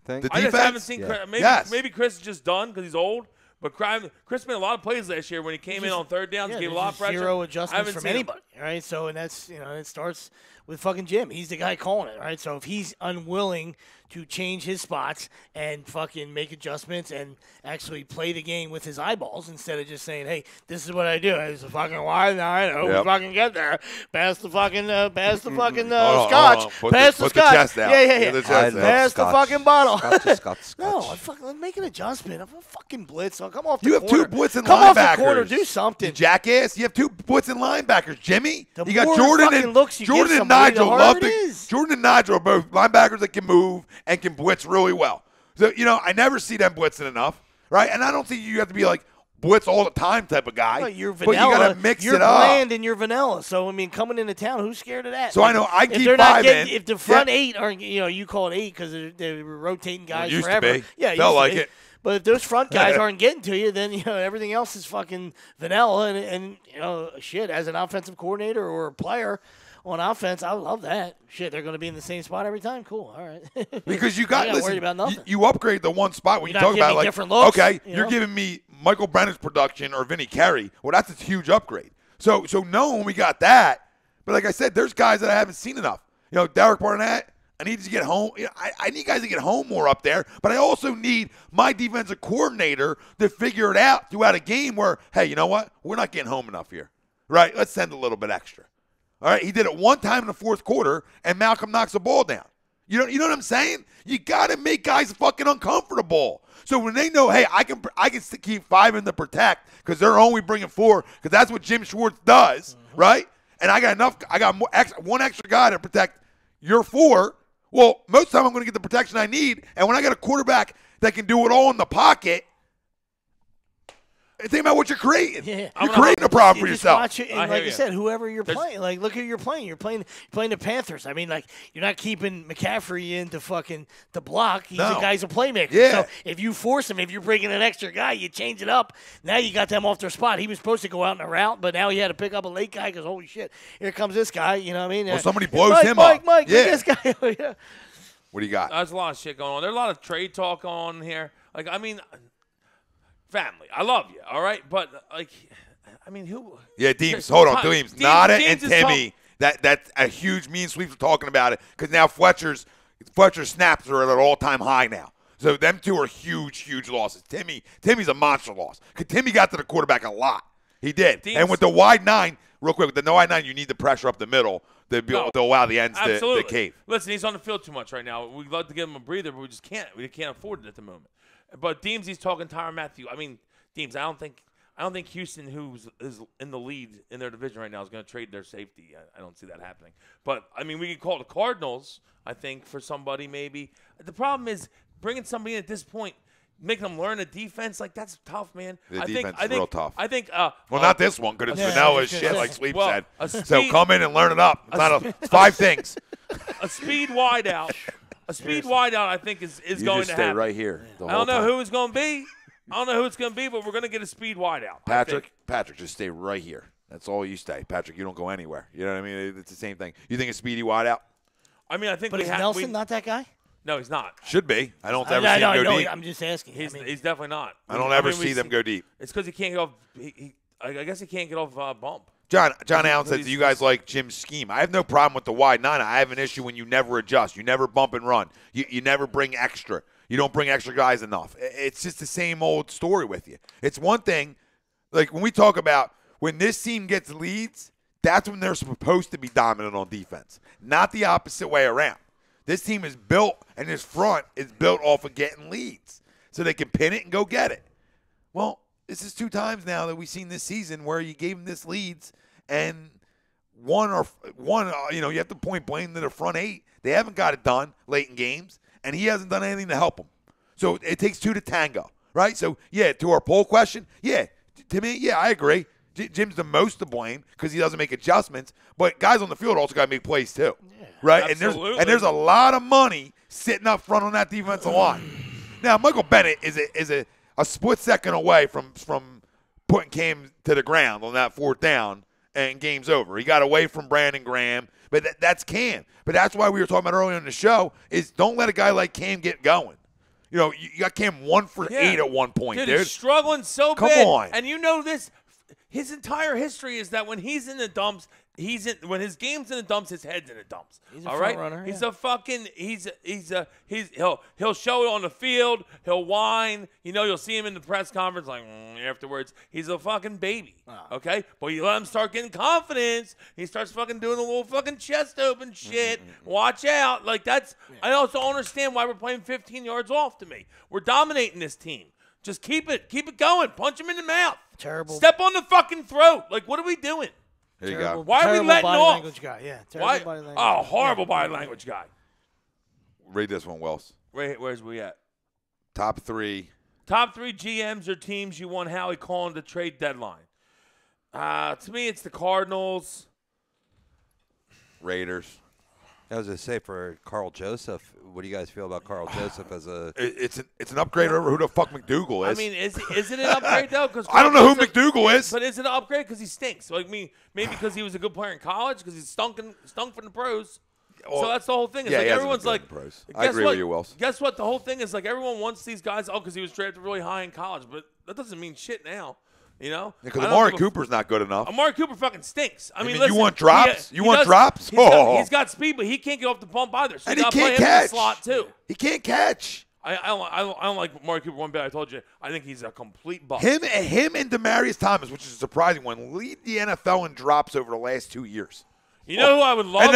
The I just haven't seen Chris. Maybe Chris is just done because he's old. But Chris made a lot of plays last year when he came in on third downs, gave a lot of pressure. Zero adjustments from anybody, right? So, and that's, it starts with fucking Jim. He's the guy calling it, right? So if he's unwilling to change his spots and fucking make adjustments and actually play the game with his eyeballs instead of just saying, hey, this is what I do. It's a fucking wide now. I know. We fucking get there. Pass the fucking scotch. Pass the scotch. Chest out. Yeah. Pass the fucking bottle. Scotch. No, make an adjustment. I'm a fucking blitz. I'll come off the You corner. have 2 blitzing linebackers. Come off the corner. Do something. You jackass. You have 2 blitzing linebackers. Jimmy, The you got more Jordan fucking and looks you Jordan give and somebody, the Nigel harder love it to. is. Jordan and Nigel are both linebackers that can move and can blitz really well. So I never see them blitzing enough, right? And I don't think you have to be like blitz all the time type of guy. Well, you're vanilla. But you got to mix you're it up. bland and you're vanilla. So coming into town, who's scared of that? So I know I keep they're not 5 in. if the front 8 aren't, you call it 8 because they were rotating guys used forever. to be. Yeah, Felt like it. But if those front guys aren't getting to you, then everything else is fucking vanilla. And shit, as an offensive coordinator or a player on offense, I love that. Shit, they're going to be in the same spot every time. Cool, all right. Because you got worried about nothing. You upgrade the one spot when You're you not talk about giving like different looks, okay, you're giving me Michael Brennan's production or Vinny Carey. Well, that's a huge upgrade. So knowing we got that, but like I said, there's guys that I haven't seen enough. Derek Barnett. I need to get home. I need guys to get home more up there, but I also need my defensive coordinator to figure it out throughout a game where, hey, you know what? We're not getting home enough here, right? Let's send a little bit extra. All right, he did it one time in the fourth quarter, and Malcolm knocks the ball down. You know what I'm saying? You got to make guys fucking uncomfortable. So when they know, hey, I can keep 5 in the protect because they're only bringing 4 because that's what Jim Schwartz does, right? and I got one extra guy to protect your 4, well, most of the time I'm going to get the protection I need. And when I got a quarterback that can do it all in the pocket, think about what you're creating. Yeah. You're creating a problem for yourself. Watch it, and like you said, whoever you're playing, like look who you're playing. You're playing the Panthers. I mean, like you're not keeping McCaffrey into fucking the block. He's a guy's a playmaker. Yeah. So if you force him, if you're bringing an extra guy, you change it up. Now you got them off their spot. He was supposed to go out in a route, but now he had to pick up a late guy because holy shit, here comes this guy. You know what I mean? Well, somebody blows him up. Mike, yeah. this guy. Yeah. What do you got? There's a lot of shit going on. There's a lot of trade talk on here. Like, I mean, family, I love you, all right? But, like, I mean, who? Yeah, Deems, hold on. Deems, Nada and is Timmy, that's a huge mean sweep for talking about it because now Fletcher's snaps are at an all-time high now. So them two are huge losses. Timmy's a monster loss because Timmy got to the quarterback a lot. He did. Deems, and with the wide 9, real quick, with the wide 9, you need the pressure up the middle to allow the ends to cave. Listen, he's on the field too much right now. We'd love to give him a breather, but we just can't. We can't afford it at the moment. But Deems, he's talking Tyrann Mathieu. I mean, Deems, I don't think Houston, who's is in the lead in their division right now, is going to trade their safety. I don't see that happening. But I mean, we could call the Cardinals, I think, for somebody maybe. The problem is bringing somebody in at this point, making them learn a defense, like that's tough, man. The defense is real tough. I think. Well, not this one, because it's vanilla as shit, like Sleep said. So Speed, come in and learn it up. It's 5 things. A speed wideout. A speed wideout, I think, is you going just to stay happen. right here. I don't know who it's going to be. I don't know who it's going to be, but we're going to get a speed wideout. Patrick, just stay right here. That's all you stay. Patrick, you don't go anywhere. You know what I mean? It's the same thing. You think a speedy wideout? I mean, I think But is Nelson not that guy? No, he's not. Should be. I don't ever see him go deep. I'm just asking. He's definitely not. I don't ever see them go deep. It's because he can't get off. I guess he can't get off bump. John Allen says, do you guys like Jim's scheme? I have no problem with the wide 9. I have an issue when you never adjust. You never bump and run. You never bring extra. You don't bring extra guys enough. It's just the same old story with you. It's one thing, like when we talk about when this team gets leads, that's when they're supposed to be dominant on defense, not the opposite way around. This team is built, and this front is built off of getting leads so they can pin it and go get it. Well, this is 2 times now that we've seen this season where you gave them this leads and one, you have to point blame to the front 8. They haven't got it done late in games, and he hasn't done anything to help them. So it takes 2 to tango, right? So, yeah, to our poll question, yeah, to me, yeah, I agree. Jim's the most to blame because he doesn't make adjustments, but guys on the field also got to make plays too, right? Absolutely. And there's a lot of money sitting up front on that defensive line. Now, Michael Bennett is a split second away from putting Cam to the ground on that 4th down, and game's over. He got away from Brandon Graham, but that's Cam. But that's why we were talking about earlier in the show is don't let a guy like Cam get going. You know, you got Cam 1 for 8 at one point, dude. He's struggling so Come bad. on. And you know this. His entire history is that when he's in the dumps, when his game's in the dumps, his head's in the dumps. He's a front runner. He's a fucking he'll show it on the field. He'll whine. You know, you'll see him in the press conference like afterwards. He's a fucking baby. Okay, but you let him start getting confidence. He starts fucking doing a little fucking chest open shit. Watch out. Like that's. I also understand why we're playing 15 yards off. To me, we're dominating this team. Just keep it going. Punch him in the mouth. Terrible. Step on the fucking throat. Like, what are we doing? There you go. Why are we letting body off? Language guy. Yeah. Why? Body language. Oh, horrible body language guy. Read this one, Wells. Where's we at? Top 3. Top 3 GMs or teams you want Howie calling the trade deadline. To me, it's the Cardinals. Raiders. I was going to say, for Carl Joseph, what do you guys feel about Carl Joseph as a... It's an upgrade over who the fuck McDougal is. I mean, is it an upgrade, though? Cause I don't know who McDougal is. But is it an upgrade because he stinks? Like maybe because he was a good player in college because he stunk from the pros. Well, so that's the whole thing. It's yeah, like he everyone's hasn't like, been pros. guess I agree what? with you, Wells. Guess what? The whole thing is like everyone wants these guys. Oh, because he was drafted really high in college, but that doesn't mean shit now. You know, because Amari Cooper's not good enough. Amari Cooper fucking stinks. I mean, listen, you want drops? You want drops? He's got speed, but he can't get off the bump either. So and he can't catch. In the slot too. He can't catch. I don't like Amari Cooper one bit. I told you. I think he's a complete bust. Him and Demaryius Thomas, which is a surprising one, lead the NFL in drops over the last 2 years. You know who I would love?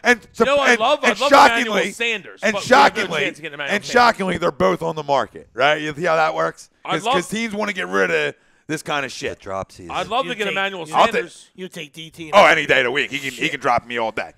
I'd love Emmanuel Sanders. And shockingly, they're both on the market, right? You see how that works? Because teams want to get rid of This kind of The shit. drop season. I'd love to get Emmanuel I'll take- Sanders. You take DT. Oh, any day of the week. He can drop me all day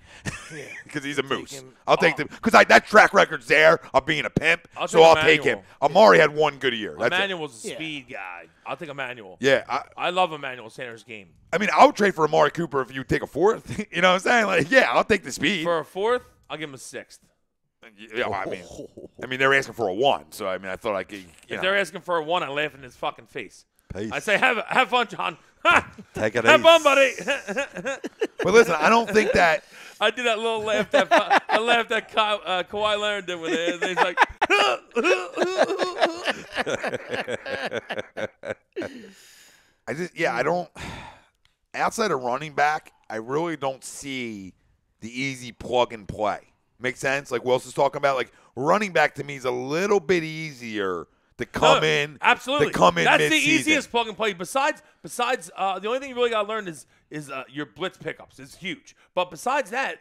because he's a moose. him. I'll take them because that track record's there of being a pimp. I'll So take I'll take him. Emmanuel. Amari had one good year. That's it. Emmanuel's a Yeah. speed guy. I'll take Emmanuel. Yeah, I love Emmanuel Sanders' game. I mean, I would trade for Amari Cooper if you take a fourth. You know what I'm saying? Like, yeah, I'll take the speed. For a fourth, I'll give him a sixth. Yeah, well, I mean, they're asking for a 1, so I mean, I thought I could. If they're asking for a 1, I laugh in his fucking face. Peace. I say, have fun, John. Take it Have easy. fun, buddy. But listen, I don't think that. I did that little laugh that I laughed that Kawhi Leonard did with it. And he's like, I don't. Outside of running back, I really don't see the easy plug and play. Make sense? Like Wilson's talking about, like running back to me is a little bit easier to come in. Absolutely. To come in That's mid-season. the easiest plug and play. Besides, the only thing you really got to learn is your blitz pickups. It's huge. But besides that,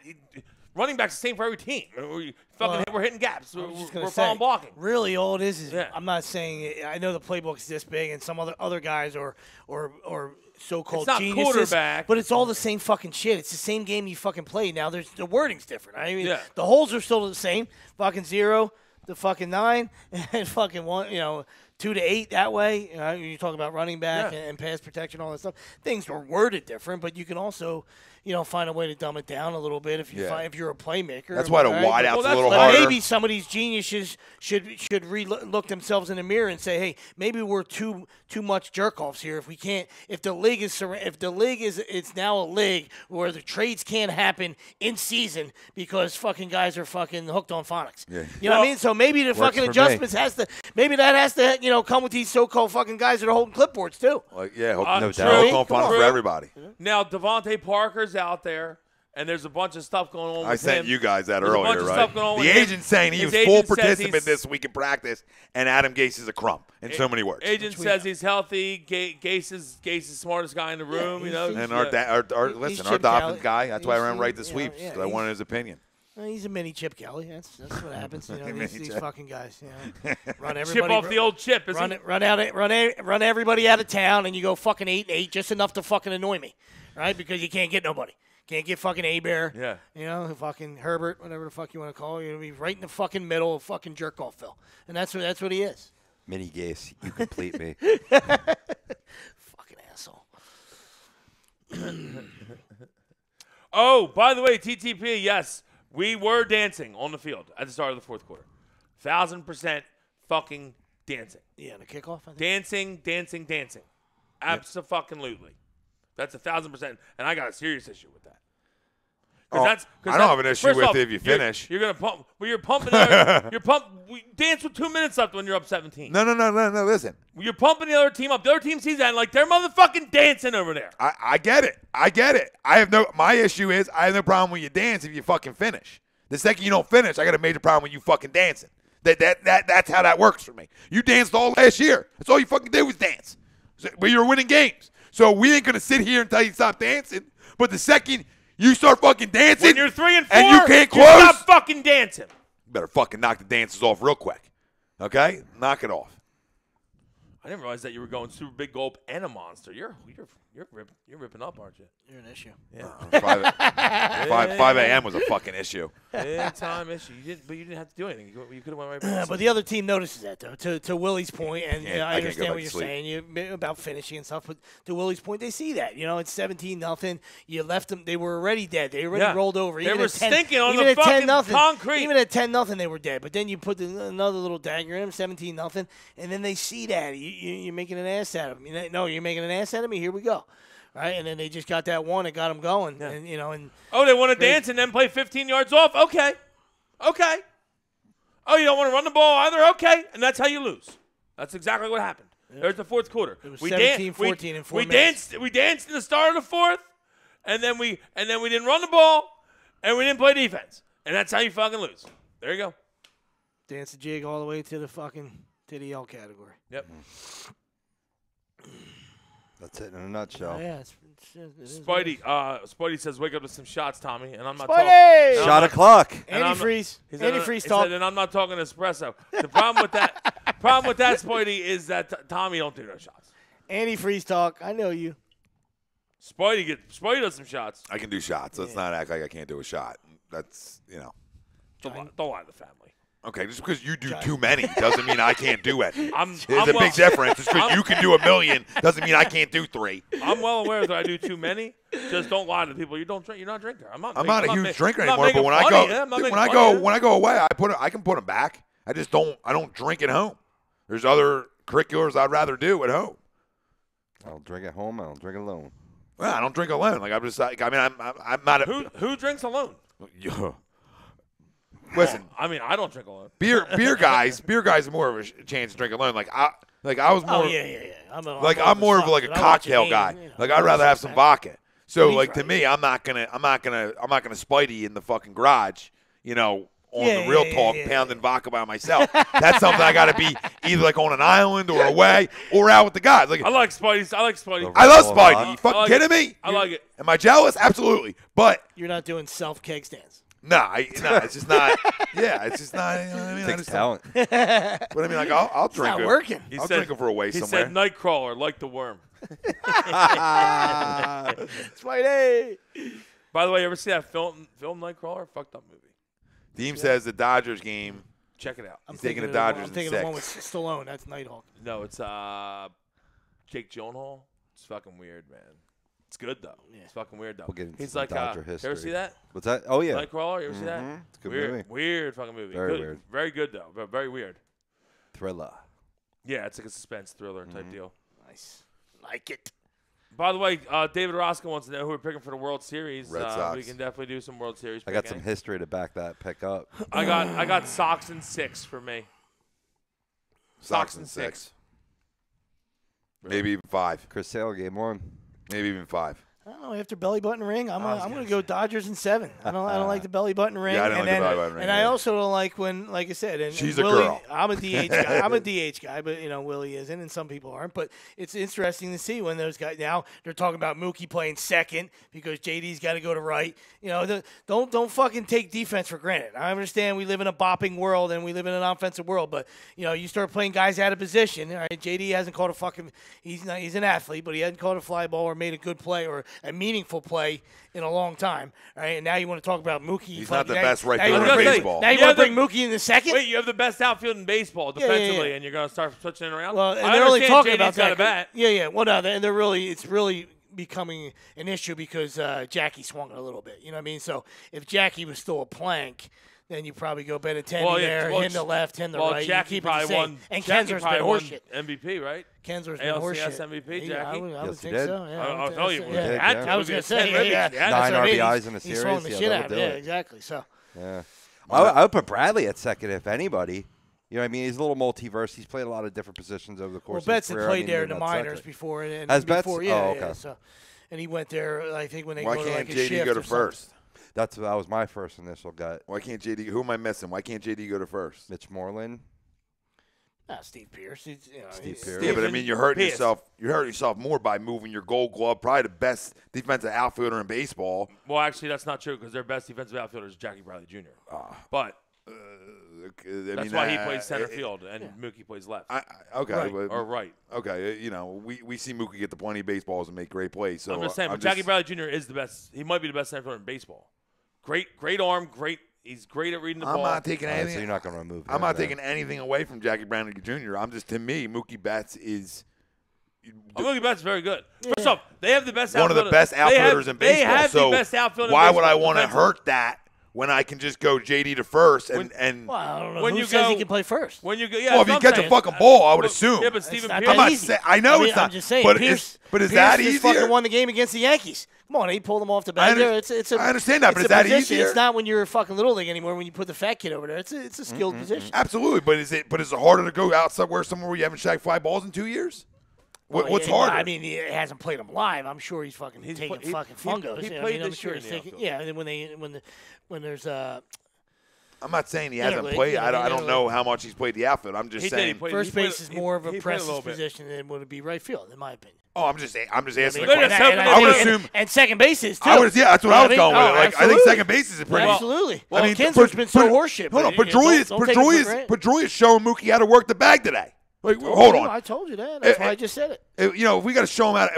running back's the same for every team. We're hitting gaps. We're following blocking. Really, all it is Yeah. I'm not saying I know the playbook's this big, and some other guys or so-called It's not geniuses, quarterback. but it's all the same fucking shit. It's the same game you fucking play. Now the wording's different. I mean, Yeah. the holes are still the same. Fucking 0 to fucking 9, and fucking 1. 2 to 8 that way. You talk about running back Yeah. and pass protection, all that stuff. Things are worded different, but you can also, find a way to dumb it down a little bit if you're a playmaker. That's why the right? wide out's Well, a little But harder. maybe some of these geniuses should look themselves in the mirror and say, hey, maybe we're too much jerk offs here. If the league is it's now a league where the trades can't happen in season because fucking guys are fucking hooked on phonics. Yeah. You know what I mean? So maybe the fucking for adjustments has to come with these so-called fucking guys that are holding clipboards too. Like, yeah, No true. doubt. Don't fun for True. everybody. Now, Devontae Parker's out there, and there's a bunch of stuff going on with I sent him. you guys that There's a bunch earlier, of right? stuff going on The with him. agent's saying he His was full agent says participant he's- this week in practice, and Adam Gase is a crumb, in so many words. Agent says he's healthy. Gase is the smartest guy in the room. he's- you know, And Yeah. listen, our Chip Dolphins Kelly. guy, that's why I ran He's- right to yeah, sweeps, yeah, 'cause I he's- wanted his opinion. He's a mini Chip Kelly. That's what happens. Mini These Chip. fucking guys. Run chip everybody off the old chip. Is he? run everybody out of town, and you go fucking 8-8, just enough to fucking annoy me, right? Because you can't get nobody. Can't get fucking A-Bear. Yeah. Fucking Herbert, whatever the fuck you want to call it. He's right in the fucking middle of fucking jerk off, Phil, and that's what he is. Mini Gase, you complete me. Fucking asshole. Oh, by the way, TTP, yes, we were dancing on the field at the start of the fourth quarter. 1,000% fucking dancing. Yeah, the kickoff. I think. Dancing. Abso-fucking-lutely. That's 1,000%, and I got a serious issue with that. I don't have an issue first with off, it if you finish. You're gonna pump. Well, you're pumping. We dance with 2 minutes left when you're up 17. No, listen. You're pumping the other team up. The other team sees that and like they're motherfucking dancing over there. I get it. My issue is I have no problem when you dance if you fucking finish. The second you don't finish, I got a major problem with you fucking dancing. That's how that works for me. You danced all last year. That's all you fucking did was dance. But you're winning games. So we ain't gonna sit here and tell you to stop dancing. But the second you start fucking dancing, When you're 3 and 4, and you can't you close, stop fucking dancing. you better fucking knock the dances off real quick. Okay? Knock it off. I didn't realize that you were going super big gulp and a monster. You're ripping up, aren't you? You're an issue. Yeah. 5 a.m. was a fucking issue. Big time issue. You didn't have to do anything. You could have went right back. But the other team notices that, though. To Willie's point, and Yeah, I I can't go understand back what to you're sleep. saying about finishing and stuff. But to Willie's point, they see that. It's 17-0. You left them; they were already dead. They already rolled over. They Even were at 10, stinking on even the at fucking 10-0, concrete. Even at 10-0, they were dead. But then you put another little dagger in them, 17-0, and then they see that you're making an ass out of them. No, you're making an ass out of me. Here we go. Right, and then they just got that one and got them going, Yeah. and They want to dance and then play 15 yards off? Okay. Oh, you don't want to run the ball either? Okay. And that's how you lose. That's exactly what happened. There's the fourth quarter. It was We 17-14 in 4 we minutes. danced in the start of the fourth, and then we didn't run the ball, and we didn't play defense. And that's how you fucking lose. There you go. dance the jig all the way to the L category. Yep. That's it in a nutshell. Yeah, it is what it is. Spidey says, "Wake up to some shots, Tommy." And I'm not Spidey! talking. Shot o'clock. Antifreeze. He said, Antifreeze talk. and I'm not talking espresso. The problem with that, Spidey, is that Tommy don't do no shots. Antifreeze talk. I know you. Spidey does some shots. I can do shots. Let's not act like I can't do a shot. That's, Don't lie to the family. Okay, just because you do too many doesn't mean I can't do it. There's a big difference. Just because you can do 1,000,000 doesn't mean I can't do 3. I'm well aware that I do too many. Just don't lie to people. You don't drink. You're not a drinker. I'm not a huge drinker I'm not anymore. But when making I go away, I can put them back. I just don't. I don't drink at home. There's other curriculars I'd rather do at home. I'll drink at home. I'll drink alone. Well, I don't drink alone. Like I'm just like. I mean, I'm not. Who drinks alone? Listen, I mean, I don't drink alone. Beer guys are more of a chance to drink alone. Like I was more. Oh yeah. I'm more of like a cocktail guy. Like I'd rather have some vodka. So like to me, I'm not gonna Spidey in the fucking garage. On the real talk, pounding vodka by myself. That's something I got to be either like on an island or away or out with the guys. Like I like Spidey. I love Spidey. You fucking kidding me? I like it. Am I jealous? Absolutely. But you're not doing self-keg stands. No, it's just not. Yeah, it's just not. I mean, takes talent. But I mean, like, I'll drink it. Not working. I'll drink it for a way somewhere. He said Nightcrawler, like the worm. Spidey. By the way, you ever see that film Nightcrawler? Fucked up movie. Team says the Dodgers game. Check it out. He's taking the Dodgers. I'm taking the one with Stallone. That's Nighthawk. No, it's Jake Gyllenhaal. It's fucking weird, man. It's good though. Yeah. It's fucking weird though. We'll get into He's some like, Dodger you history. ever see that? What's that? Oh yeah. Nightcrawler. You ever see that? It's a good weird, movie. Weird fucking movie. Very good. weird. Very good though. But very weird. Thriller. Yeah, it's like a suspense thriller type deal. Nice. Like it. By the way, David Roscoe wants to know who we're picking for the World Series. Red Sox. We can definitely do some World Series. I got some history to back that pick up. I got Sox and 6 for me. Sox and 6. Maybe even 5. Chris Sale, game 1. Maybe even 5. I don't know. After belly button ring, I'm going to go Dodgers in 7. I don't like the belly button ring. Yeah, I don't like the belly button ring. And I also don't like when, like I said, and she's Willie, a girl. I'm a DH guy. I'm a DH guy, but Willie isn't, and some people aren't. But it's interesting to see when those guys now they're talking about Mookie playing second because JD's got to go to right. Don't fucking take defense for granted. I understand we live in a bopping world and we live in an offensive world, but you start playing guys out of position. All right, JD hasn't caught a fucking. He's an athlete, but he hasn't caught a fly ball or made a good play or a meaningful play in a long time. All right, and now you want to talk about Mookie. He's not the best right fielder in baseball. Now you want to bring Mookie in the second? Wait, you have the best outfield in baseball defensively, and you're going to start switching it around? Well, and they're only talking about that. Got a bat. Yeah. Well, no, it's really becoming an issue because Jackie swung it a little bit. You know what I mean? So if Jackie was still a plank, then you probably go Benintendi there, hit the left, hit the right. Jackie keep probably it the same. won. And Jackie Kenzer's probably been won horseshit. MVP, right? Kenzer's been ALCS horseshit. MVP, Jackie. I would Yes, think he did. so. Yeah, I'll tell you. I was going to say, yeah. 9 RBIs in a series. He's throwing the shit out of it. Yeah, exactly. So. Yeah. I would put Bradley at second if anybody. You know what I mean? He's a little multiverse. He's played a lot of different positions over the course of his Betts career. had played there in the minors before. Has Betts? Yeah, oh, okay. yeah. So, and he went there, I think, when they Why go to can't like a JD shift go to or something. first? That was my first initial gut. Why can't JD? Who am I missing? Why can't JD go to first? Mitch Moreland. Steve Pierce. Steve Pierce. Yeah, but I mean, you're hurting Pierce. yourself. You're hurting yourself more by moving your Gold Glove, probably the best defensive outfielder in baseball. Well, actually, that's not true because their best defensive outfielder is Jackie Bradley Jr. But that's why he plays center field and Mookie plays left. Okay, right. but, Or right. Okay, we see Mookie get the plenty of baseballs and make great plays. So I'm just saying, but Jackie Bradley Jr. is the best. He might be the best center fielder in baseball. Great arm, great. He's great at reading the ball. I'm not taking anything. So you're not going to remove him. I'm not taking anything away from Jackie Bradley Jr. To me, Mookie Betts is. Mookie Betts is very good. First off, they have the best one outfielder. of the best outfielders in baseball. They have so the best outfielder. Why in would I want to defensively. hurt that when I can just go JD to first and Well, I don't know. When Who you says go- he can play first? When you go, yeah, well, if that's he what I'm gets a saying. fucking ball, I would assume. Yeah, but Stephen not Pierce. that I'm not easy. saying. I know it's not. I'm just saying. But Pierce, is Pierce that just easier? fucking won the game against the Yankees. Come on, he pulled them off the I back there. It's I understand that, but it's is a that position. easier? It's not when you're a fucking little league anymore. When you put the fat kid over there, it's a skilled position. Absolutely, but is it harder to go outside somewhere where you haven't shagged fly balls in 2 years? What's harder? I mean, he hasn't played them live. I'm sure he's fucking taking fucking fungos. he I played mean, I'm this sure year he's in the taking. Yeah, and then when there's I'm not saying he hasn't Interleague, played. yeah, I don't interleague. know how much he's played the outfield. I'm just He did, saying. he played- first played- base is more of a he played a press little bit. position than would it be right field, in my opinion. Oh, I'm just asking the They're question. just hoping I would that- assume. And second base is too. That's what I was going with. Like, I think absolutely. second base is pretty. Absolutely. I mean, Kenzer's been so horseshit. Hold on, don't take it for granted. Pedroia's showing Mookie how to work the bag today. Like, hold on. I told you that. That's why I just said it. If we got to show them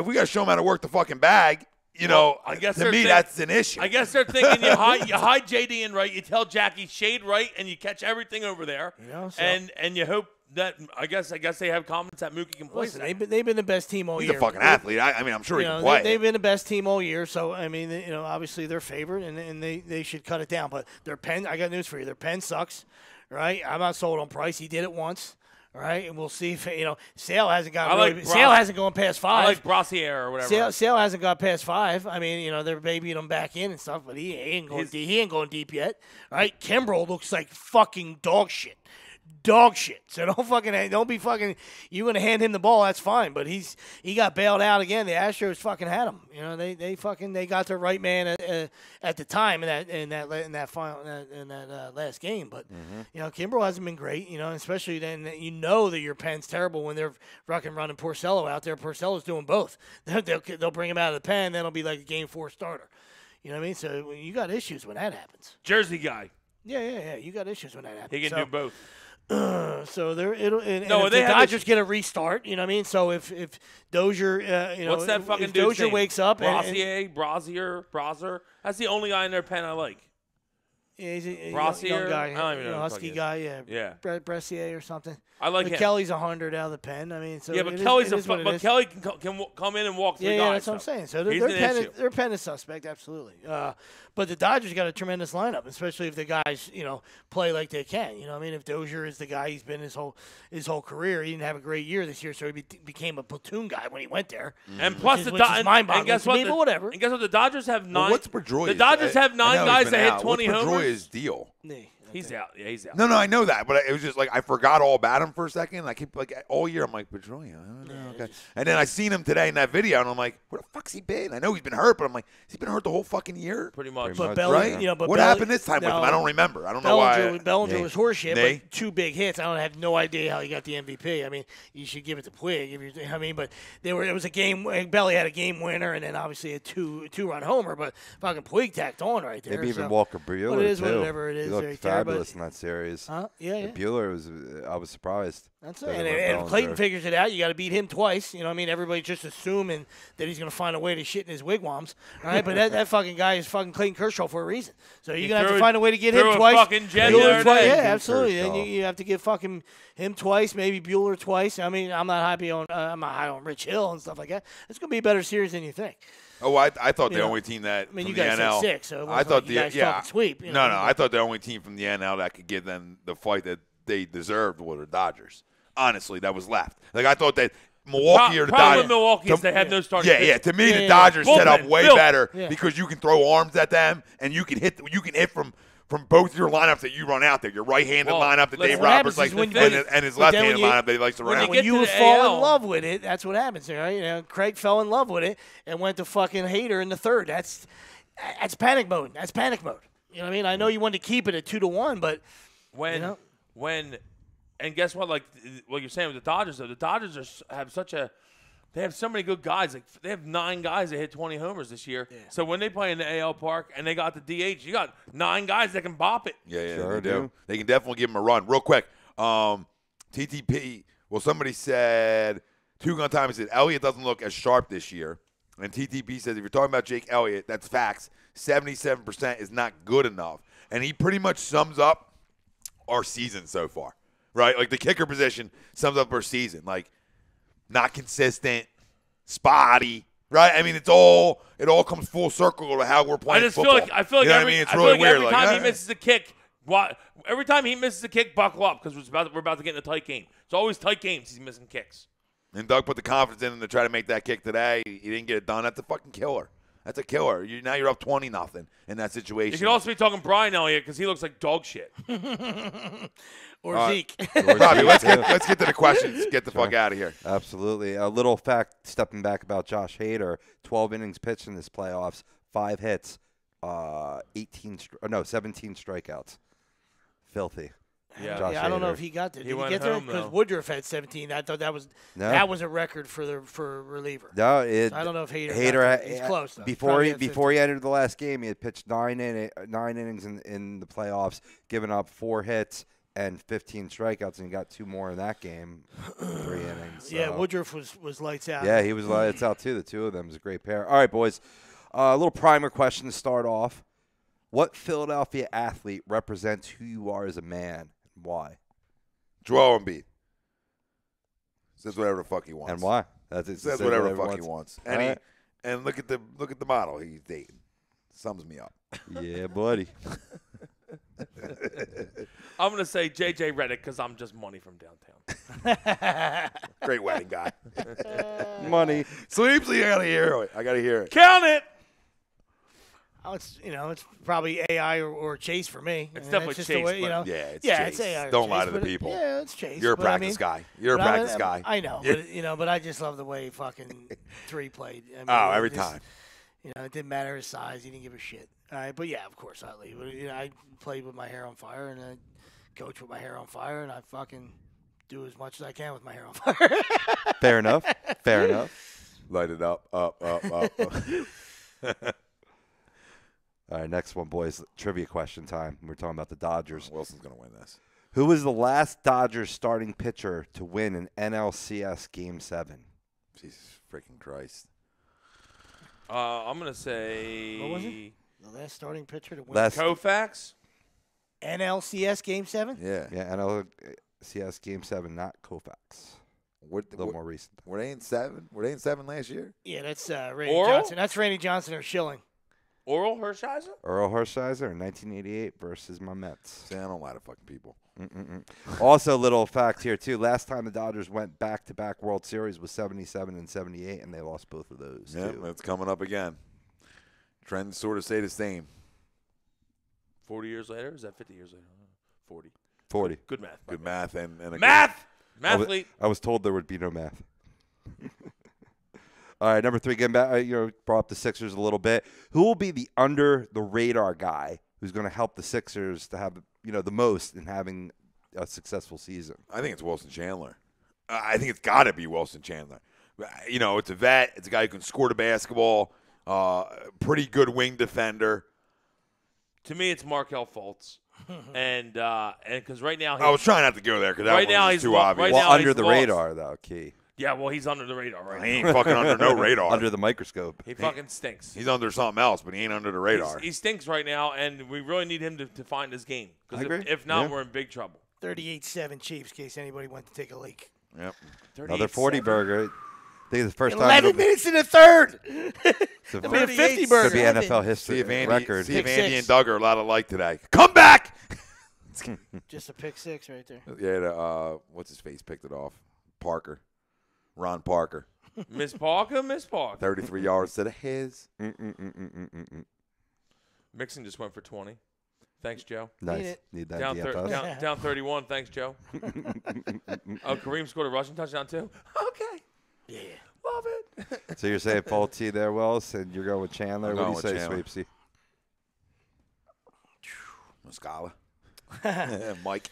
how to work the fucking bag, I guess to me that's an issue. I guess they're thinking you hide JD in right, you tell Jackie shade right, and you catch everything over there. And you hope that I guess they have confidence that Mookie can play. Listen, they've been the best team all year. He's a fucking athlete. I mean, I'm sure he can play. They've been the best team all year. So I mean, obviously they're favored, and they should cut it down. But their pen, I got news for you. Their pen sucks, right? I'm not sold on Price. He did it once. All right, and we'll see if Sale hasn't got. Sale hasn't gone past 5. I like Brassier or whatever. Sale hasn't got past 5. I mean, they're babying him back in and stuff, but he ain't going. He ain't going deep yet. All right, Kimbrel looks like fucking dog shit. So don't be fucking. You gonna hand him the ball? That's fine, but he got bailed out again. The Astros fucking had him. They got their right man at the time in that last game. But Kimbrel hasn't been great. Especially then that your pen's terrible when they're fucking running Porcello out there. Porcello's doing both. They'll bring him out of the pen. Then it'll be like a game 4 starter. You know what I mean? So you got issues when that happens. Jersey guy. Yeah. You got issues when that happens. He can do both. So if the Dodgers get a restart, you know what I mean. So if Dozier, what's that fucking if Dozier wakes up, Brazier, that's the only guy in their pen I like. Yeah, he's a Brazier, young guy, I don't even know husky guy, yeah. Bressier or something. I like him. Kelly's 100 out of the pen. I mean, so but Kelly can come in and walk 3 guys. Yeah, that's what I'm saying. So their pen is suspect, absolutely. But the Dodgers got a tremendous lineup, especially if the guys play like they can. You know what I mean? If Dozier is the guy he's been his whole career, he didn't have a great year this year, so he became a platoon guy when he went there. And plus which is mind-boggling guess to what? me, but whatever. And guess what? The Dodgers have 9. What's Pedroia? The Dodgers have 9 guys that hit 20 homers. What's Pedroia's deal? He's out. Yeah, he's out. No, I know that, but it was just like I forgot all about him for a second. I keep all year I'm like Pedroia. I don't know. Okay. And then I seen him today in that video, and I'm like, where the fuck's he been? I know he's been hurt, but I'm like, has he been hurt the whole fucking year? Pretty much. But right? What happened this time with him? I don't remember. I don't know why. Bellinger was horseshit, but 2 big hits. I have no idea how he got the MVP. I mean, you should give it to Puig. But it was a game. Belly had a game winner, and then obviously a two-run homer. But fucking Puig tacked on right there. Maybe even Walker Buehler, it is too. whatever it is. He looked right fabulous there, in that series. Yeah. Buehler I was surprised. That's it. And if Clayton figures it out, you got to beat him twice. You know what I mean? Everybody's just assuming that he's going to find a way to shit in his wigwams. All right, but that fucking guy is fucking Clayton Kershaw for a reason. So you're going to have to find a way to get him twice. Fucking Buehler twice. Yeah, absolutely. Then you have to get fucking him twice, maybe Buehler twice. I mean, I'm not high on Rich Hill and stuff like that. It's going to be a better series than you think. Oh, I thought the only team that from you the guys NL. said 6, so I thought you guys fucking sweep. No, I thought the only team from the NL that could give them the fight that they deserved were the Dodgers. Honestly, that was left. Like I thought that Milwaukee or the problem Dodgers. with Milwaukee is they have no starting. Yeah. To me, the Dodgers set up way better Yeah. because you can throw arms at them and you can hit from both your lineups that you run out there. Your right-handed lineup that Dave Roberts likes, and his left-handed lineup that he likes to run out. When you fall in love with it, that's what happens there. Right? Craig fell in love with it and went to fucking Hader in the third. That's panic mode. That's panic mode. You know what I mean? I know you wanted to keep it at 2-1, but and guess what? Like what you're saying with the Dodgers, though, the Dodgers have they have so many good guys. Like they have 9 guys that hit 20 homers this year. Yeah. So when they play in the AL Park and they got the DH, you got 9 guys that can bop it. Yeah, sure they do. They can definitely give him a run. Real quick, TTP. Well, somebody said 2 gun time. He said Elliott doesn't look as sharp this year, and TTP says if you're talking about Jake Elliott, that's facts. 77% is not good enough, and he pretty much sums up our season so far. Right, like the kicker position sums up our season. Like, not consistent, spotty. Right, I mean, it all comes full circle to how we're playing football. I feel like it's really weird. Every time he misses a kick, every time he misses a kick, buckle up because we're about to get in a tight game. It's always tight games. He's missing kicks. And Doug put the confidence in him to try to make that kick today. He didn't get it done. That's a fucking killer. That's a killer. Now you're up 20-0 in that situation. You could also be talking Brian Elliott because he looks like dog shit. Or Zeke. Robbie, let's get to the questions. Get the fuck out of here. Absolutely. A little fact, stepping back about Josh Hader, 12 innings pitched in this playoffs, 5 hits, 17 strikeouts. Filthy. Yeah, I don't know if he got there. Did he get there? Because Woodruff had 17. I thought that was a record for a reliever. No, so I don't know if Hader he's close though. Before he entered the last game, he had pitched 9 innings in the playoffs, given up 4 hits, and 15 strikeouts, and he got 2 more in that game, 3 innings. So. Yeah, Woodruff was lights out. Yeah, he was lights out too. The two of them is a great pair. All right, boys. A little primer question to start off. What Philadelphia athlete represents who you are as a man and why? Joel Embiid. Says whatever the fuck he wants. And why? That's it. Says whatever the fuck he wants. And and look at the model he's dating. Sums me up. Yeah, buddy. I'm going to say J.J. Redick because I'm just money from downtown. Great wedding guy. Money. Sleepsy, I gotta hear it. Count it. Oh, it's probably AI or Chase for me. It's And definitely just Chase, the way, but- It's yeah, Chase. it's AI. Or Don't lie Chase, to the but people. Yeah, it's Chase. You're a but I practice mean, guy. You're a but practice guy. I know, but I just love the way fucking 3 played. I mean, Every it just- time. It didn't matter his size. He didn't give a shit. All right, but yeah, of course I leave. But, I played with my hair on fire, and I coach with my hair on fire, and I fucking do as much as I can with my hair on fire. Fair enough. Fair enough. Light it up. Up. All right, next one, boys. Trivia question time. We're talking about the Dodgers. Wilson's going to win this. Who was the last Dodgers starting pitcher to win an NLCS Game 7? Jesus freaking Christ. I'm going to say What was it? The last starting pitcher to win Last, Koufax. NLCS Game 7? Yeah. yeah, NLCS Game 7, not Koufax. A little more recent. Were they in 7? Were they in 7 last year? Yeah, that's Randy Oral? Johnson. That's Randy Johnson or Schilling. Oral Hershiser? Earl Hershiser in 1988 versus my Mets. See, I don't lie to fucking people. Also, a little fact here, too. Last time the Dodgers went back-to-back World Series was 77 and 78, and they lost both of those, Yeah, too. that's coming up again. Trends sort of stay the same. 40 years later? Is that 50 years later? 40. 40. Good math. Good math and a Math! I was told there would be no math. All right, number 3, getting back, brought up the Sixers a little bit. Who will be the under-the-radar guy who's going to help the Sixers to have, the most in having a successful season? I think it's Wilson Chandler. I think it's got to be Wilson Chandler. It's a vet. It's a guy who can score the basketball. Pretty good wing defender. To me, it's Markelle Fultz. and because right now I was trying not to go there because that right now was he's too lo- obvious. right Well, now under he's the lost. radar, though, key. Yeah, well, he's under the radar right He ain't now. fucking under no radar. Under the microscope. He fucking stinks. He's under something else, but he ain't under the radar. He stinks right now, and we really need him to find his game. I Because agree. if not, Yeah. we're in big trouble. 38-7 Chiefs, in case anybody went to take a leak. Yep. Another 40-burger. I think it's the first time. 11 minutes in the third. It's It'll be a 50-burger. Could be NFL history See if Andy, record. see if Pick Andy six. and Doug are allowed to like today. Come back! Just a pick 6 right there. Yeah, what's his face picked it off? Parker. Ron Parker. Miss Parker. 33 yards to the his. Mixon just went for 20. Thanks, Joe. Nice. Need that Down, DFS. down 31. Thanks, Joe. Kareem scored a rushing touchdown, too? Okay. Yeah. Love it. So you're saying Faulty there, Wells, and you're going with Chandler. I'm What do you going say, with Sweepsy? Muscala. Mike.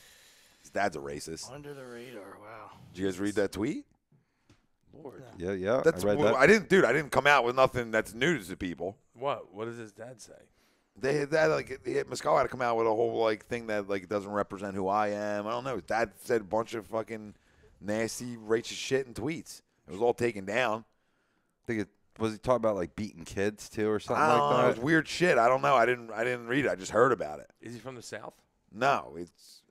His dad's a racist. Under the radar. Wow. Did you guys read that tweet? Lord. Yeah. That's I read that. I didn't come out with nothing that's news to people. What? What does his dad say? Muscala had to come out with a whole thing that doesn't represent who I am. I don't know. His dad said a bunch of fucking nasty racist shit in tweets. It was all taken down. Was he talking about beating kids too or something I don't know. It like was weird shit. I don't know. I didn't read it. I just heard about it. Is he from the South? No,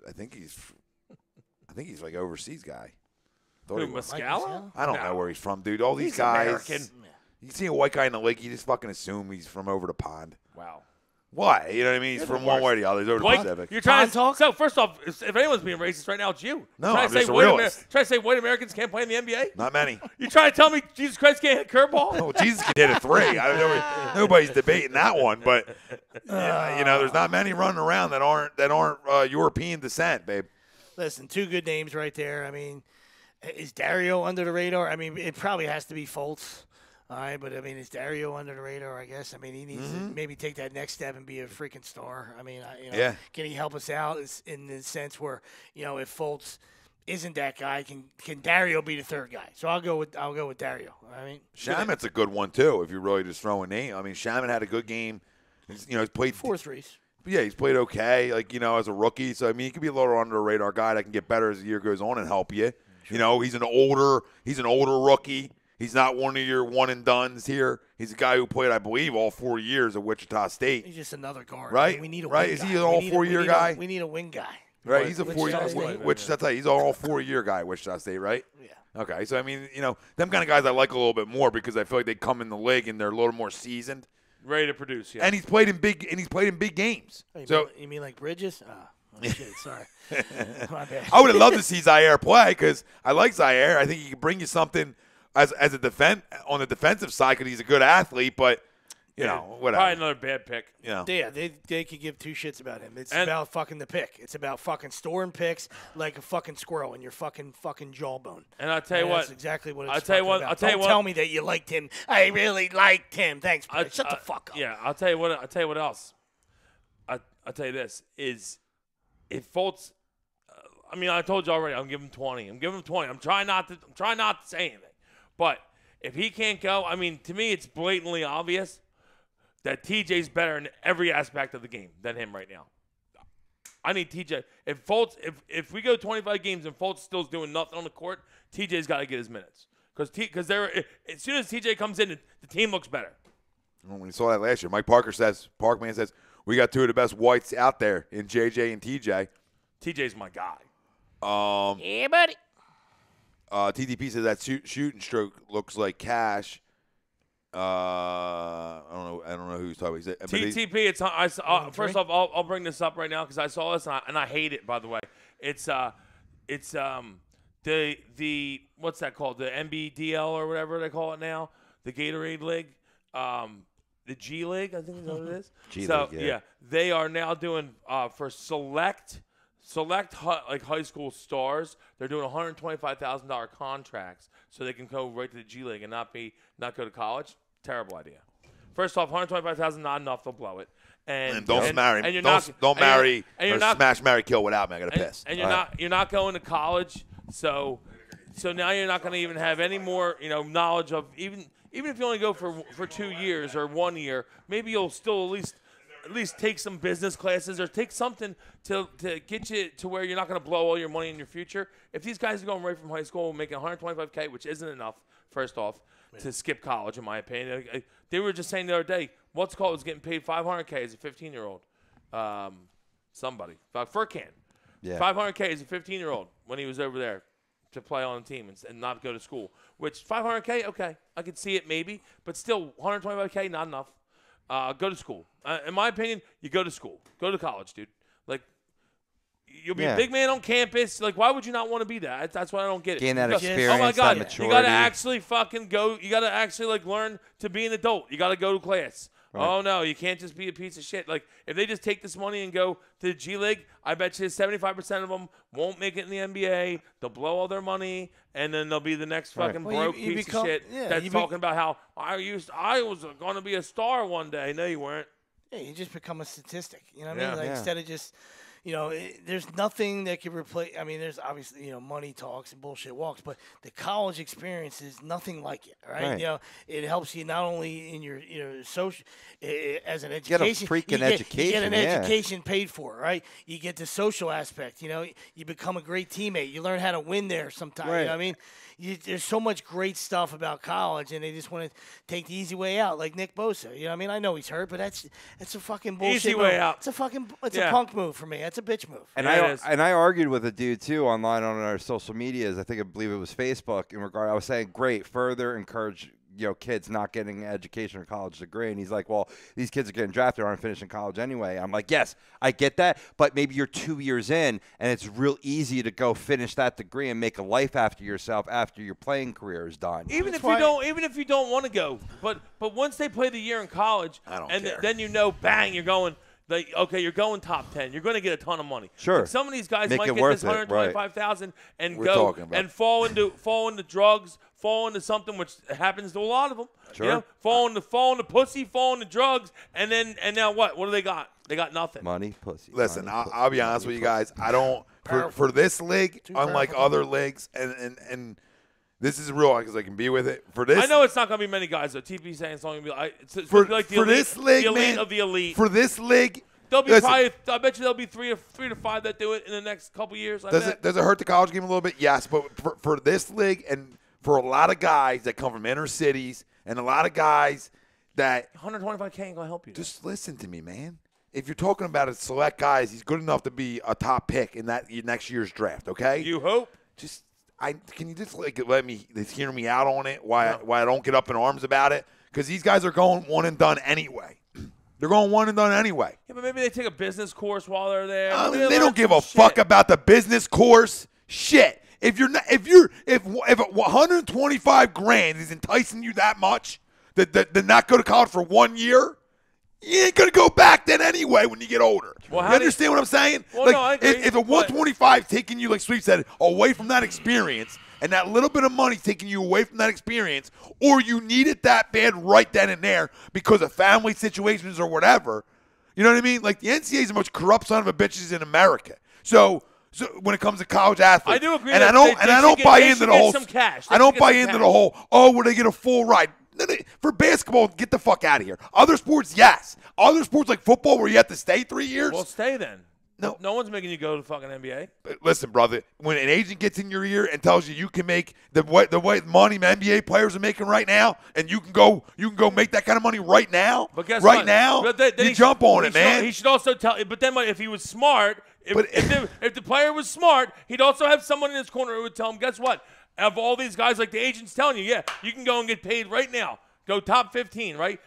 I think he's like overseas guy. Thought Who, he was. Muscala? I don't know where he's from, dude. All these He's guys. American. You see a white guy in the lake, you just fucking assume he's from over the pond. Wow. Why? You know what I mean? He's from one way or the other. He's over the White, Pacific. you're trying to talk? So first off, if anyone's being racist right now, it's you. No, trying I'm to say just a white realist. trying to say white Americans can't play in the NBA? Not many. You trying to tell me Jesus Christ can't hit a curveball? Well, Jesus can hit a 3. Nobody's debating that one, but there's not many running around that aren't European descent, babe. Listen, 2 good names right there. I mean, is Dario under the radar? I mean, it probably has to be Fultz. All right, but, I mean, is Dario under the radar, I guess? I mean, he needs to maybe take that next step and be a freaking star. I mean, Yeah. Can he help us out in the sense where, if Fultz isn't that guy, can Dario be the third guy? So I'll go with Dario. I mean, Shaman's a good one, too, if you're really just throwing name. I mean, Shaman had a good game. He's played 4 threes. Yeah, he's played okay, like, as a rookie. So, I mean, he could be a little under the radar guy that can get better as the year goes on and help you. Sure. He's an older rookie. He's not one of your one-and-dones here. He's a guy who played, I believe, all 4 years at Wichita State. He's just another guard. Right? I mean, we need a right? wing Is guy. he an all-4-year guy? We need a wing guy. Right, he's a Wichita State. He's an all-4-year guy at Wichita State, right? Yeah. Okay, so, I mean, them kind of guys I like a little bit more because I feel like they come in the league and they're a little more seasoned. Ready to produce, yeah. And he's played in big games. Oh, you mean like Bridges? Oh, shit, sorry. My bad. I would have loved to see Zaire play because I like Zaire. I think he can bring you something as a on the defensive side because he's a good athlete, but whatever. Probably another bad pick. Yeah, they could give two shits about him. It's about fucking the pick. It's about fucking storing picks like a fucking squirrel in your fucking jawbone. And I'll tell you what, that's exactly what it's I'll tell you what. about. I'll tell you Don't what. tell me that you liked him. I really liked him. Thanks, Brad. Shut the fuck up. Yeah, I'll tell you what. I'll tell you what else. I'll tell you this is if Fultz. I mean, I told you already. I'm giving him 20. I'm giving him 20. I'm trying not to say anything. But if he can't go, I mean, to me, it's blatantly obvious that TJ's better in every aspect of the game than him right now. I need TJ. If Fultz, if we go 25 games and Fultz still's doing nothing on the court, TJ's got to get his minutes because as soon as TJ comes in, the team looks better. When we saw that last year, Parkman says we got two of the best whites out there in JJ and TJ. TJ's my guy. Yeah, buddy. TDP says that shooting stroke looks like Cash. I don't know who he's talking about. TTP. It's first off, I'll bring this up right now because I saw this and I hate it. By the way, it's the what's that called? The NBDL or whatever they call it now, the Gatorade League, the G League. I think is what it is. League, yeah. They are now doing for select like high school stars. They're doing $125,000 contracts so they can go right to the G League and not go to college. Terrible idea. First off, $125,000 not enough. They'll blow it. And don't marry. And you're don't marry. And you're not smash, marry, kill without me. I gotta piss. And you're not going to college. So now you're not going to even have any more knowledge of even if you only go for 2 years or 1 year. Maybe you'll still at least take some business classes or take something to get you to where you're not going to blow all your money in your future. If these guys are going right from high school making $125K, which isn't enough, first off, to skip college, in my opinion. They were just saying the other day, what's called was getting paid $500K as a 15-year-old. Somebody. Furkan. Yeah. $500K as a 15-year-old when he was over there to play on the team and not go to school. Which, $500K, okay, I could see it maybe, but still, $125K, not enough. Go to school. In my opinion, you go to school. Go to college, dude. Like, you'll be a big man on campus. Like, why would you not want to be that? That's why I don't get it. Gain that experience, oh my God, that maturity. you got to actually fucking go. You got to actually, learn to be an adult. You got to go to class. Right. Oh, no, you can't just be a piece of shit. Like, if they just take this money and go to the G League, I bet you 75% of them won't make it in the NBA. They'll blow all their money, and then they'll be the next fucking broke piece of shit that's talking about how I was going to be a star one day. No, you weren't. Yeah, you just become a statistic. You know what I mean? Instead of just, there's nothing that can replace. I mean, there's obviously, money talks and bullshit walks, but the college experience is nothing like it, right? It helps you not only in your, social, as an education. Get a freaking education. You get an education paid for, right? You get the social aspect. You become a great teammate. You learn how to win there sometimes. Right. You know what I mean? There's so much great stuff about college, and they just want to take the easy way out, like Nick Bosa. You know what I mean? I know he's hurt, but that's a fucking bullshit easy move. way out. It's a punk move for me. That's a bitch move. And I argued with a dude too online on our social medias. I believe it was Facebook. In regard, I was saying, great, further encourage kids not getting an education or college degree. And he's like, well, these kids are getting drafted, aren't finishing college anyway. I'm like, yes, I get that, but maybe you're 2 years in, and it's real easy to go finish that degree and make a life after yourself after your playing career is done. Even if you don't want to go, but once they play the year in college, then bang, you're going. Okay, you're going top 10. You're going to get a ton of money. Sure. Like some of these guys Make might it get worth this $125,000 and We're go talking about- and fall into drugs, fall into something which happens to a lot of them. Sure. Fall into pussy, fall into drugs, and now what? What do they got? They got nothing. Money, pussy. Listen, money, I'll be honest with you guys. I don't for this league, unlike other leagues, and this is real because I can be with it. For this, I know it's not going to be many guys. Though TP saying it's only going to be for this league, the elite man, of the elite. For this league, there'll be Listen, probably. I bet you there'll be three to five that do it in the next couple years. Does it hurt the college game a little bit? Yes, but for this league and for a lot of guys that come from inner cities and a lot of guys that 125K ain't gonna help you. just listen to me, man. If you're talking about a select guys, he's good enough to be a top pick in that next year's draft. Okay, You hope. just can you just hear me out on it? Why I don't get up in arms about it? Because these guys are going one and done anyway. They're going one and done anyway. Yeah, but maybe they take a business course while they're there. They don't give a fuck about the business course. Shit. If 125 grand is enticing you that much, to not go to college for 1 year, you ain't gonna go back then anyway when you get older. Well, you understand what I'm saying? Well, no, I agree. If a 125 taking you, like Sweep said, away from that experience, and that little bit of money taking you away from that experience, or you need it that bad right then and there because of family situations or whatever, you know what I mean? Like, the NCAA is the most corrupt son of a bitches in America. So when it comes to college athletes, I do agree. And that I don't buy into the whole. Some cash. I don't buy into the whole. Oh, will they get a full ride? For basketball, get the fuck out of here. Other sports, yes. Other sports like football, where you have to stay 3 years. Well, stay then. No one's making you go to the fucking NBA. Listen, brother. When an agent gets in your ear and tells you can make the way money NBA players are making right now, and you can go make that kind of money right now. But guess right what? now, then you jump on it, man. He should also tell. But then, if he was smart, if the player was smart, he'd also have someone in his corner who would tell him, guess what? Of all these guys, like the agent's telling you, yeah, you can go and get paid right now. Go top 15, right?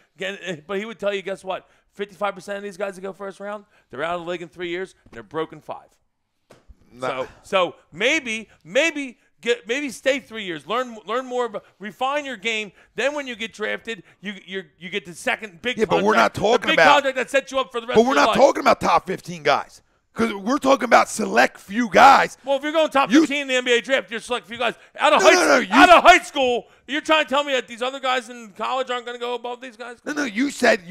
But he would tell you, guess what? 55% of these guys that go first round, they're out of the league in 3 years, and they're broken 5. No. So maybe stay 3 years, learn more, refine your game. Then when you get drafted, you get the second big contract. But we're not talking the big about contract that sets you up for the rest of your life. But we're not talking about top 15 guys. Because we're talking about select few guys. Well, if you're going top 15 in the NBA draft, you're select few guys. Out of high school, you're trying to tell me that these other guys in college aren't going to go above these guys? No, you said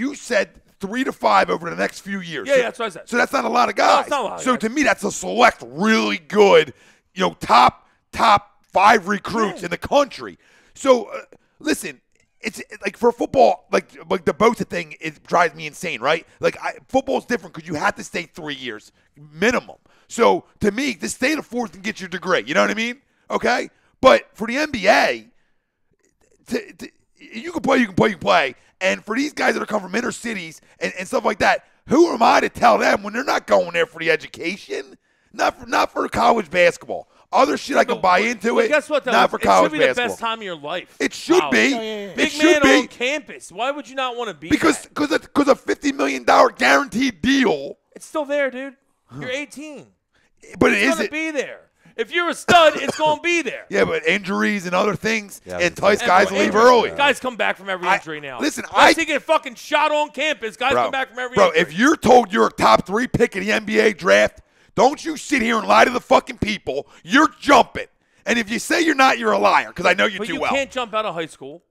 3 to 5 over the next few years. Yeah, that's what I said. So that's not a lot of guys. No, it's not a lot of guys. To me, that's a select, really good, top 5 recruits in the country. So listen. It's like for football, like the Bosa thing, it drives me insane, right? Like football's different because you have to stay 3 years minimum. So to me, to stay the fourth and get your degree, you know what I mean? Okay, but for the NBA, you can play. And for these guys that are come from inner cities and stuff like that, who am I to tell them when they're not going there for the education? Not for college basketball. Other shit I can buy into it. Guess what, though? Not for college basketball. It should be the best time of your life. It should be. Big man on campus. Why would you not want to be because a $50 million guaranteed deal. It's still there, dude. You're 18. But it's going to be there. If you're a stud, it's going to be there. Yeah, but injuries and other things entice guys to leave early. Guys come back from every injury now. Listen, I get fucking shot on campus. Guys come back from every injury. Bro, if you're told you're a top 3 pick in the NBA draft, don't you sit here and lie to the fucking people. You're jumping. And if you say you're not, you're a liar, because I know you too well. But you can't jump out of high school.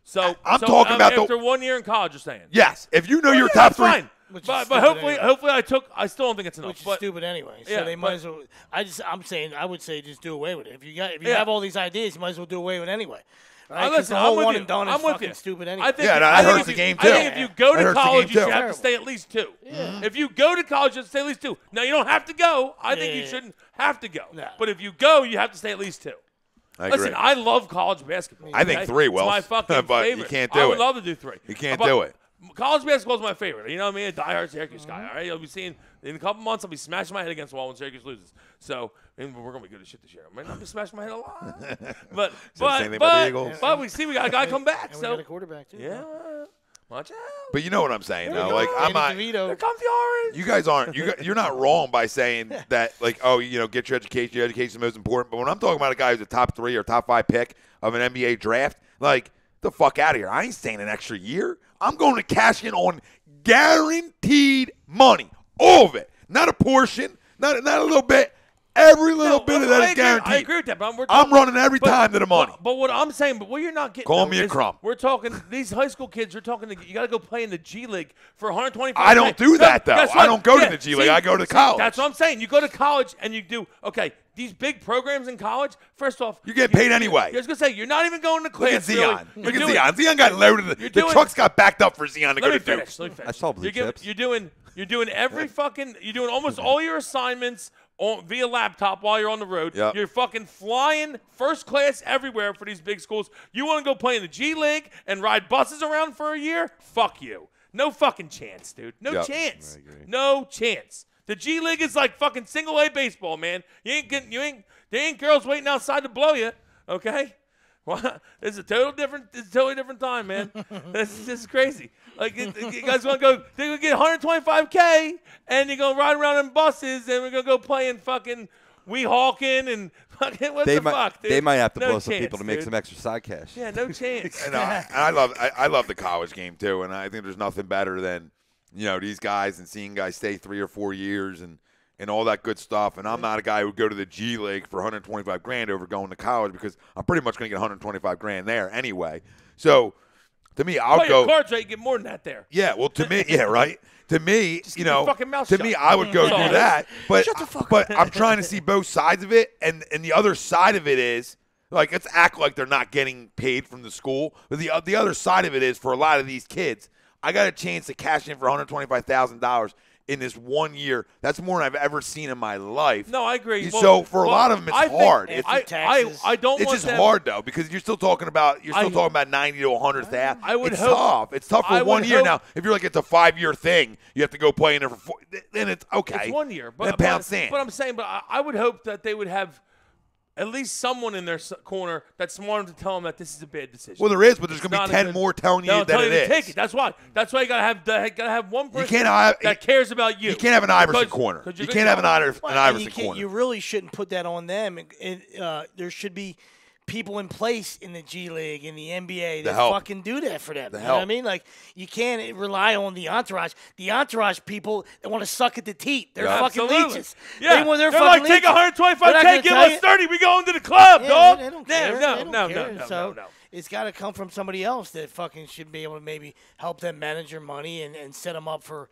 So I'm talking about after 1 year in college, you're saying. Yes. If you know you're top 3. Fine. But hopefully I still don't think it's enough. Which is stupid anyway. So they might as well. I would say just do away with it. If you have all these ideas, you might as well do away with it anyway. Right? Listen, the whole I'm one with and done is fucking stupid anyway. That hurts the game too. I think if you go to college, you should have to stay at least 2. Yeah. If you go to college, you have to stay at least 2. Now, you don't have to go. I think you shouldn't have to go. No. But if you go, you have to stay at least 2. Listen, I love college basketball. I think 3, Wells. It's my fucking but favorite. You can't do it. I would love to do 3. You can't do it. College basketball is my favorite. You know what I mean? A diehard Syracuse guy. All right, you'll be seeing in a couple months. I'll be smashing my head against the wall when Syracuse loses. So we're gonna be good as shit this year. I might not be smashing my head a lot, but we see we got a guy come back. And we got a quarterback too. Yeah, watch out. But you know what I'm saying, though. Like I'm not. Here comes the orange. You guys aren't. You're not wrong by saying that. Like, get your education. Your education is the most important. But when I'm talking about a guy who's a top 3 or top 5 pick of an NBA draft, like the fuck out of here. I ain't staying an extra year. I'm going to cash in on guaranteed money, all of it, not a portion, not a little bit. Every little bit of that is guaranteed. I agree with that, but I'm running every time to the money. But what I'm saying, what you're not getting. Call me a crumb. We're talking these high school kids. You're talking. You got to go play in the G League for 125. I don't do that though. I don't go to the G League. I go to college. That's what I'm saying. You go to college and you do these big programs in college. First off, you get paid anyway. I was gonna say you're not even going to class. Look at Zion. Look at Zion. Zion got loaded. The trucks got backed up for Zion to go to Duke. I saw blue chips. You're doing You're doing you're doing almost all your assignments via laptop while you're on the road. Yep. You're fucking flying first class everywhere for these big schools. You want to go play in the G League and ride buses around for a year? Fuck you. No fucking chance, dude. No chance. No chance. The G League is like fucking single A baseball, man. There ain't girls waiting outside to blow you, okay? Well, it's a totally different time, man. This is crazy. Like, you guys want to go? They're gonna get 125K, and you're gonna ride around in buses, and we're gonna go play in fucking Weehawken and fucking fuck, dude? They might have to No blow some chance, people to make dude. some extra side cash. Yeah, no chance. And I love the college game too, and I think there's nothing better than these guys and seeing guys stay 3 or 4 years and all that good stuff. And I'm not a guy who would go to the G League for $125,000 over going to college because I'm pretty much going to get $125,000 there anyway. So to me, I'll Play go. your cards right, you get more than that there. Yeah, well, to me, yeah, right. To me, Just keep your fucking mouth to shut. me, I would go That's all do it that. But Shut the fuck but I'm trying to see both sides of it, and the other side of it is like let's act like they're not getting paid from the school. But the other side of it is for a lot of these kids, I got a chance to cash in for $125,000 in this 1 year. That's more than I've ever seen in my life. No, I agree. So for a lot of them, it's I think- hard. I don't It's want just them, hard though because you're still talking about 90 to 100,000. I would it's hope- tough. It's tough I for would 1 year. hope- Now, if you're like it's a 5-year thing, you have to go play in there for 4. Then it's okay. It's 1 year. Then pound sand. But I'm saying, I would hope that they would have at least someone in their corner that's smart enough to tell them that this is a bad decision. Well, there is, but there's It's going to not be a 10 good- more telling you They'll that tell you it to is. take it. That's why you gotta have one person can't have- that cares about you. You can't have an Iverson Because- corner. 'cause You you're can't have an gonna- Iverson corner. You really shouldn't put that on them. There should be people in place in the G League, in the NBA that help. fucking do that for them. The You know what I help. mean? Like, you can't rely on the entourage. The entourage people that want to suck at the teat. They're Yeah. fucking Absolutely. leeches. Yeah, they're they're fucking like, take leeches. They're not 125K, gonna give tell us you- 30. We going to the club, Yeah, dog. they don't No, care. no, They don't no, care. no, So no. it's got to come from somebody else that fucking should be able to maybe help them manage their money and set them up for,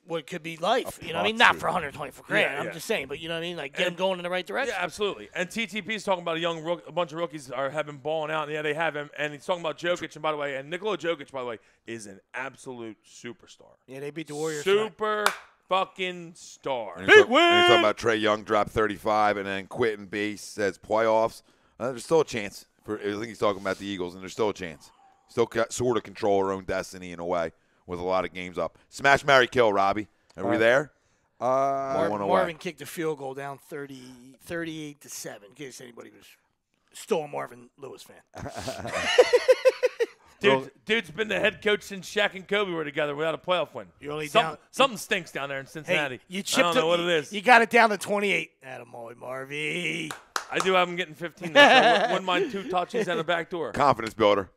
what could be life. You know what I mean? Not for $124,000. Yeah, I'm yeah. just saying, but you know what I mean? Like, get them going in the right direction. Yeah, absolutely. And TTP's talking about a bunch of rookies have been balling out. And yeah, they have him. And he's talking about Jokic. And by the way, Nikola Jokic, by the way, is an absolute superstar. Yeah, they beat the Warriors. Super fucking star. And Big he's win. talking about Trae Young dropped 35 and then Quentin B says playoffs. There's still a chance. I think he's talking about the Eagles, and there's still a chance. Still sort of control our own destiny in a way with a lot of games up. Smash, marry, kill, Robbie. Are we there? One away. Marvin kicked a field goal down 38-7, in case anybody was still a Marvin Lewis fan. Dude's been the head coach since Shaq and Kobe were together without a playoff win. You're only Something stinks down there in Cincinnati. Hey, you I chipped don't know what it is. You got it down to 28. Attaboy, Marvy. I do have him getting 15. So I wouldn't mind 2 touches and a back door. Confidence builder.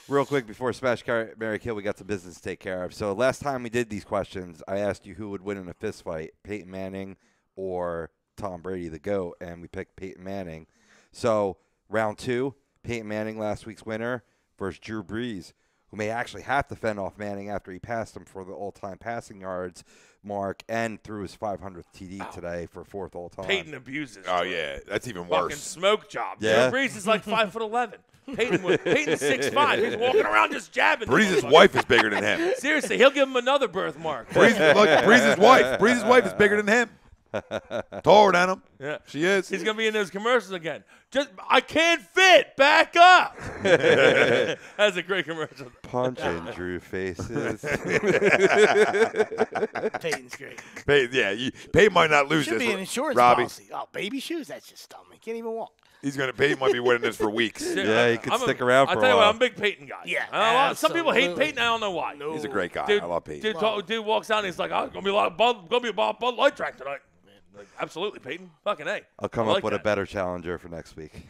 Real quick before Smash Mary Kill, we got some business to take care of. So last time we did these questions, I asked you who would win in a fist fight, Peyton Manning or Tom Brady, the GOAT, and we picked Peyton Manning. So round 2, Peyton Manning, last week's winner, versus Drew Brees, who may actually have to fend off Manning after he passed him for the all-time passing yards mark and threw his 500th TD today for 4th all-time. Peyton abuses. Oh, yeah. That's even Fucking worse. smoke job. Yeah. Drew Brees is like 5'11". Peyton's 6'5". He's walking around just jabbing. Breeze's wife is bigger than him. Seriously, he'll give him another birthmark. Breeze's wife. Breeze's wife is bigger than him. Taller than him. Yeah. She is. He's gonna be in those commercials again. I can't fit. Back up. That's a great commercial. Punching Drew faces. Peyton's great. Peyton might not lose Should this. be an insurance Robbie. policy. Oh, baby shoes? That's just dumb. He can't even walk. Peyton might be winning this for weeks. Yeah, he could stick around for a I'll tell you what, while. I'm a big Peyton guy. Yeah, some people hate absolutely. Peyton. I don't know why. He's a great guy. Dude, I love Peyton. Dude walks out and he's like, "Oh, gonna be a lot of Bud Light track tonight." Like, absolutely, Peyton. Fucking A. I'll come I up like with a that. better challenger for next week.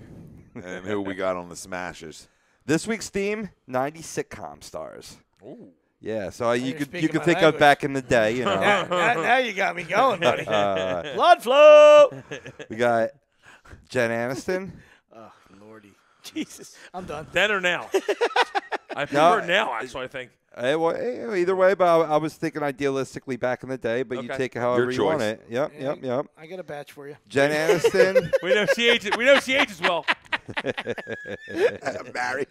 And who we got on the Smashes? This week's theme, 90 sitcom stars. Ooh. Yeah, so you you're could speaking think my of language. back in the day, you know. Now you got me going, buddy. Blood flow. We got Jen Aniston. Oh, Lordy. Jesus. I'm done. Then or now? I prefer now, actually, I think. Either way, but I was thinking idealistically back in the day, but you Okay. take it however Your you want choice. it. Yep. I got a batch for you. Jen Aniston. We know she ages well. Barry.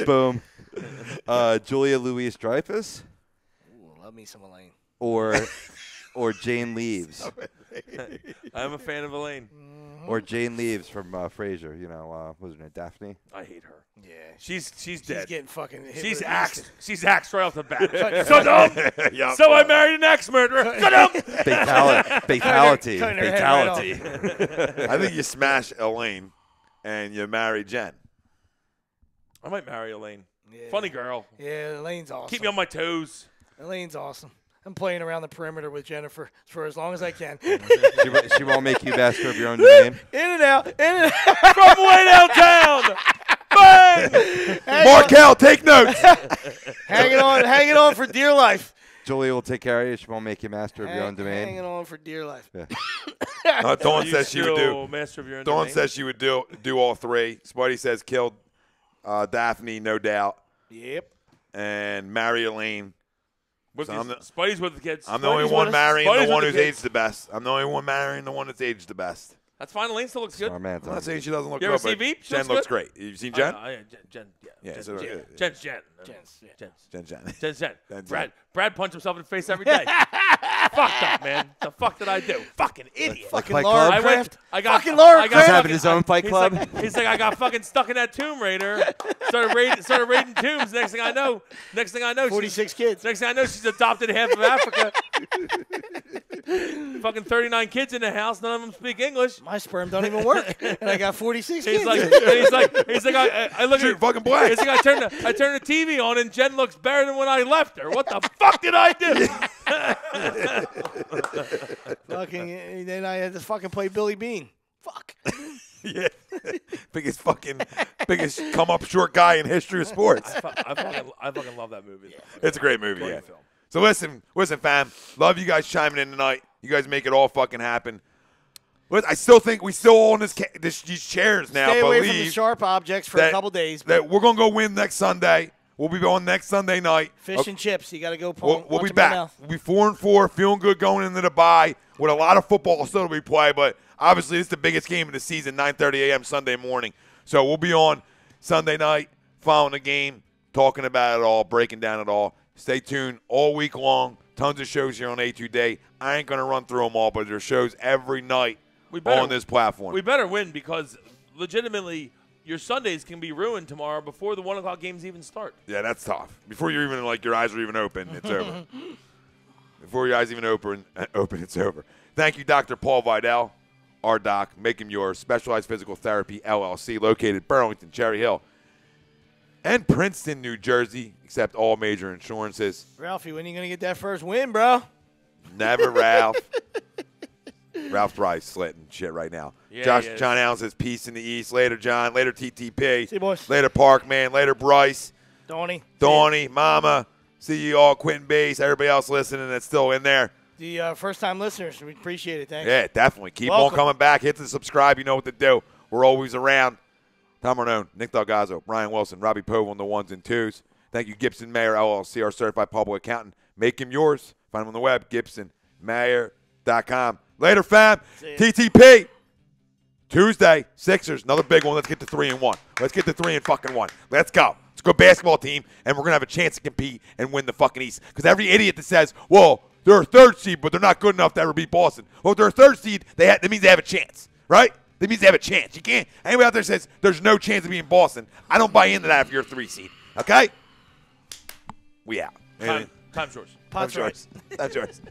Boom. Julia Louis-Dreyfus. Ooh, Love me some Elaine. Or Jane Leaves. I'm a fan of Elaine. Or Jane Leaves from Frasier. You know, what was her name? Daphne? I hate her. Yeah. She's dead. She's getting fucking hit She's with axed. She's axed right off the bat. So dumb. So I married an axe murderer. So dumb. Fatality. Cutting her head right off. Fatality. I think you smash Elaine and you marry Jen. I might marry Elaine. Yeah. Funny girl. Yeah, Elaine's awesome. Keep me on my toes. Elaine's awesome. I'm playing around the perimeter with Jennifer for as long as I can. She won't make you master of your own domain. In and out. From way downtown. Bang! Markel, take notes. hanging on for dear life. Julia will take care of you. She won't make you master of your own domain. Hanging on for dear life. Yeah. Dawn You says she would still do. master of your own Dawn domain? says she would do all three. Spidey says killed Daphne, no doubt, Yep. and marry Elaine. With So these- I'm the- Spidey's with the kids. I'm the only Spidey's one with us. marrying Spidey's the one with who's kids. aged the best. I'm the only one marrying the one that's aged the best. That's fine. Elaine still looks good. Smart man. I'm not saying she doesn't look You good, ever see but Veep? She Jen looks looks good. great. You seen Jen? Jen. Yeah, Jen. so- Jen's. Jen. Brad punched himself in the face every day. Fucked up, man. The fuck did I do? Fucking idiot. Fucking Fight Laura Club? Croft. I got Fucking Laura I got Croft. He's having fucking- his own fight club. He's like, I got fucking stuck in that Tomb Raider. Started raiding tombs. Next thing I know, 46 kids. Next thing I know, she's adopted half of Africa. Fucking 39 kids in the house. None of them speak English. My sperm don't even work, and I got 46 kids. He's like, I look Shoot, at fucking black. He's like, I turn the TV on, and Jen looks better than when I left her. What the fuck did I do? Fucking, and then I had to fucking play Billy Bean. Fuck. Yeah. biggest come up short guy in history of sports. I fucking love that movie. It's a great movie, yeah. film. So listen, fam. Love you guys chiming in tonight. You guys make it all fucking happen. I still think we still all in these chairs now. Stay away from the believe sharp objects for a couple days. that we're gonna go win next Sunday. We'll be on next Sunday night. Fish and chips. You got to go. We'll be back. We'll be 4-4, feeling good going into the bye with a lot of football still to be played. But obviously, it's the biggest game of the season, 9:30 a.m. Sunday morning. So we'll be on Sunday night, following the game, talking about it all, breaking down it all. Stay tuned all week long. Tons of shows here on A2 Day. I ain't gonna run through them all, but there's shows every night on this platform. We better win because legitimately your Sundays can be ruined tomorrow before the 1 o'clock games even start. Yeah, that's tough. Before you're even your eyes are even open, it's over. Before your eyes even open, it's over. Thank you, Dr. Paul Vidal, our doc. Make him yours. Specialized Physical Therapy LLC, located Burlington, Cherry Hill, and Princeton, New Jersey. Accept all major insurances. Ralphie, when are you going to get that first win, bro? Never, Ralph. Ralph's probably slitting shit right now. Yeah, John Allen says peace in the East. Later, John. Later, TTP. See you, boys. Later, Parkman. Later, Bryce. Donnie, Mama. See you all, Quentin Bass, everybody else listening that's still in there. the first-time listeners, we appreciate it. Thanks. Yeah, definitely. Keep Welcome. on coming back. Hit the subscribe. You know what to do. We're always around. Tom Arnone, Nick Delgazzo, Brian Wilson, Robbie Pove on the ones and twos. Thank you, Gibson Mayer, LLC, our certified public accountant. Make him yours. Find him on the web, gibsonmayer.com. Later, fam. TTP. Tuesday, Sixers, another big one. Let's get to 3-1. Let's get to 3-1. Let's go. Let's go basketball team, and we're going to have a chance to compete and win the fucking East. Because every idiot that says, well, they're a third seed, but they're not good enough to ever beat Boston. Well, if they're a third seed, that means they have a chance, right? That means they have a chance. You can't. Anybody out there says there's no chance of being Boston, I don't buy into that if you're a 3 seed. Okay? We out. Time's yours. Pot's right. That's yours.